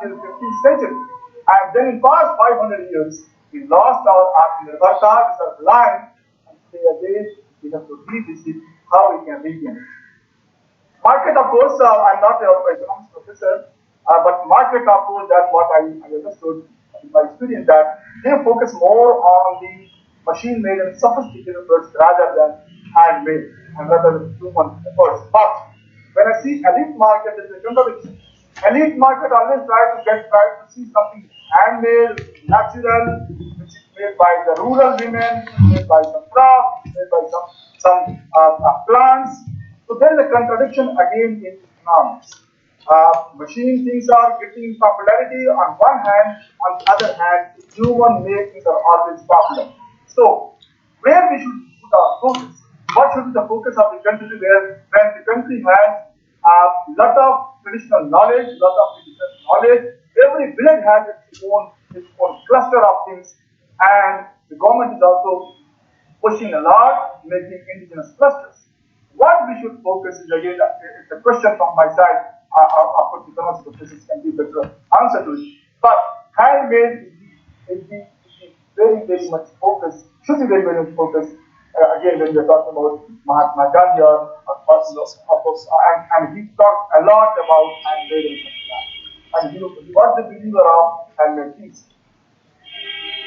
till 15th century. And then in past 500 years, we lost our Aatmanirbharta, we are blind, and today again we have to revisit how we can regain it. Market, of course, I'm not an economics professor, but market, of course, that's what I understood in my experience, that they focus more on the machine-made and sophisticated products rather than handmade and rather than human efforts. But when I see elite market, there's a contradiction. Elite market always try to see something handmade, natural, which is made by the rural women, made by some craft, made by some plants. So there is a contradiction again in economics. Machine things are getting popularity on one hand, on the other hand, human-made things are always popular. So where we should put our focus? What should be the focus of the country where when the country has a lot of traditional knowledge, lot of indigenous knowledge, every village has its own cluster of things, and the government is also pushing a lot, making indigenous clusters. What we should focus is again, it's a question from my side. Of course, economics professors can give better answer to it. But handmade is very, very much focus, should be very, very much focus. Again, when we are talking about Mahatma Gandhi and he talked a lot about handmade and such that. And he was the believer of handmade things.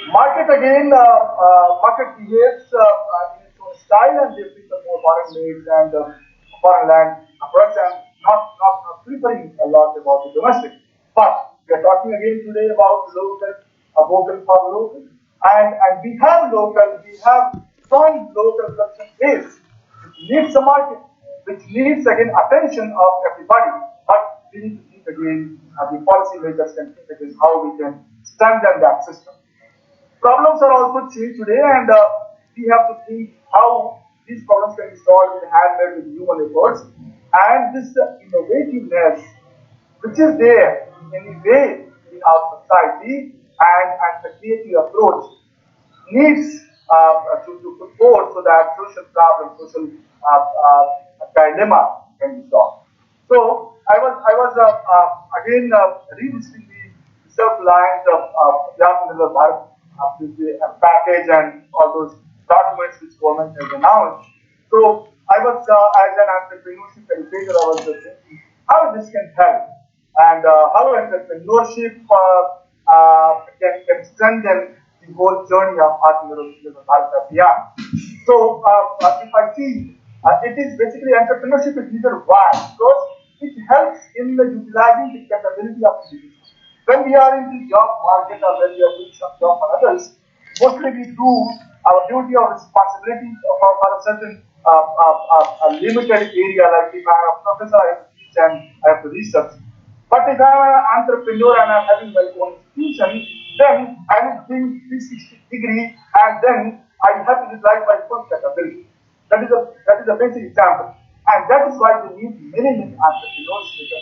Market again, market behaves in its own style and they prefer more foreign made and foreign land products and not preferring a lot about the domestic. But we are talking again today about local, vocal for local. And we have strong local production base, which needs a market, which needs again attention of everybody. But we need to think again, the policymakers can think again how we can strengthen that system. Problems are also changed today, and we have to think how these problems can be solved with handmade with human efforts. And this innovativeness, which is there in a way in our society, and the creative approach needs to put forward so that social problem, social dilemma can be solved. So again revisiting the self-reliance of Aatmanirbhar Bharat, the package and all those documents which government has announced. So I was as an entrepreneurship educator, I was thinking how this can help and how entrepreneurship can strengthen the whole journey of Aatmanirbhar Bharat Abhiyan. So if I see, it is basically entrepreneurship is needed. Why? Because it helps in the utilizing the capability of individuals. When we are in the job market or when we are doing some job for others, mostly we do our duty or responsibility for a certain limited area. Like if I am a professor, I have to teach and I have to research. But if I am an entrepreneur and I am having my own institution, then I will bring 360 degree and then I have to utilize my full capability. That is a basic example. And that is why we need many entrepreneurs who can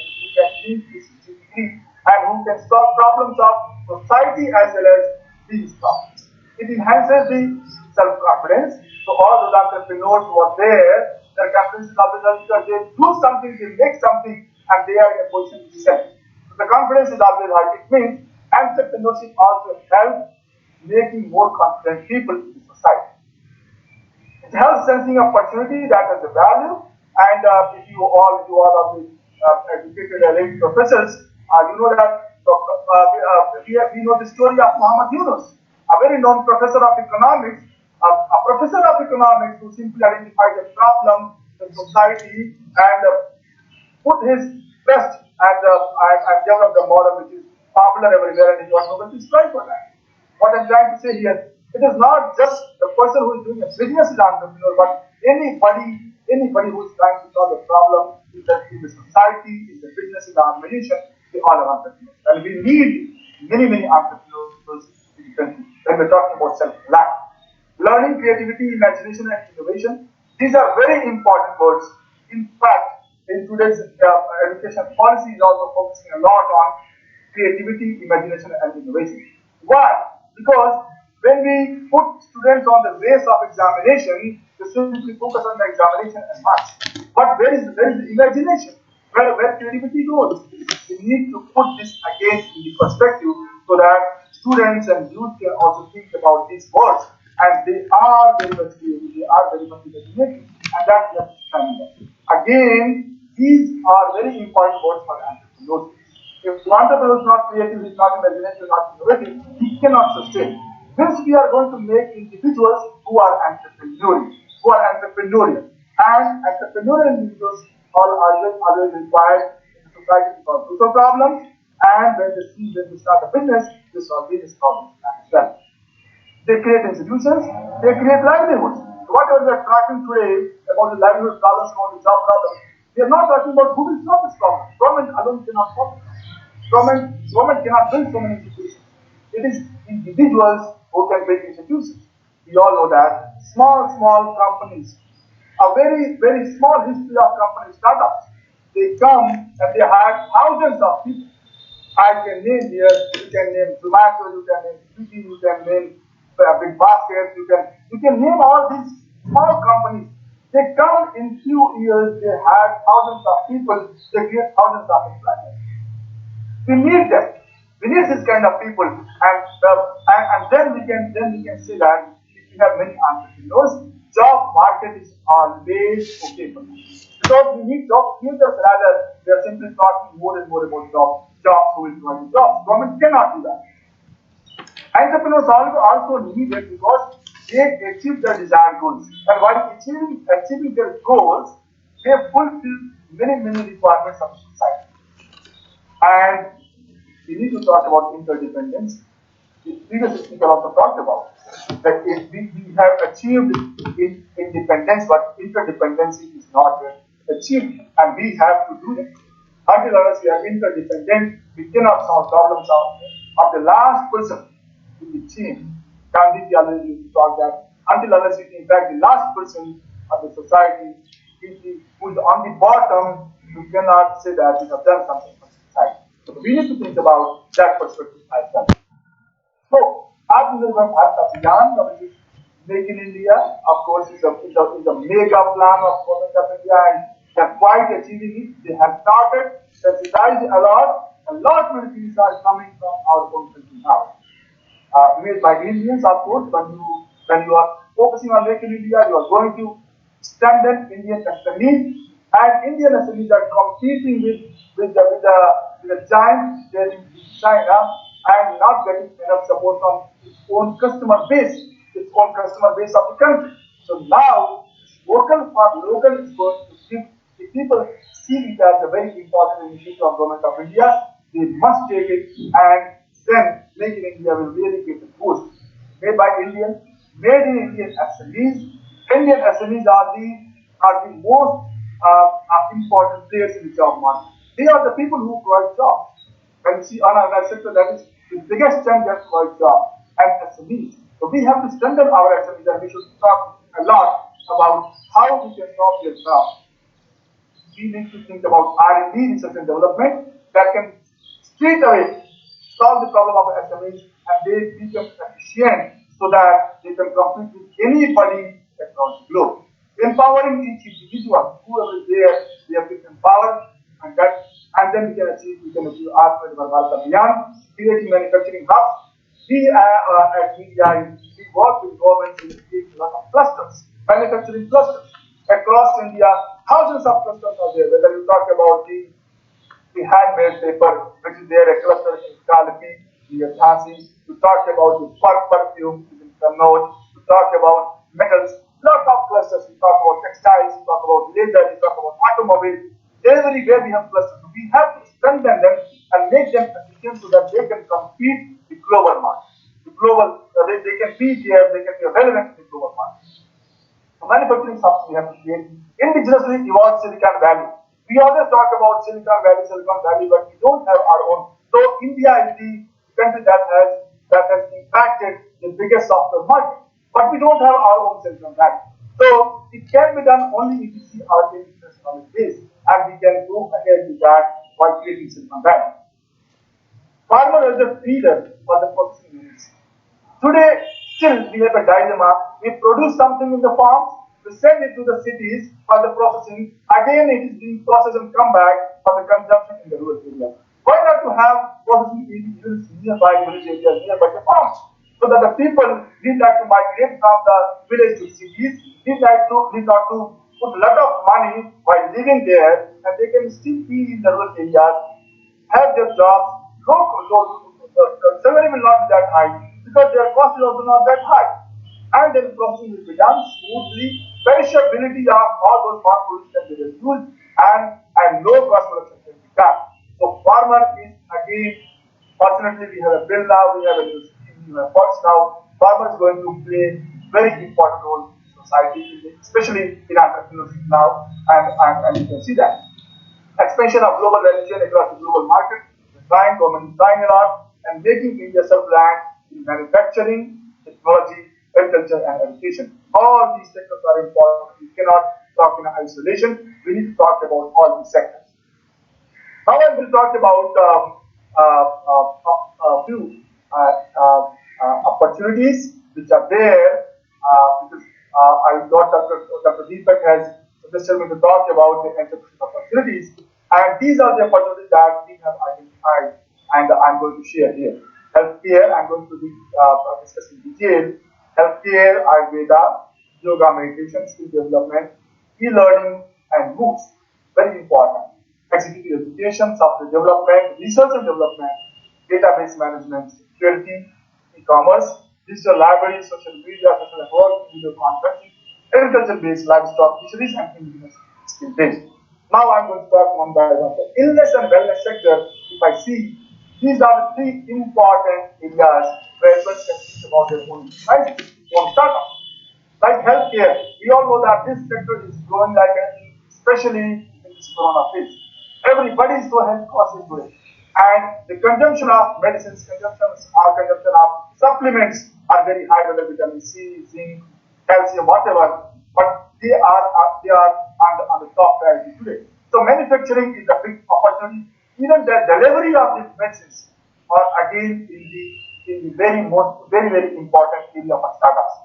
think 360 degree and who can solve problems of society as well as business problems. It enhances the self-confidence. So all those entrepreneurs who are there, their confidence is always high because they do something, they make something, and they are in a position to sell. So the confidence is always high. It means entrepreneurship also helps making more confident people in society. It helps sensing opportunity that has a value. And if you all are the educated elite professors, you know that we know the story of Muhammad Yunus, a very known professor of economics, a professor of economics who simply identified a problem in society and put his best and develop the model which is popular everywhere and he got Nobel Peace Prize for that. What I'm trying to say here, it is not just the person who is doing a business is entrepreneur, but anybody who is trying to solve a problem in the society, in the business, in the organization, they all are entrepreneurs. And we need many entrepreneurs in the country when we're talking about self-reliance. Learning, creativity, imagination, and innovation, these are very important words. In fact, in today's education policy is also focusing a lot on creativity, imagination, and innovation. Why? Because when we put students on the base of examination, they simply focus on the examination and marks. But where is the imagination? Where creativity goes? We need to put this again in the perspective so that students and youth can also think about these words. And they are very much creative, they are very much imaginative, and that's what is again, these are very important words for entrepreneurs. If the entrepreneur is not creative, he is not imaginative, not innovative, he cannot sustain. Hence, we are going to make individuals who are entrepreneurial. And entrepreneurial individuals are always required in the society to solve social problems. And when they start a business, they solve business problems as well. They create institutions, they create livelihoods. Whatever we are talking today about the livelihood problems, about the job problems, we are not talking about who will solve this problem. Government alone cannot solve it. Government cannot build so many institutions. It is individuals who can build institutions. We all know that small companies, a very small history of company startups. They come and they hire thousands of people. I can name here, you can name Zomato, you can name Swiggy, you can name Big Basket, you can name all these small companies. They come in few years, they hire thousands of people, they create thousands of employment. We need them. We need this kind of people, and then we can say that if we have many entrepreneurs, job market is always okay for them. Because we need job creators rather we are simply talking more and more about jobs who will provide jobs. Government cannot do that. Entrepreneurs also need it because they achieve their desired goals, and while achieving their goals, they fulfill many requirements of society. And we need to talk about interdependence. previous speaker also talked about, that if we have achieved independence, but interdependency is not achieved, and we have to do that. Until unless we are interdependent, we cannot solve problems of the last person in the chain. Gandhi already thought that until unless you in fact the last person of the society who is on the bottom, you cannot say that you have done something for society. So we need to think about that perspective as well. So, Aatmanirbhar Bharat Abhiyan, which is Make in India, of course, is a mega plan of government of India, and they are quite achieving it. They have started, subsidized a lot many things are coming from our own country now. Made by Indians, of course, when you are focusing on Make in India, you are going to strengthen Indian SMEs, and Indian SMEs are competing with the giants there in China and not getting enough support from its own customer base, of the country. So now, local for local is going to give the people see it as a very important initiative of government of India. They must take it, and then Make in India will really get a boost. Made by Indian, made in Indian SMEs. Indian SMEs are the most important players in the job market. They are the people who provide jobs. When you see unorganized sector, that is the biggest chunk that provides jobs and SMEs. So we have to strengthen our SMEs, and we should talk a lot about how we can solve their jobs. We need to think about R&D, research and development, that can straight away solve the problem of SMEs, and they become efficient so that they can compete with anybody across the globe. Empowering each individual, whoever is there, they have to empower, and then we can achieve Aatmanirbhar Bharat Abhiyan, creating manufacturing hubs. We at media, we work with governments to create a lot of clusters, manufacturing clusters across India. Thousands of clusters are there. Whether you talk about the handmade paper, which is there a cluster in Kalpi, near Jhansi. You talk about the perfume in Kannauj. You talk about metals. Lot of clusters. You talk about textiles. You talk about leather. You talk about automobile. Everywhere we have clusters. So we have to strengthen them and make them efficient so that they can compete the global market. They can be there. They can be relevant in the global market. So manufacturing hubs we have to create. Indigenously evolved Silicon Valley. We always talk about Silicon Valley, but we don't have our own. So India is the country that has impacted the biggest software market, but we don't have our own Silicon Valley. So it can be done only if we see our indigenous knowledge base, and we can go ahead with that while creating Silicon Valley. Farmer is the feeder for the processing units. Today, still we have a dilemma. We produce something in the farms, we send it to the cities for the processing. Again, it is being processed and come back for the consumption in the rural area. Why not to have processing units nearby village areas, nearby the farms, so that the people need not to migrate from the village to cities, need not to put a lot of money while living there, and they can still be in the rural areas, have their jobs. The salary will not be that high because their cost is also not that high. And then processing will be done smoothly. Perishability of all those farm produce can be reduced, and low cost production can be done. So farmer is again, fortunately we have a bill now, we have a new scheme, we have funds now. Farmer is going to play very important role in society, especially in entrepreneurship now, and you can see that. Expansion of global value chain across the global market, government is trying a lot, and making India self-reliant in manufacturing, technology, agriculture, and education. All these sectors are important. We cannot talk in isolation. We need to talk about all these sectors. Now I will talk about a few opportunities which are there, because I got Dr. Deepak has suggested me to talk about the entrepreneurship opportunities, and these are the opportunities that we have identified, and I'm going to share here. Healthcare, I'm going to discuss in detail. Healthcare, Ayurveda, yoga, meditation, skill development, e-learning, and MOOCs, very important. Executive education, software development, research and development, database management, security, e-commerce, digital libraries, social media, social network, video conferencing, agriculture-based livestock fisheries, and indigenous skill-based. Now I'm going to talk one by one. The illness and wellness sector, if I see, These are the three important areas where people can think about their own enterprises, own startup. Like healthcare, we all know that this sector is growing like anything, especially in this corona phase. Everybody is so health conscious today. And the consumption of medicines, consumption of supplements are very high, whether vitamin C, zinc, calcium, whatever. But they are on the top priority today. So manufacturing is a big opportunity. Even the delivery of these medicines are again in the very important area of startups.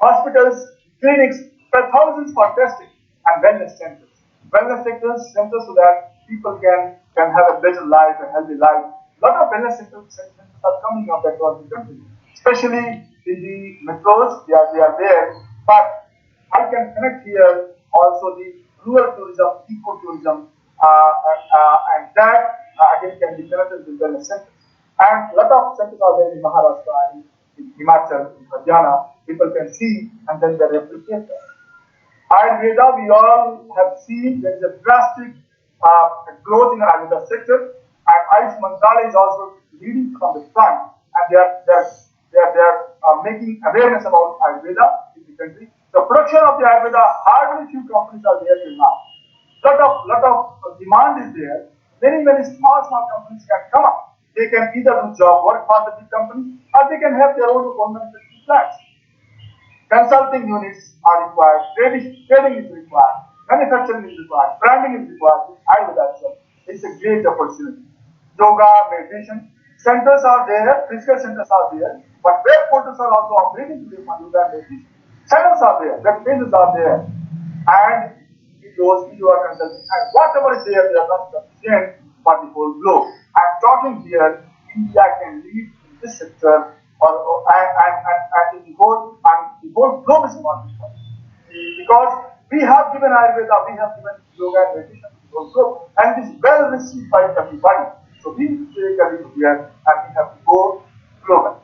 Hospitals, clinics, there are thousands for testing and wellness centers. Centers so that people can have a better life, a healthy life. A lot of centers are coming up across the country, especially in the metros. They are there, but I can connect here also the rural tourism, ecotourism, and that again can be connected with wellness centers. And a lot of centers are there in Maharashtra, in Himachal, in Haryana. People can see and then they replicate that. Ayurveda, we all have seen there is a drastic growth in the Ayurveda sector, and Ayush Mantralaya is also leading from the front, and they are making awareness about Ayurveda in the country. The production of the Ayurveda, hardly few companies are there till now. Lot of demand is there. Many small companies can come up. They can either do job work for the big company, or they can have their own manufacturing plants. Consulting units are required, trading is required, manufacturing is required, branding is required. I will itself. It's a great opportunity. Yoga, meditation, centers are there, physical centers are there, but web portals are also operating today for yoga and meditation. Channels are there, web pages are there, and videos, video consulting, and whatever is there, they are not sufficient for the whole globe. I'm talking here, India can lead in this sector, and the whole globe is important because we have given Ayurveda, we have given yoga and meditation to the whole globe, and it is well received by everybody. So we take a lead here, and we have to go global.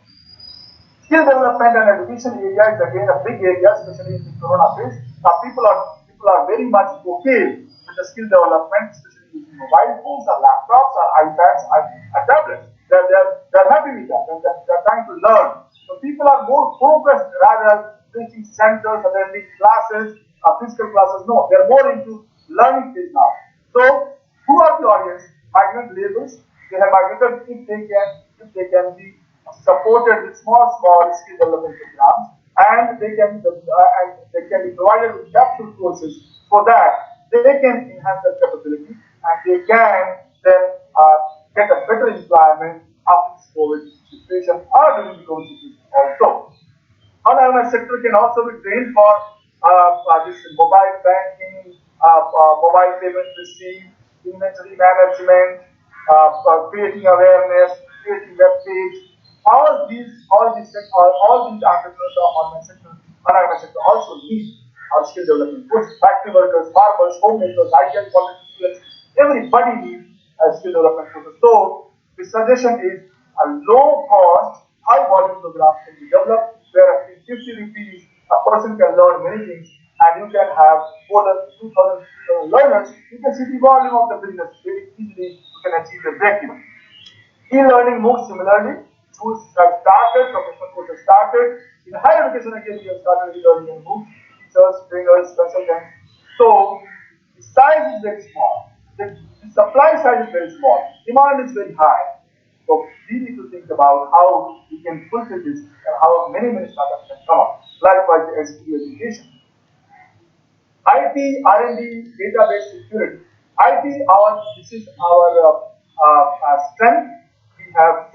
Skill development and education area is again a big area, especially in the corona phase. Now people are very much okay with the skill development, especially using mobile phones or laptops or iPads or tablets. They're happy with that and they're trying to learn. So people are more focused rather teaching centers, attending classes, physical classes. No, they're more into learning phase now. So who are the audience? Migrant laborers. They have migrated if they can be supported with small skill development programs, and they can be provided with capsule courses so that they can enhance their capability and they can then get a better employment after this COVID situation or during the COVID situation also. However, sector can also be trained for this mobile banking, mobile payment receipt, inventory management, creating awareness, creating web page. All these entrepreneurs of online sector also need our skill development courses. Factory workers, farmers, homemakers, IT quality students, everybody needs a skill development courses. So the suggestion is a low cost, high volume program can be developed where at 50 rupees a person can learn many things and you can have more than 2,000 learners. You can see the volume of the business very easily. You can achieve the break-even. E-learning moves similarly. Schools have started, professional courses started. In higher education again, we have started e-learning and moves. Teachers, trainers, consultants. So the size is very small. The supply side is very small. Demand is very high. So we need to think about how we can fulfill this and how many startups can come up. Likewise, the SQ education. IT, R&D, database security. This is our strength. We have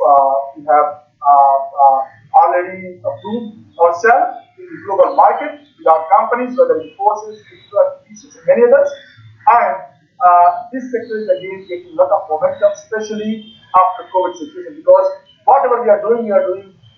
already proved ourselves in the global market with our companies, whether in forces, pieces, and many others. And this sector is again getting a lot of momentum, especially after COVID situation, because whatever we are doing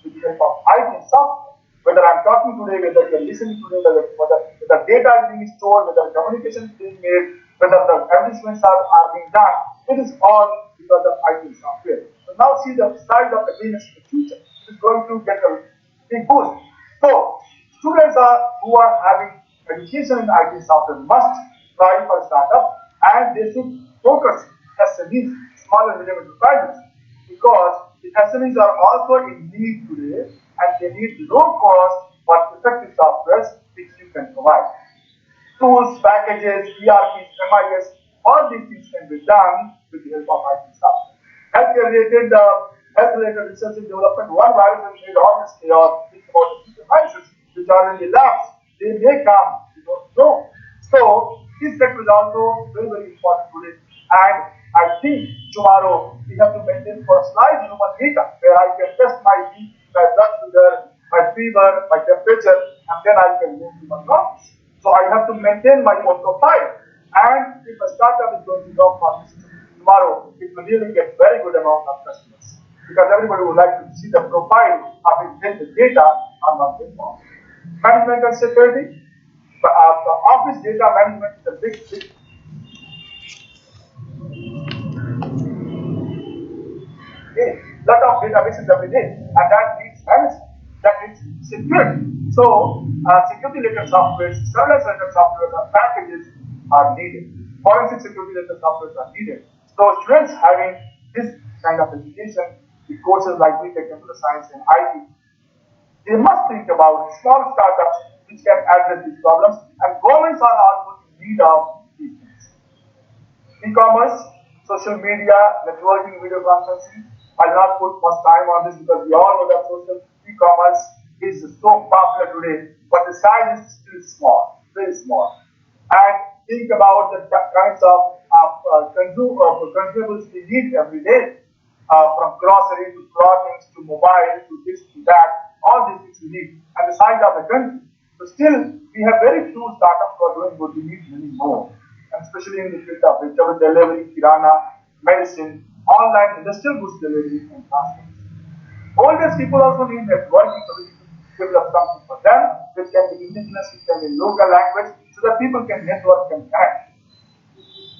with the help of IT and software. Whether I'm talking today, whether you're listening today, whether data is being stored, whether communication is being made, whether the advertisements are being done, it is all because of IT software. So now see the size of the business in the future. It is going to get a big boost. So students who are having education in IT software must try for startup and they should focus SMEs, small and medium enterprises. because the SMEs are also in need today and they need low cost but effective software which you can provide. Tools, packages, ERPs, MIS, all these things can be done with the help of IT software. Health-related research and development, one virus has made all this chaos. Think about the future viruses which are in the labs. They may come, we don't know. So this sector is also very, very important today. And I think tomorrow we have to maintain personalized human data where I can test my BP, my blood sugar, my fever, my temperature, and then I can move to my office. So I have to maintain my own profile. And if a startup is going to go for this tomorrow, it will really get very good amount of customers. Because everybody would like to see the profile of the data on one platform. Management and security. The office data management is a big day. Lot of databases every day, and that needs management, that needs security. So, security-related software, surveillance-related software, and packages are needed. Forensic security-related software are needed. So, students having this kind of education, the courses like BTech, computer science, and IT, they must think about small startups which can address these problems, and governments are also in need of these things. E-commerce, social media, networking, video conferencing. I'll not put much time on this because we all know that social e-commerce is so popular today, but the size is still small, very small. And think about the kinds of consumables we need every day, from grocery to clothing to mobile to this to that, all these things we need, and the size of the country. So still, we have very few startups who are doing good. We need many more, and especially in the field of vegetable delivery, kirana, medicine, online industrial goods delivery, and transport. All these people also need networking so we can develop something for them, which can be indigenous, which can be local language, so that people can network and connect.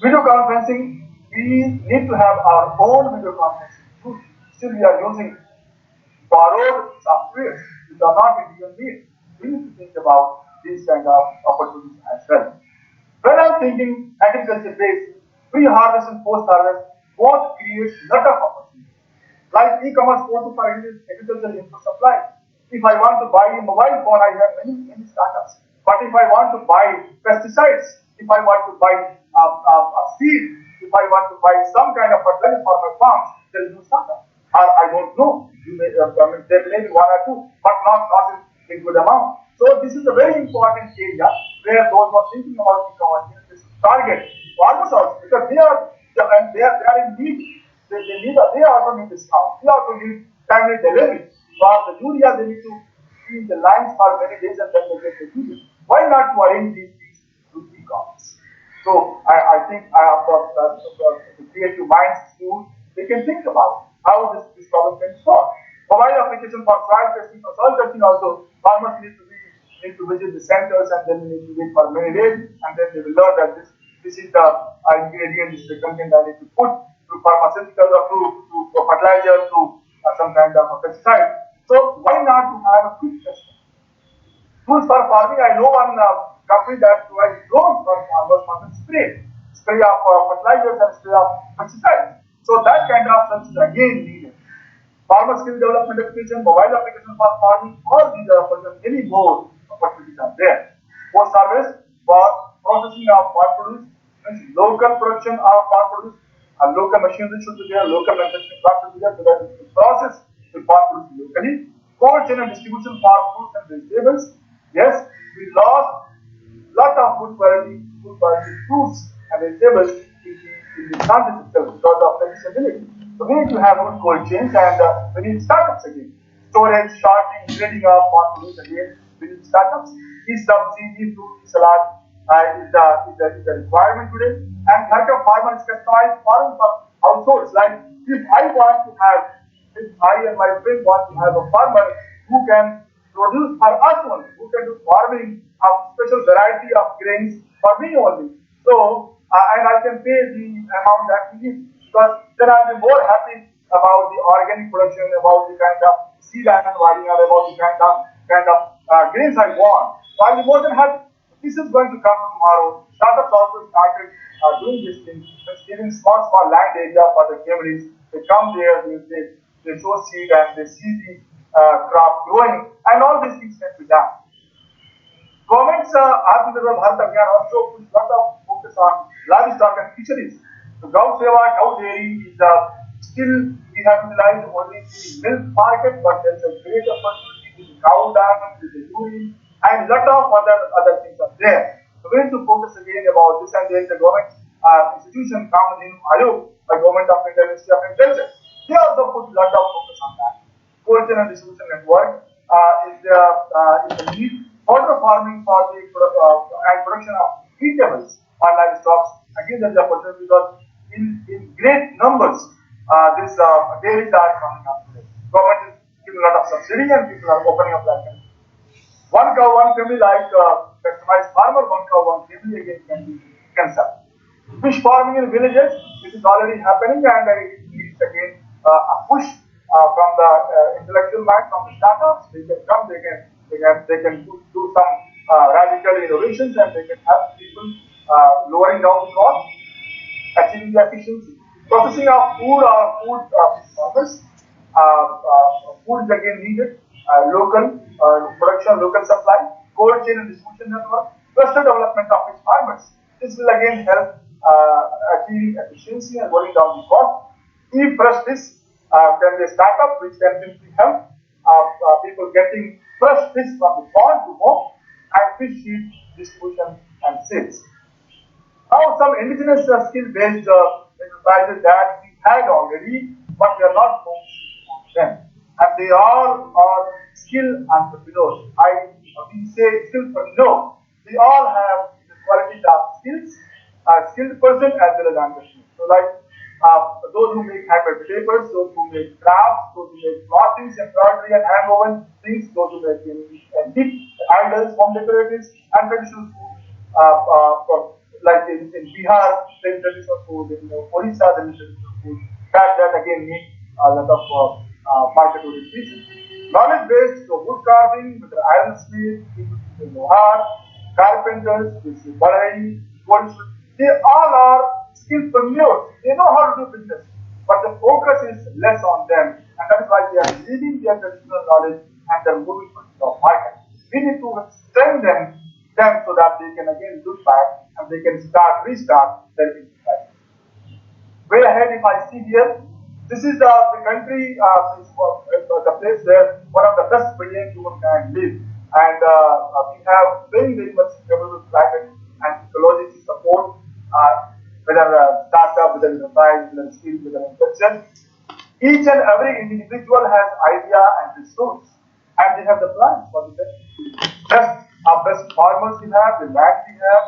Video conferencing, we need to have our own video conferencing tools. Still, we are using borrowed software which are not Indian made. We need to think about these kind of opportunities as well. When I'm thinking agriculture based, pre-harvest and post-harvest both create lot of opportunities. Like e-commerce portal for agricultural input supply. If I want to buy a mobile phone, I have many startups. But if I want to buy pesticides, if I want to buy a seed, if I want to buy some kind of fertilizer for my farms, there is no startup. Or I don't know. There may be one or two, but not in good amount. So this is a very important area where those who are thinking about e-commerce target farmers also, because they are in need. They also need discount. They also need timely delivery. For the urea, they need to be in the lines for many days and then they get the urea. Why not to arrange these things through e-commerce? So I think the creative minds school, they can think about how this problem can be solved. Mobile application for soil testing, for soil testing also, farmers need to visit the centers and then need to wait for many days, and then they will learn that this is the ingredient, this is the content I need to put to pharmaceutical or to fertilizer, to some kind of a pesticide. So why not to have a quick testing? Tools for farming, I know one company that provides drones for farmers for the spray of fertilizers and spray of pesticides. So that kind of service is again needed. Farmer skill development application, mobile application for farming, all these are opportunities, many more opportunities are there. Post harvest for processing of farm produce, means local production of farm produce, and local machinery should be there, local manufacturing plant should be there so that it can process the farm produce locally. Cold chain and distribution for fruits and vegetables. Yes, we lost lot of good quality fruits and vegetables in the country itself because of accessibility. So we need to have good cold chains and we need startups again. Storage, sorting, grading of farm produce again, we need startups. E-subsidy, e-fruit, e-salad is the requirement today. And like a farmer is customized farming for households. Like if I and my friend want to have a farmer who can produce for us only, who can do farming of special variety of grains for me only. So, and I can pay the amount that he needs, because then I'll be more happy about the organic production, about the kind of seed I am providing, or about the kind of grains I want. So I'll be more than happy. This is going to come tomorrow. Startups also started doing this thing, just giving small land area for the families. They come there, they sow seed and they see the crop growing, and all these things can be done. Government's Aatmanirbhar Bharat Abhiyan also puts a lot of focus on livestock and fisheries. So Gau Seva, cow dairy is still we have utilized only the milk market, but there's a great opportunity with the cow dung, with the urine, and lot of other things are there. So we need to focus again about this, and then the government institution comes in Ayog, by Government of India Ministry of Agriculture. They also put a lot of focus on that. Cold chain and distribution network is the need further farming for the and production of eatables or livestock. Again, there is opportunity because in great numbers these dairies are coming up today. Government is giving a lot of subsidy and people are opening up that. One cow, one family, like customized farmer, one cow, one family again can sell. Fish farming in villages, it is already happening, and it needs again a push from the intellectual mind, from the startups. They can come, they can do some radical innovations, and they can help people lowering down the cost, achieving the efficiency. Processing of food or food farmers, food is again needed, local production, local supply, cold chain and distribution network, cluster development of its farmers. This will again help achieving efficiency and lowering down the cost. E-fresh fish can be a startup which can simply help people getting fresh fish from the pond to home and fish feed distribution and sales. Now, some indigenous skill-based enterprises that we had already, but we are not focusing on them, and they all are skill entrepreneurs. We say skillpreneur. They all have the qualities of skills, skilled person as well as entrepreneur. So, like those who make hyper papers, those who make crafts, those who make clothing, embroidery, and hand-woven things, those who make antique idols, home decoratives, and traditional food. Like in Bihar, there is traditional food, in Orissa, there is traditional food. That again needs a lot of market orientation. Knowledge based, so wood carving, with the ironsmith, people in Lohar, carpenters, with Badai, goldsmith, they all are skillpreneurs. They know how to do business, but the focus is less on them, and that is why they are leaving their traditional knowledge and they're moving to the market. We need to strengthen them so that they can again look back and they can restart their business. Way ahead, if I see here, this is the country, the place where one of the best brilliant humankind live, and we have very much favorable climate and ecology to support whether startup, whether enterprise, whether skill, whether invention. Each and every individual has idea and resource, and they have the plans for the best farmers we have, the land we have,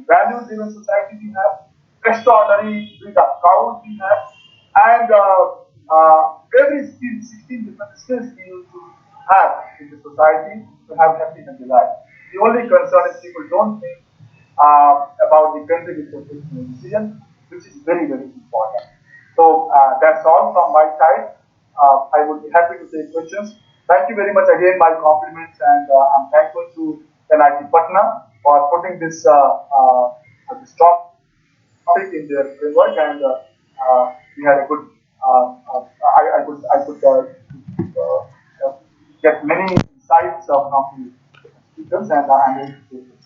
values-driven society we have, extraordinary breed of cows we have, and every skill, 16 different skills we used to have in the society to have happy and life. The only concern is people don't think about the country which they're taking a decision, which is very important. So that's all from my side. I would be happy to take questions. Thank you very much again, my compliments, and I'm thankful to NIT Patna for putting this topic in their framework, and we had a good. I could get many insights from the speakers, and I'm ready to take this.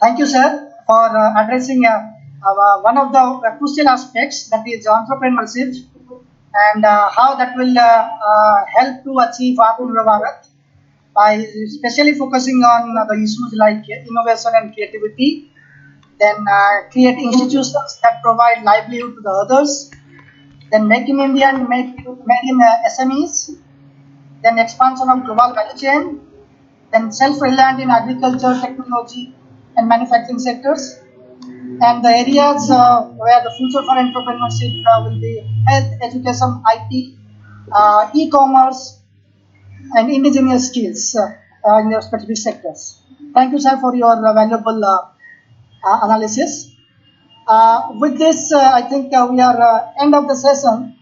Thank you, sir, for addressing one of the crucial aspects, that is entrepreneurship, and how that will help to achieve Aatmanirbhar Bharat by especially focusing on the issues like innovation and creativity, then create institutions that provide livelihood to the others, then make in India and made in SMEs, then expansion of global value chain, then self-reliant in agriculture, technology, and manufacturing sectors, and the areas where the future for entrepreneurship will be health, education, IT, e-commerce, and indigenous skills in their specific sectors. Thank you, sir, for your valuable analysis. With this, I think we are end of the session.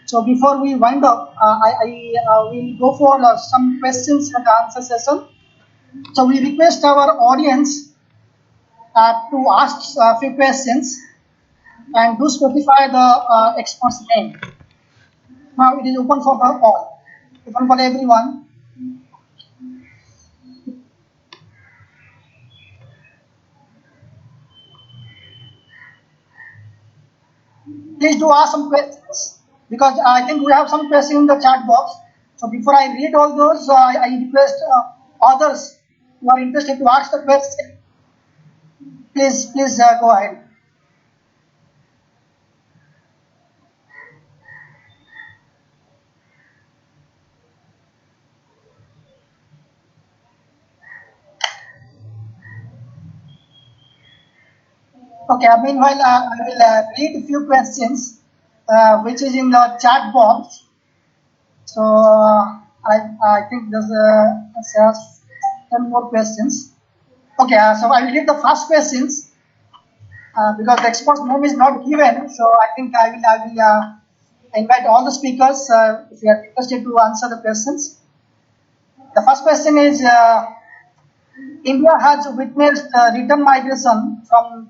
So before we wind up, I will go for some questions and answer session. So we request our audience to ask a few questions and do specify the expert's name. Now it is open for the all, open for everyone. Please do ask some questions because I think we have some questions in the chat box. So before I read all those, I request others who are interested to ask the question. Please go ahead. Okay. Meanwhile, I will read a few questions which is in the chat box. So I think there's 10 more questions. Okay. So I will read the first questions because the expert's name is not given. So I think I will invite all the speakers if you are interested to answer the questions. The first question is India has witnessed return migration from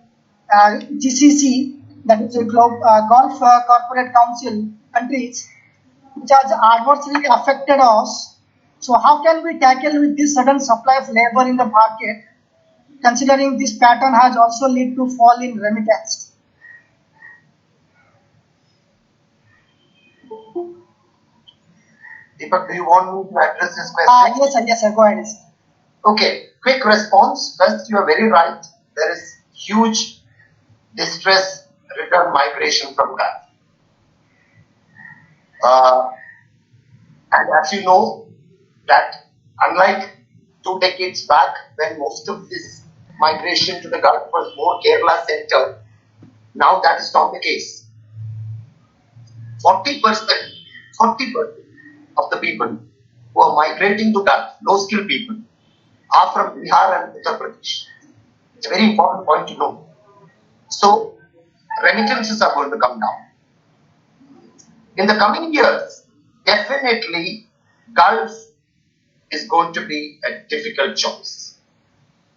GCC, that is a Gulf Corporate Council countries, which has adversely affected us. So how can we tackle with this sudden supply of labor in the market, considering this pattern has also led to fall in remittance? Deepak, do you want me to address this question? Yes, sir. Go ahead. Okay, quick response. First, you are very right. There is huge distress return migration from Gulf. And as you know, that unlike 2 decades back, when most of this migration to the Gulf was more Kerala centered, now that is not the case. 40% of the people who are migrating to Gulf, low skilled people, are from Bihar and Uttar Pradesh. It's a very important point to know. So, remittances are going to come down. In the coming years, definitely Gulf is going to be a difficult choice.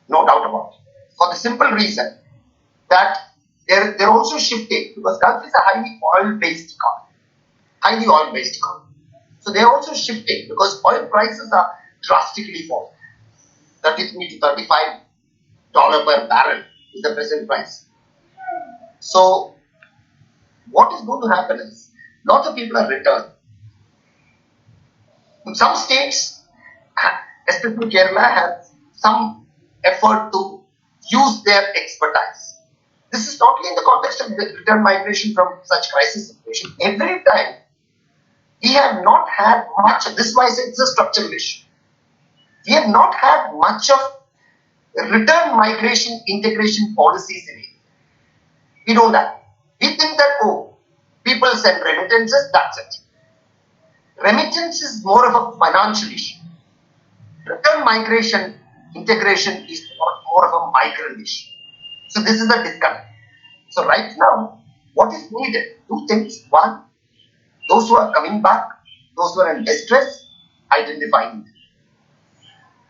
No doubt about it. For the simple reason that they're also shifting, because Gulf is a highly oil-based economy. So they're also shifting because oil prices are drastically falling. 33 to $35 per barrel is the present price. So what is going to happen is lots of people are returned. In some states, especially Kerala, has some effort to use their expertise. This is not only in the context of return migration from such crisis situation. Every time we have not had much, this is why I say it's a structural issue. We have not had much of return migration integration policies in it. We don't have. We think that, people send remittances, that's it. Remittance is more of a financial issue. Return migration integration is more of a migrant issue. So this is the disconnect. So right now, what is needed? 2 things. One, those who are coming back, those who are in distress, identifying them.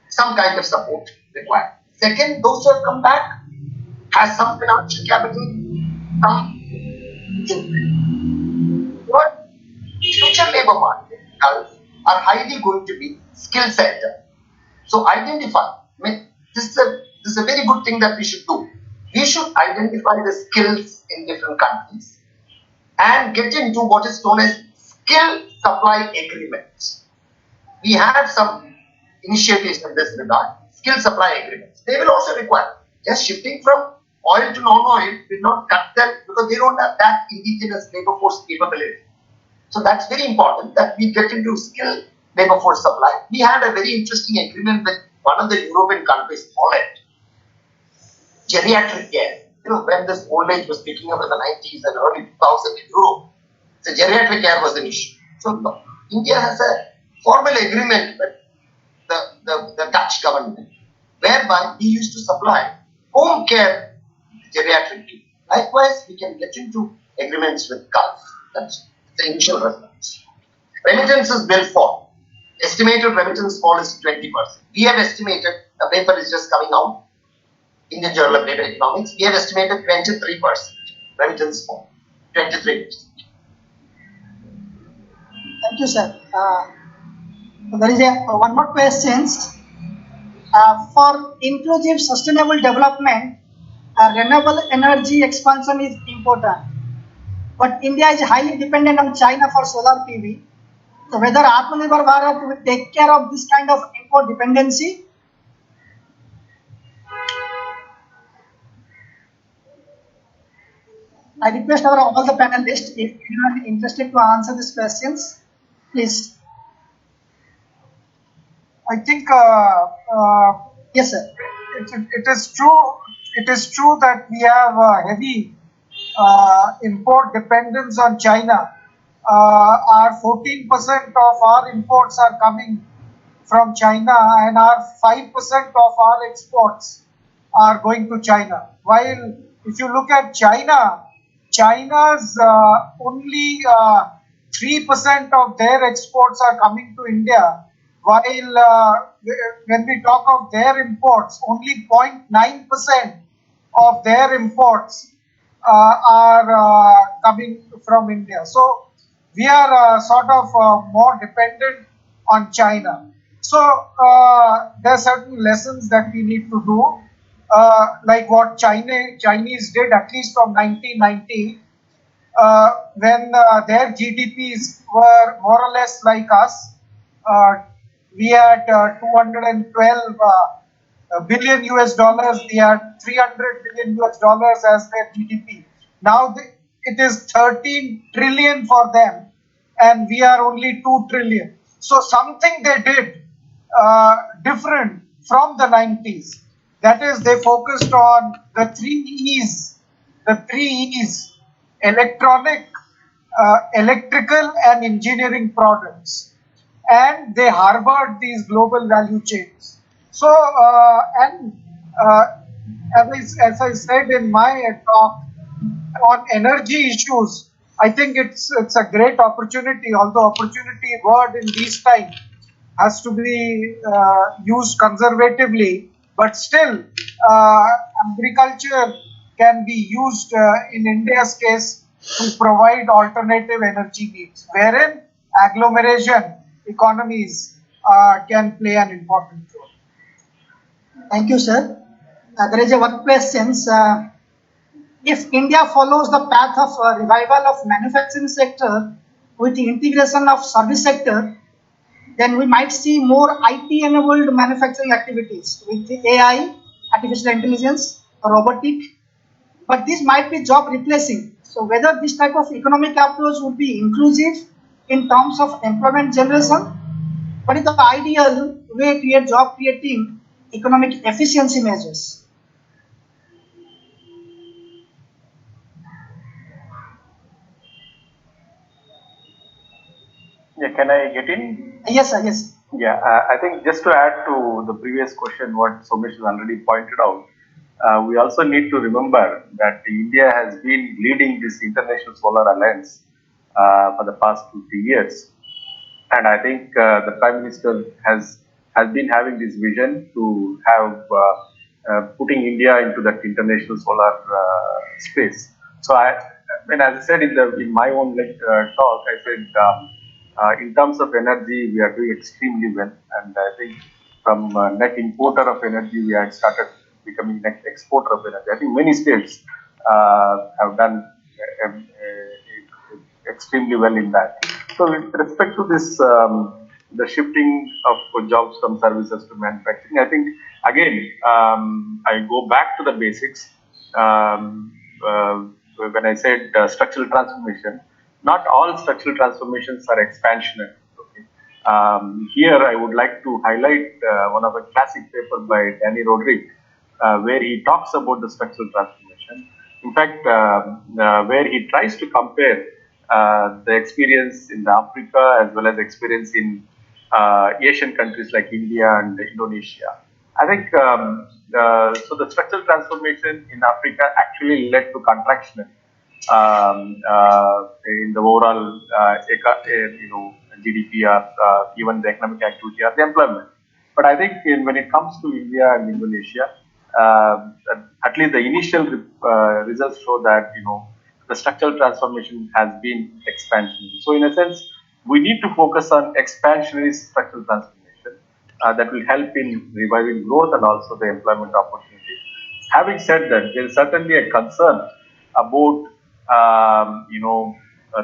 Some kind of support required. Second, those who have come back has some financial capital, some what future labor market are highly going to be skill centered. So identify. This is a very good thing that we should do. We should identify the skills in different countries and get into what is known as skill supply agreements. We have some initiatives in this regard, skill supply agreements. They will also require just shifting from oil to non-oil will not cut them because they don't have that indigenous labor force capability. So that's very important that we get into skill labor force supply. We had a very interesting agreement with one of the European countries, Holland. Geriatric care. When this old age was picking up in the 90s and early 2000s in Europe, so geriatric care was an issue. So India has a formal agreement with the Dutch government, whereby we used to supply home care geriatric care. Likewise, we can get into agreements with Gulf. That's the initial response. Remittances will fall. estimated remittance fall is 20%. We have estimated, the paper is just coming out, Indian Journal of Data Economics, we have estimated 23% remittance fall, 23%. Thank you, sir. There is one more question. For inclusive sustainable development, renewable energy expansion is important. But India is highly dependent on China for solar PV. So whether Aatmanirbhar Bharat will take care of this kind of import dependency? I request all the panelists, if anyone interested to answer these questions, please. I think Yes, sir. it is true. It is true that we have heavy import dependence on China. Our 14% of our imports are coming from China, and our 5% of our exports are going to China. While if you look at China, China's only 3% of their exports are coming to India, while when we talk of their imports, only 0.9% of their imports are coming from India. So we are sort of more dependent on China. So there are certain lessons that we need to do, like what Chinese did at least from 1990, when their GDPs were more or less like us. We had 212 billion US dollars. We had 300 billion US dollars as their GDP. Now it is 13 trillion for them, and we are only 2 trillion. So something they did different from the 90s. That is, they focused on the three E's. The three E's: electronic, electrical, and engineering products. And they harbored these global value chains. So, as I said in my talk on energy issues, I think it's a great opportunity. Although opportunity word in these times has to be used conservatively, but still, agriculture can be used in India's case to provide alternative energy needs, wherein agglomeration economies can play an important role. Thank you, sir. There is one question. If India follows the path of revival of manufacturing sector with the integration of service sector, then we might see more IT-enabled manufacturing activities with the AI, artificial intelligence, robotic, but this might be job replacing. So whether this type of economic approach would be inclusive in terms of employment generation, what is the ideal way to create job creating economic efficiency measures? Yeah, can I get in? Yes, sir, yes. Yeah, I think just to add to the previous question, what Somesh has already pointed out, we also need to remember that India has been leading this International Solar Alliance for the past 2-3 years, and I think the Prime Minister has been having this vision to have putting India into that international solar space. So as I said in my own talk, I said. In terms of energy, we are doing extremely well, and I think from net importer of energy, we had started becoming net exporter of energy. I think many states have done extremely well in that. So, with respect to this, the shifting of jobs from services to manufacturing, I think again I go back to the basics. When I said structural transformation, not all structural transformations are expansionary. Okay? Here, I would like to highlight one of a classic paper by Danny Roderick, where he talks about the structural transformation. In fact, where he tries to compare the experience in Africa as well as experience in Asian countries like India and Indonesia. I think so. The structural transformation in Africa actually led to contraction in the overall GDP or even the economic activity or the employment. But I think when it comes to India and Indonesia, at least the initial results show that the structural transformation has been expansionary. So in a sense, we need to focus on expansionary structural transformation that will help in reviving growth and also the employment opportunities. Having said that, there is certainly a concern about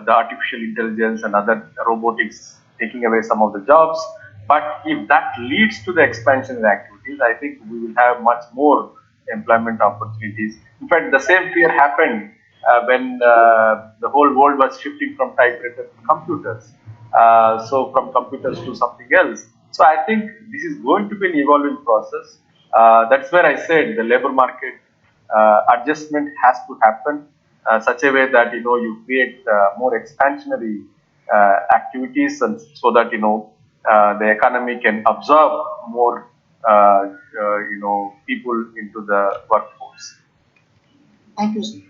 the artificial intelligence and other robotics taking away some of the jobs. But if that leads to the expansion in activities, I think we will have much more employment opportunities. In fact, the same fear happened when the whole world was shifting from typewriters to computers. So from computers to something else. So I think this is going to be an evolving process. That's where I said the labor market adjustment has to happen such a way that you create more expansionary activities, and so that the economy can absorb more people into the workforce. Thank you, sir.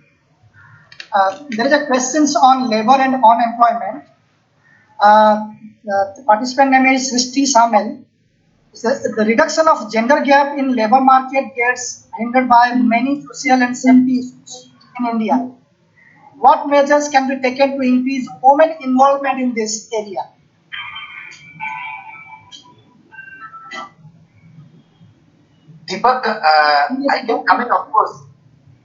There is a questions on labor and unemployment. The participant name is Srishti Samel. Says the reduction of gender gap in labor market gets hindered by many social and safety issues in India. What measures can be taken to increase women involvement in this area? Deepak, I can come in, of course.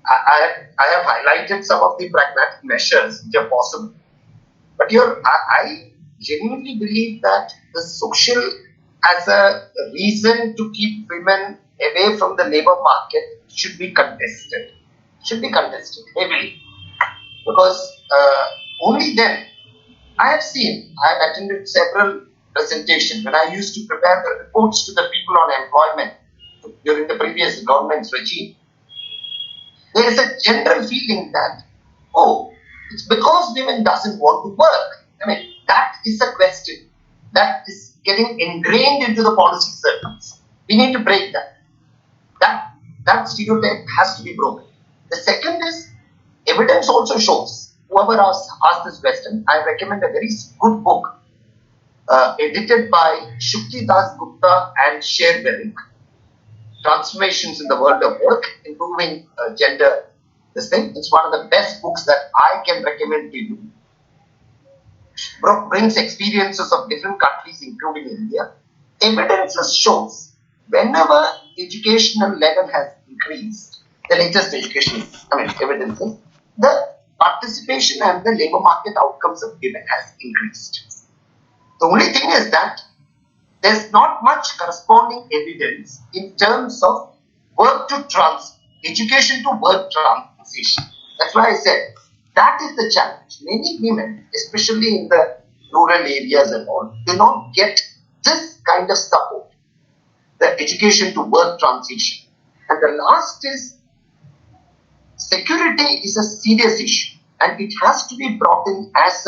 I have highlighted some of the pragmatic measures which are possible. But I genuinely believe that the social as a reason to keep women away from the labor market should be contested. Should be contested heavily. Because only then, I have attended several presentations when I used to prepare the reports to the people on employment during the previous government's regime. There is a general feeling that, oh, it's because women doesn't want to work. I mean, that is a question that is getting ingrained into the policy circles. We need to break that. That stereotype has to be broken. The second is, evidence also shows, whoever asked this question, I recommend a very good book edited by Shukti Das Gupta and Sher Berwick, Transformations in the World of Work, Improving Gender. This thing, it's one of the best books that I can recommend to you. Brings experiences of different countries, including India. Evidences shows whenever educational level has increased, the latest evidences, the participation and the labor market outcomes of women has increased. The only thing is that there's not much corresponding evidence in terms of education to work transition. That's why I said that is the challenge. Many women, especially in the rural areas and all, do not get this kind of support, the education to work transition. And the last is security is a serious issue, and it has to be brought in as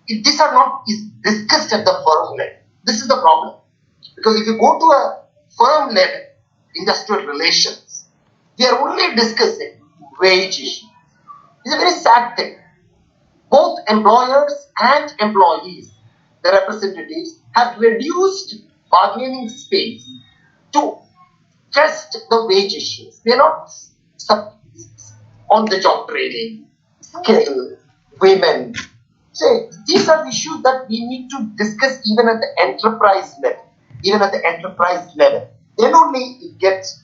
these are not discussed at the firm level. This is the problem. Because if you go to a firm level, industrial relations, we are only discussing wage issue. It's a very sad thing. Both employers and employees, the representatives, have reduced bargaining space to just the wage issues. They are not on the job training, skill, women. So these are issues that we need to discuss even at the enterprise level. Even at the enterprise level. Then only it gets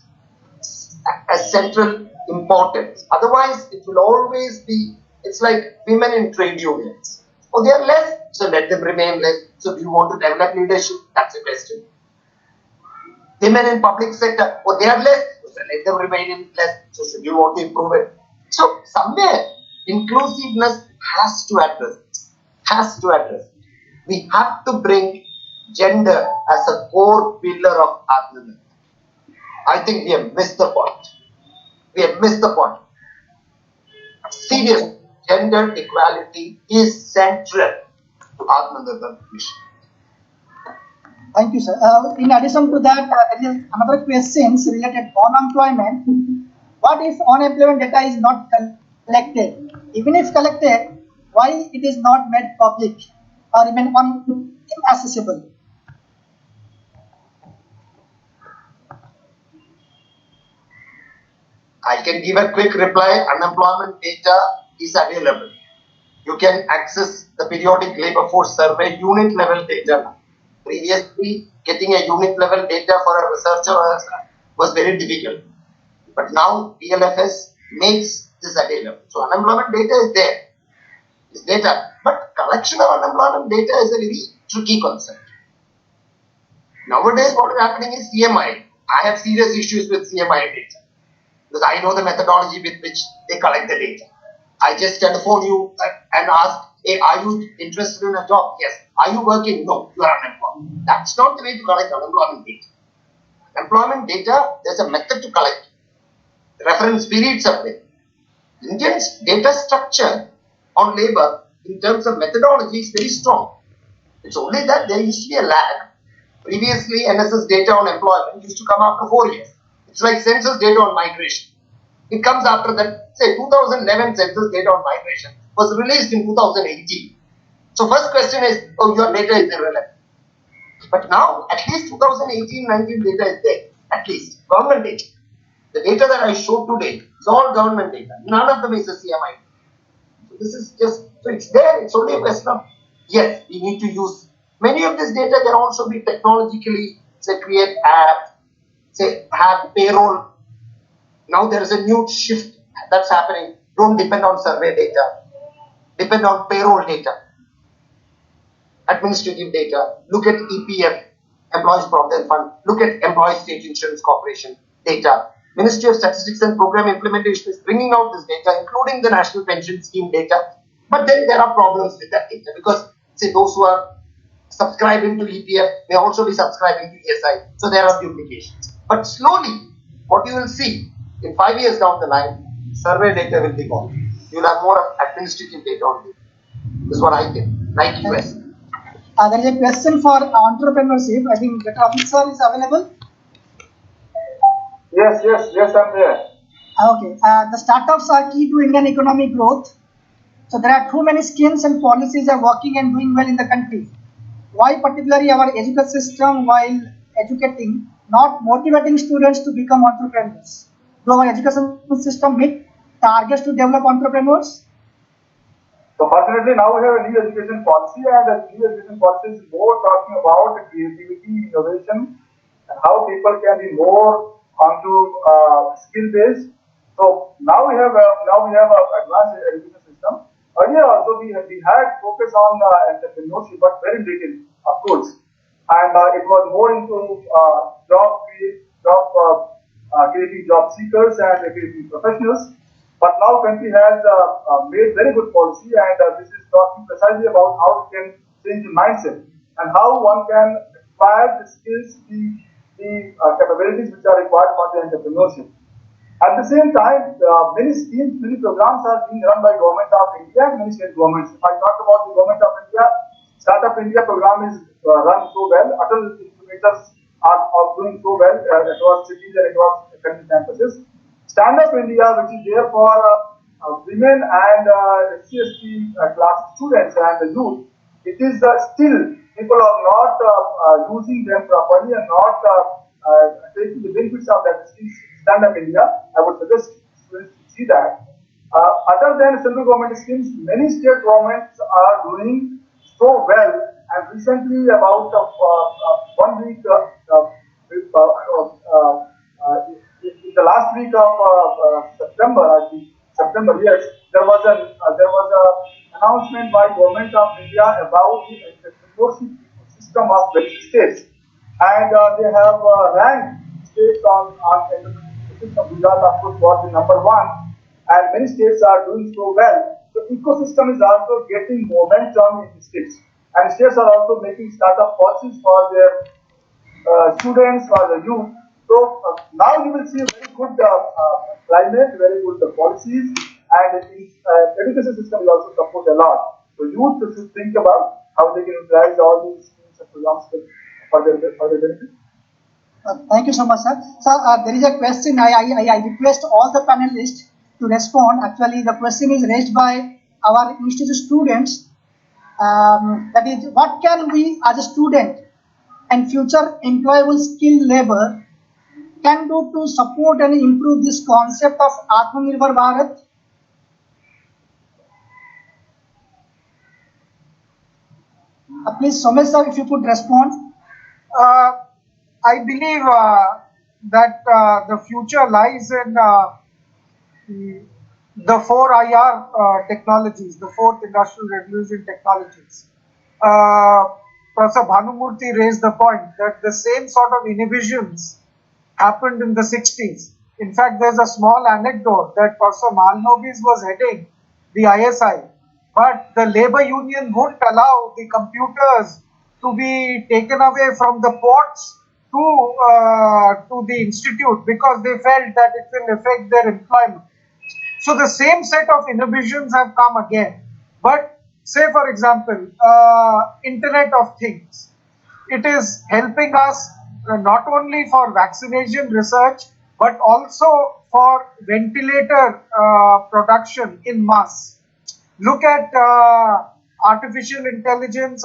a central importance. Otherwise, it will always be, it's like women in trade unions. Oh, they are less, so let them remain less. So do you want to develop leadership? That's a question. Women in public sector, oh, they are less, so let them remain in less. So should you want to improve it? So somewhere, inclusiveness has to address it. Has to address it. We have to bring gender as a core pillar of Aatmanirbhar. I think we have missed the point. We have missed the point. Serious gender equality is central to Aatmanirbhar mission. Thank you, sir. In addition to that, there is another question related to unemployment. What if unemployment data is not collected? Even if collected, why it is not made public? remain inaccessible? I can give a quick reply. Unemployment data is available. You can access the periodic labor force survey unit level data. Previously, getting a unit level data for a researcher was very difficult. But now PLFS makes this available. So unemployment data is there. It's data. But collection of unemployment data is a very tricky concept. Nowadays, what is happening is CMI. I have serious issues with CMI data because I know the methodology with which they collect the data. I just telephone you and ask, hey, are you interested in a job? Yes. Are you working? No, you are unemployed. That's not the way to collect unemployment data. Employment data, there's a method to collect. Reference periods are there. Indians' data structure on labor in terms of methodology is very strong. It's only that there used to be a lag. Previously, NSS data on employment used to come after 4 years. It's like census data on migration. It comes after that, say 2011 census data on migration was released in 2018. So first question is, oh, your data is irrelevant. But now, at least 2018-19 data is there, at least, government data. The data that I showed today is all government data. None of them is a CMI. So this is just, so it's there, it's only a question of, yes, we need to use. Many of this data can also be technologically, say, create apps, say, have payroll. Now there is a new shift that's happening. Don't depend on survey data. Depend on payroll data, administrative data. Look at EPF, Employees Provident Fund. Look at Employees State Insurance Corporation data. Ministry of Statistics and Program Implementation is bringing out this data, including the National Pension Scheme data. But then there are problems with that data because, say, those who are subscribing to EPF may also be subscribing to ESI. So there are duplications. But slowly, what you will see in 5 years down the line, survey data will be gone. You will have more of administrative data only. This is what I think, like US. There is a question for entrepreneurship. I think the topic, sir, is available. Yes, I'm there. Okay. The startups are key to Indian economic growth. So there are too many schemes and policies are working and doing well in the country. Why particularly our education system, while educating, not motivating students to become entrepreneurs? Do our education system meet targets to develop entrepreneurs? So fortunately now we have a new education policy, and the new education policy is more talking about creativity, innovation, and how people can be more onto skill based. So now we have a advanced education system. Earlier also we had focus on entrepreneurship, but very little, of course, and it was more into creating job seekers and creating professionals. But now country has made very good policy, and this is talking precisely about how we can change the mindset and how one can acquire the skills, the capabilities which are required for the entrepreneurship. At the same time, many schemes, many programs are being run by Government of India and many state governments. If I talk about the Government of India, Startup India program is run so well. Adult incubators are doing so well across cities and across country campuses. Stand Up India, which is there for women and SC/ST class students and the youth, it is still people are not using them properly and not taking the benefits of that Stand Up India. I would suggest students to see that. Other than central government schemes, many state governments are doing so well. And recently, about 1 week, in the last week of September, I think September, yes, there was a announcement by Government of India about the entrepreneurship system of various states, and they have ranked states on entrepreneurship system. Gujarat, of course, was the number one, and many states are doing so well. The ecosystem is also getting momentum in the states, and states are also making startup policies for their students, for the youth. So now you will see a very good climate, very good policies, and the education system will also support a lot. So youth should think about how they can utilize all these schemes and programs for their benefit. Thank you so much, sir. Sir, there is a question. I request all the panelists to respond. Actually, the question is raised by our institute students. That is, what can we as a student and future employable skilled labor can do to support and improve this concept of Aatmanirbhar Bharat? Please, Somesh sir, if you could respond. Uh, I believe that the future lies in the four IR technologies, the fourth industrial revolution technologies. Uh, Professor Bhanumurthy raised the point that the same sort of inhibitions happened in the 60s. In fact, there's a small anecdote that Professor Malnobis was heading the ISI, but the labor union wouldn't allow the computers to be taken away from the ports to the institute because they felt that it will affect their employment. So the same set of inhibitions have come again. But say, for example, Internet of Things. It is helping us not only for vaccination research, but also for ventilator production in mass. Look at artificial intelligence,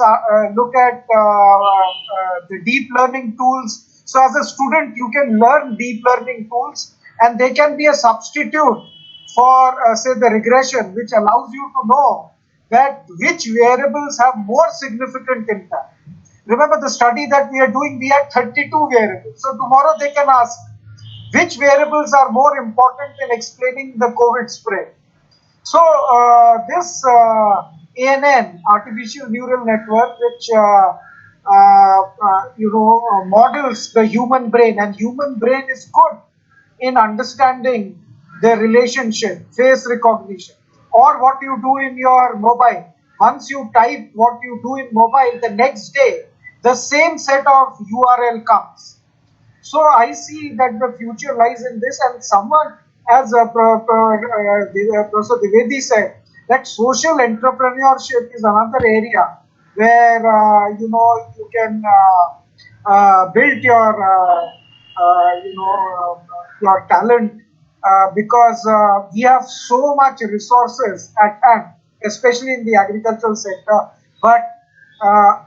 look at the deep learning tools. So as a student, you can learn deep learning tools and they can be a substitute for say the regression, which allows you to know that which variables have more significant impact. Remember the study that we are doing, we had 32 variables. So tomorrow they can ask which variables are more important in explaining the COVID spread. So this ANN, artificial neural network, which models the human brain, and human brain is good in understanding the relationship, face recognition, or what you do in your mobile. Once you type what you do in mobile, the next day the same set of URL comes. So I see that the future lies in this, and someone, as Professor Divedi said, that social entrepreneurship is another area where you can build your talent because we have so much resources at hand, especially in the agricultural sector, but uh,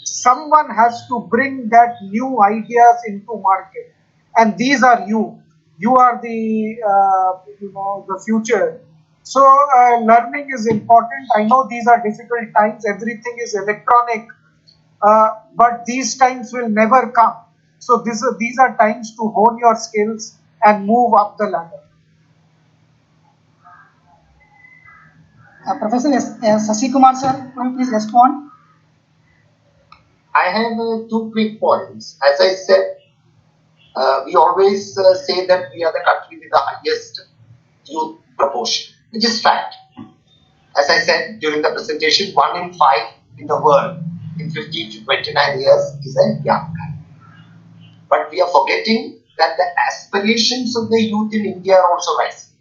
someone has to bring that new ideas into market, and these are you are the the future. So learning is important. I know these are difficult times, everything is electronic, but these times will never come. So these are times to hone your skills and move up the ladder. Professor Sasi Kumar sir, could you please respond? I have two quick points. As I said, we always say that we are the country with the highest youth proportion, which is fact. As I said during the presentation, 1 in 5 in the world in 15 to 29 years is a young guy. But we are forgetting that the aspirations of the youth in India are also rising.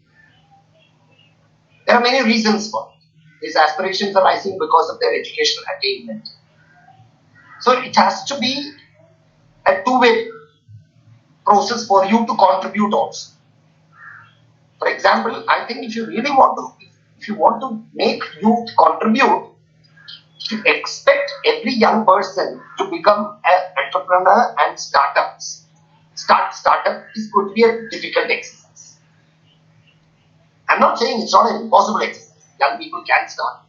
There are many reasons for it. These aspirations are rising because of their educational attainment. So it has to be a two-way process for you to contribute also. For example, I think if you want to make youth contribute, you expect every young person to become an entrepreneur and start startup is going to be a difficult exercise. I'm not saying it's not an impossible exercise. Young people can start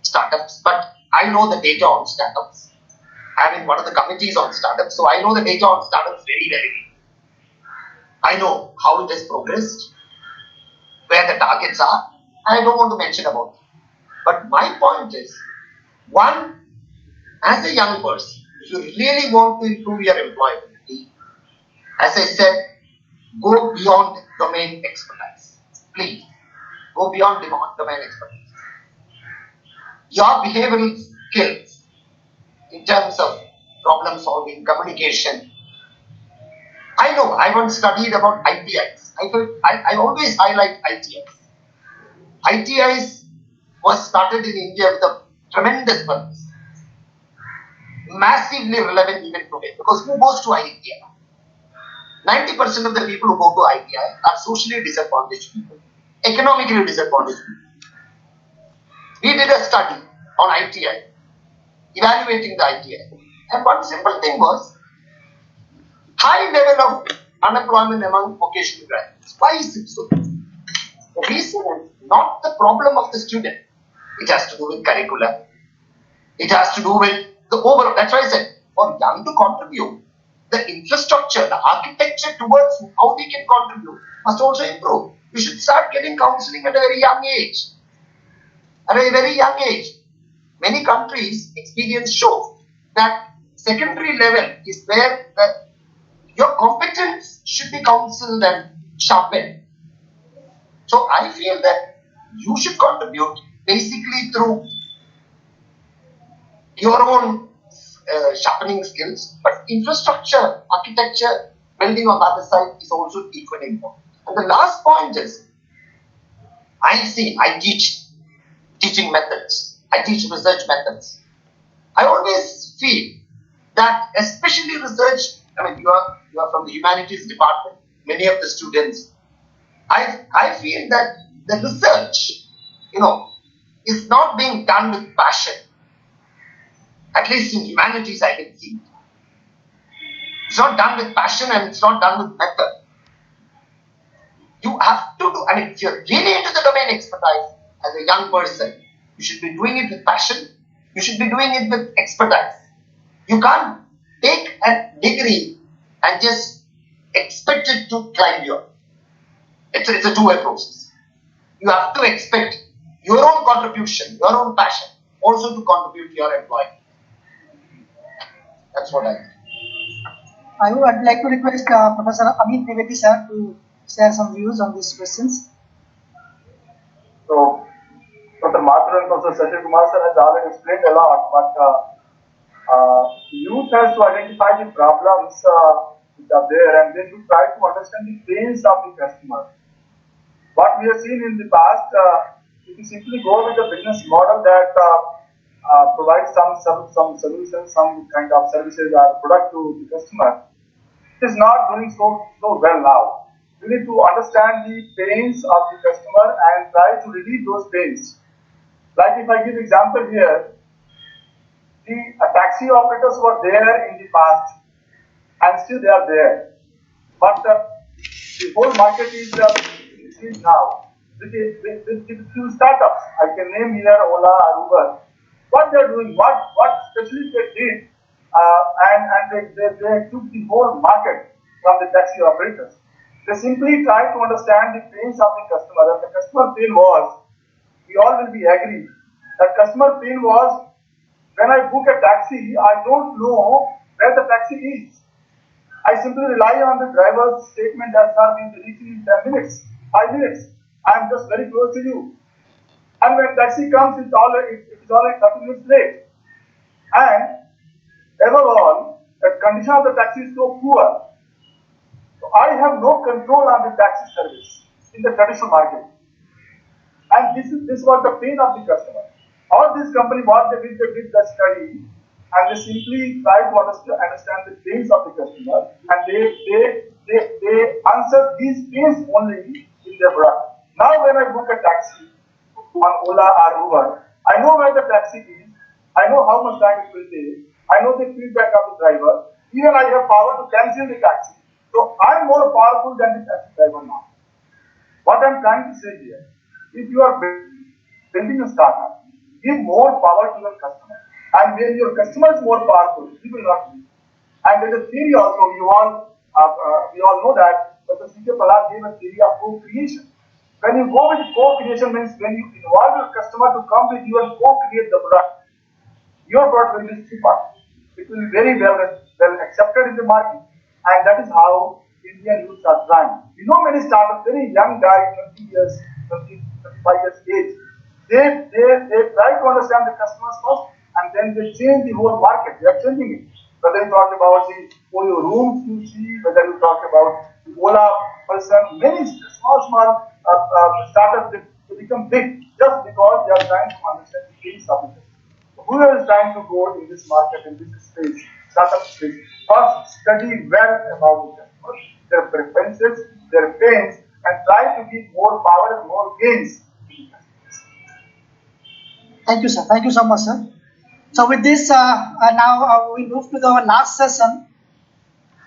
startups, but I know the data on startups. I'm in one of the committees on startups, so I know the data on startups very, very well. I know how it has progressed, where the targets are. I don't want to mention about it. But my point is, one, as a young person, if you really want to improve your employability, as I said, go beyond domain expertise. Please, go beyond domain expertise. Your behavioral skills in terms of problem solving, communication. I know, I once studied about ITIs. I always highlight ITIs. ITIs was started in India with a tremendous purpose. Massively relevant even today, because who goes to ITI? 90% of the people who go to ITI are socially disadvantaged people, economically disadvantaged people. We did a study. on ITI, evaluating the ITI. And one simple thing was high level of unemployment among vocational graduates. Why is it so? The reason is not the problem of the student. It has to do with curriculum. It has to do with the overall. That's why I said, for young to contribute, the infrastructure, the architecture towards how they can contribute must also improve. We should start getting counseling at a very young age. At a very young age. Many countries' experience show that secondary level is where your competence should be counseled and sharpened. So I feel that you should contribute basically through your own sharpening skills, but infrastructure, architecture, building on the other side is also equally important. And the last point is, I teach teaching methods, I teach research methods. I always feel that, especially research, I mean, you are from the humanities department, many of the students, I feel that the research, is not being done with passion. At least in humanities, I can see. It's not done with passion and it's not done with method. You have to do, I mean, if you're really into the domain expertise as a young person, you should be doing it with passion. You should be doing it with expertise. You can't take a degree and just expect it to climb you. It's a two-way process. You have to expect your own contribution, your own passion, also to contribute to your employer. That's what I think. I would like to request Professor Amit Trivedi sir to share some views on these questions. So, Dr. Mathur and Professor Sajid Kumar sir has already explained a lot, but youth has to identify the problems which are there, and they should try to understand the pains of the customer. What we have seen in the past, if you simply go with the business model that provides some solutions, some kind of services or product to the customer, it is not doing so well now. We need to understand the pains of the customer and try to relieve those pains. Like if I give example here, the taxi operators were there in the past and still they are there. But the whole market is now with few startups. I can name here Ola or Uber. What they are doing, what especially they did, and they took the whole market from the taxi operators. They simply try to understand the pains of the customer, and the customer pain was, we all will be agree, that customer pain was, when I book a taxi, I don't know where the taxi is. I simply rely on the driver's statement that sir will be reaching in 10 minutes, 5 minutes. I am just very close to you. And when taxi comes, it is already 30 minutes late. And above all, the condition of the taxi is so poor. So I have no control on the taxi service in the traditional market. And this was the pain of the customer. All this company, what they did the study, and they simply try to understand the pains of the customer, and they answer these pains only in their product. Now when I book a taxi on Ola or Uber, I know where the taxi is, I know how much time it will take, I know the feedback of the driver, even I have power to cancel the taxi. So I am more powerful than the taxi driver now. What I am trying to say here, if you are building a startup, give more power to your customer. And when your customer is more powerful, he will not leave. And there is a theory also, we all know that, but the C.K. Prahlad gave a theory of co-creation. When you go with co-creation means when you involve your customer to come with you and co-create the product, your product will be cheaper. It will be very well accepted in the market. And that is how Indian youths are trying. We know many startups, very young guys, 20 years, 25 years age. They try to understand the customers first and then they change the whole market. They are changing it. Whether you talk about the Oyo rooms you see, whether you talk about the Ola person, many small startups they become big just because they are trying to understand the pains of the customer. So whoever is trying to go in this market, in this space, startup space, first study well about the customers, their preferences, their pains, and try to give more power and more gains. Thank you, sir. Thank you so much, sir. So with this, now we move to the last session.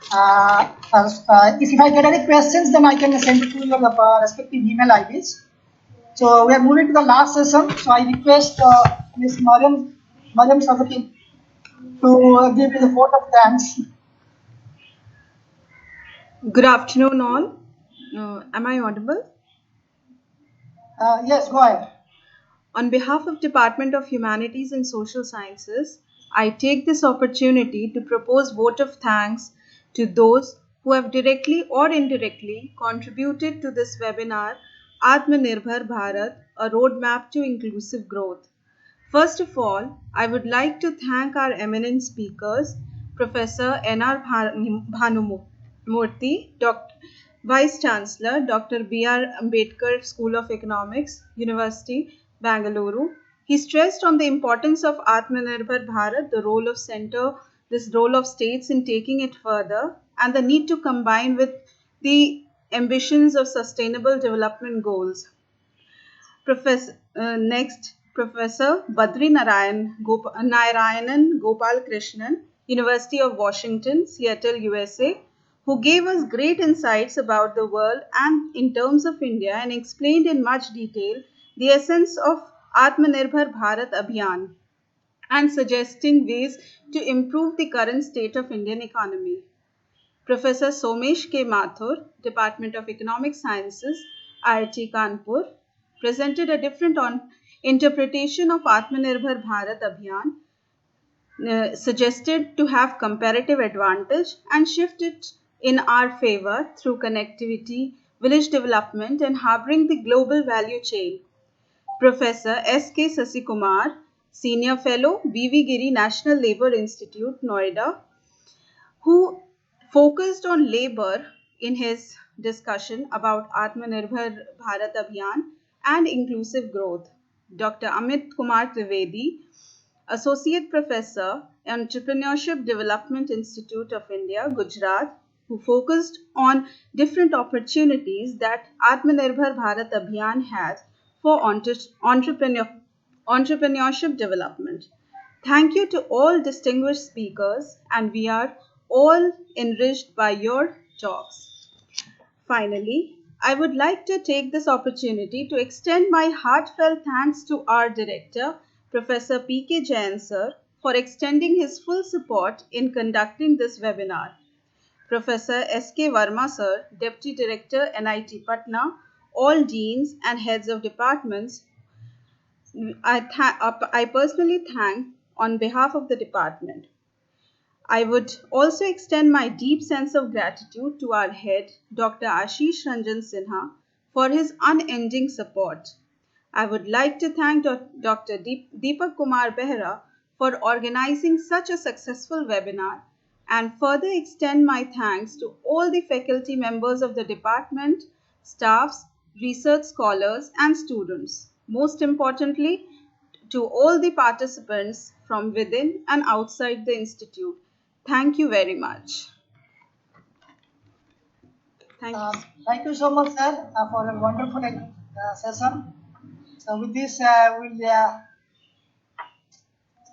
If I get any questions, then I can send it to your respective email IDs. So we are moving to the last session. So I request Ms. Mariam Sabati to give me the vote of thanks. Good afternoon, all. Am I audible? Yes, go ahead. On behalf of Department of Humanities and Social Sciences, I take this opportunity to propose vote of thanks to those who have directly or indirectly contributed to this webinar, Aatmanirbhar Bharat, a roadmap to inclusive growth. First of all, I would like to thank our eminent speakers, Professor N.R. Bhanumurthy, Vice Chancellor, Dr. B.R. Ambedkar School of Economics, University, Bangalore. He stressed on the importance of Aatmanirbhar Bharat, this role of states in taking it further, and the need to combine with the ambitions of sustainable development goals. Professor Badri Narayanan Gopal Krishnan, University of Washington, Seattle, USA, who gave us great insights about the world and in terms of India and explained in much detail the essence of Aatmanirbhar Bharat Abhiyan and suggesting ways to improve the current state of Indian economy. Professor Somesh K. Mathur, Department of Economic Sciences, IIT Kanpur, presented a different interpretation of Aatmanirbhar Bharat Abhiyan, suggested to have comparative advantage and shift it in our favor through connectivity, village development, and harboring the global value chain. Professor S. K. Sasikumar, Senior Fellow, B.V. Giri National Labour Institute, Noida, who focused on labor in his discussion about Aatmanirbhar Bharat Abhiyan and inclusive growth. Dr. Amit Kumar Trivedi, Associate Professor, Entrepreneurship Development Institute of India, Gujarat, who focused on different opportunities that Aatmanirbhar Bharat Abhiyan has for entrepreneurship development. Thank you to all distinguished speakers, and we are all enriched by your talks. Finally, I would like to take this opportunity to extend my heartfelt thanks to our director, Professor P.K. Jain sir, for extending his full support in conducting this webinar. Professor S.K. Verma sir, Deputy Director, NIT Patna, all deans and heads of departments, I personally thank on behalf of the department. I would also extend my deep sense of gratitude to our head, Dr. Ashish Ranjan Sinha, for his unending support. I would like to thank Dr. Deepak Kumar Behra for organizing such a successful webinar and further extend my thanks to all the faculty members of the department, staffs, research scholars, and students. Most importantly, to all the participants from within and outside the institute. Thank you very much. Thank you. Thank you so much, sir, for a wonderful session. So with this, we'll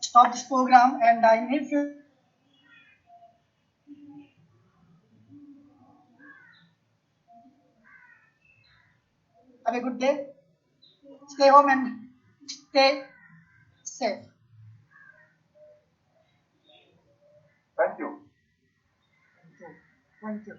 stop this program, and I need you. Have a good day. Stay home and stay safe. Thank you. Thank you.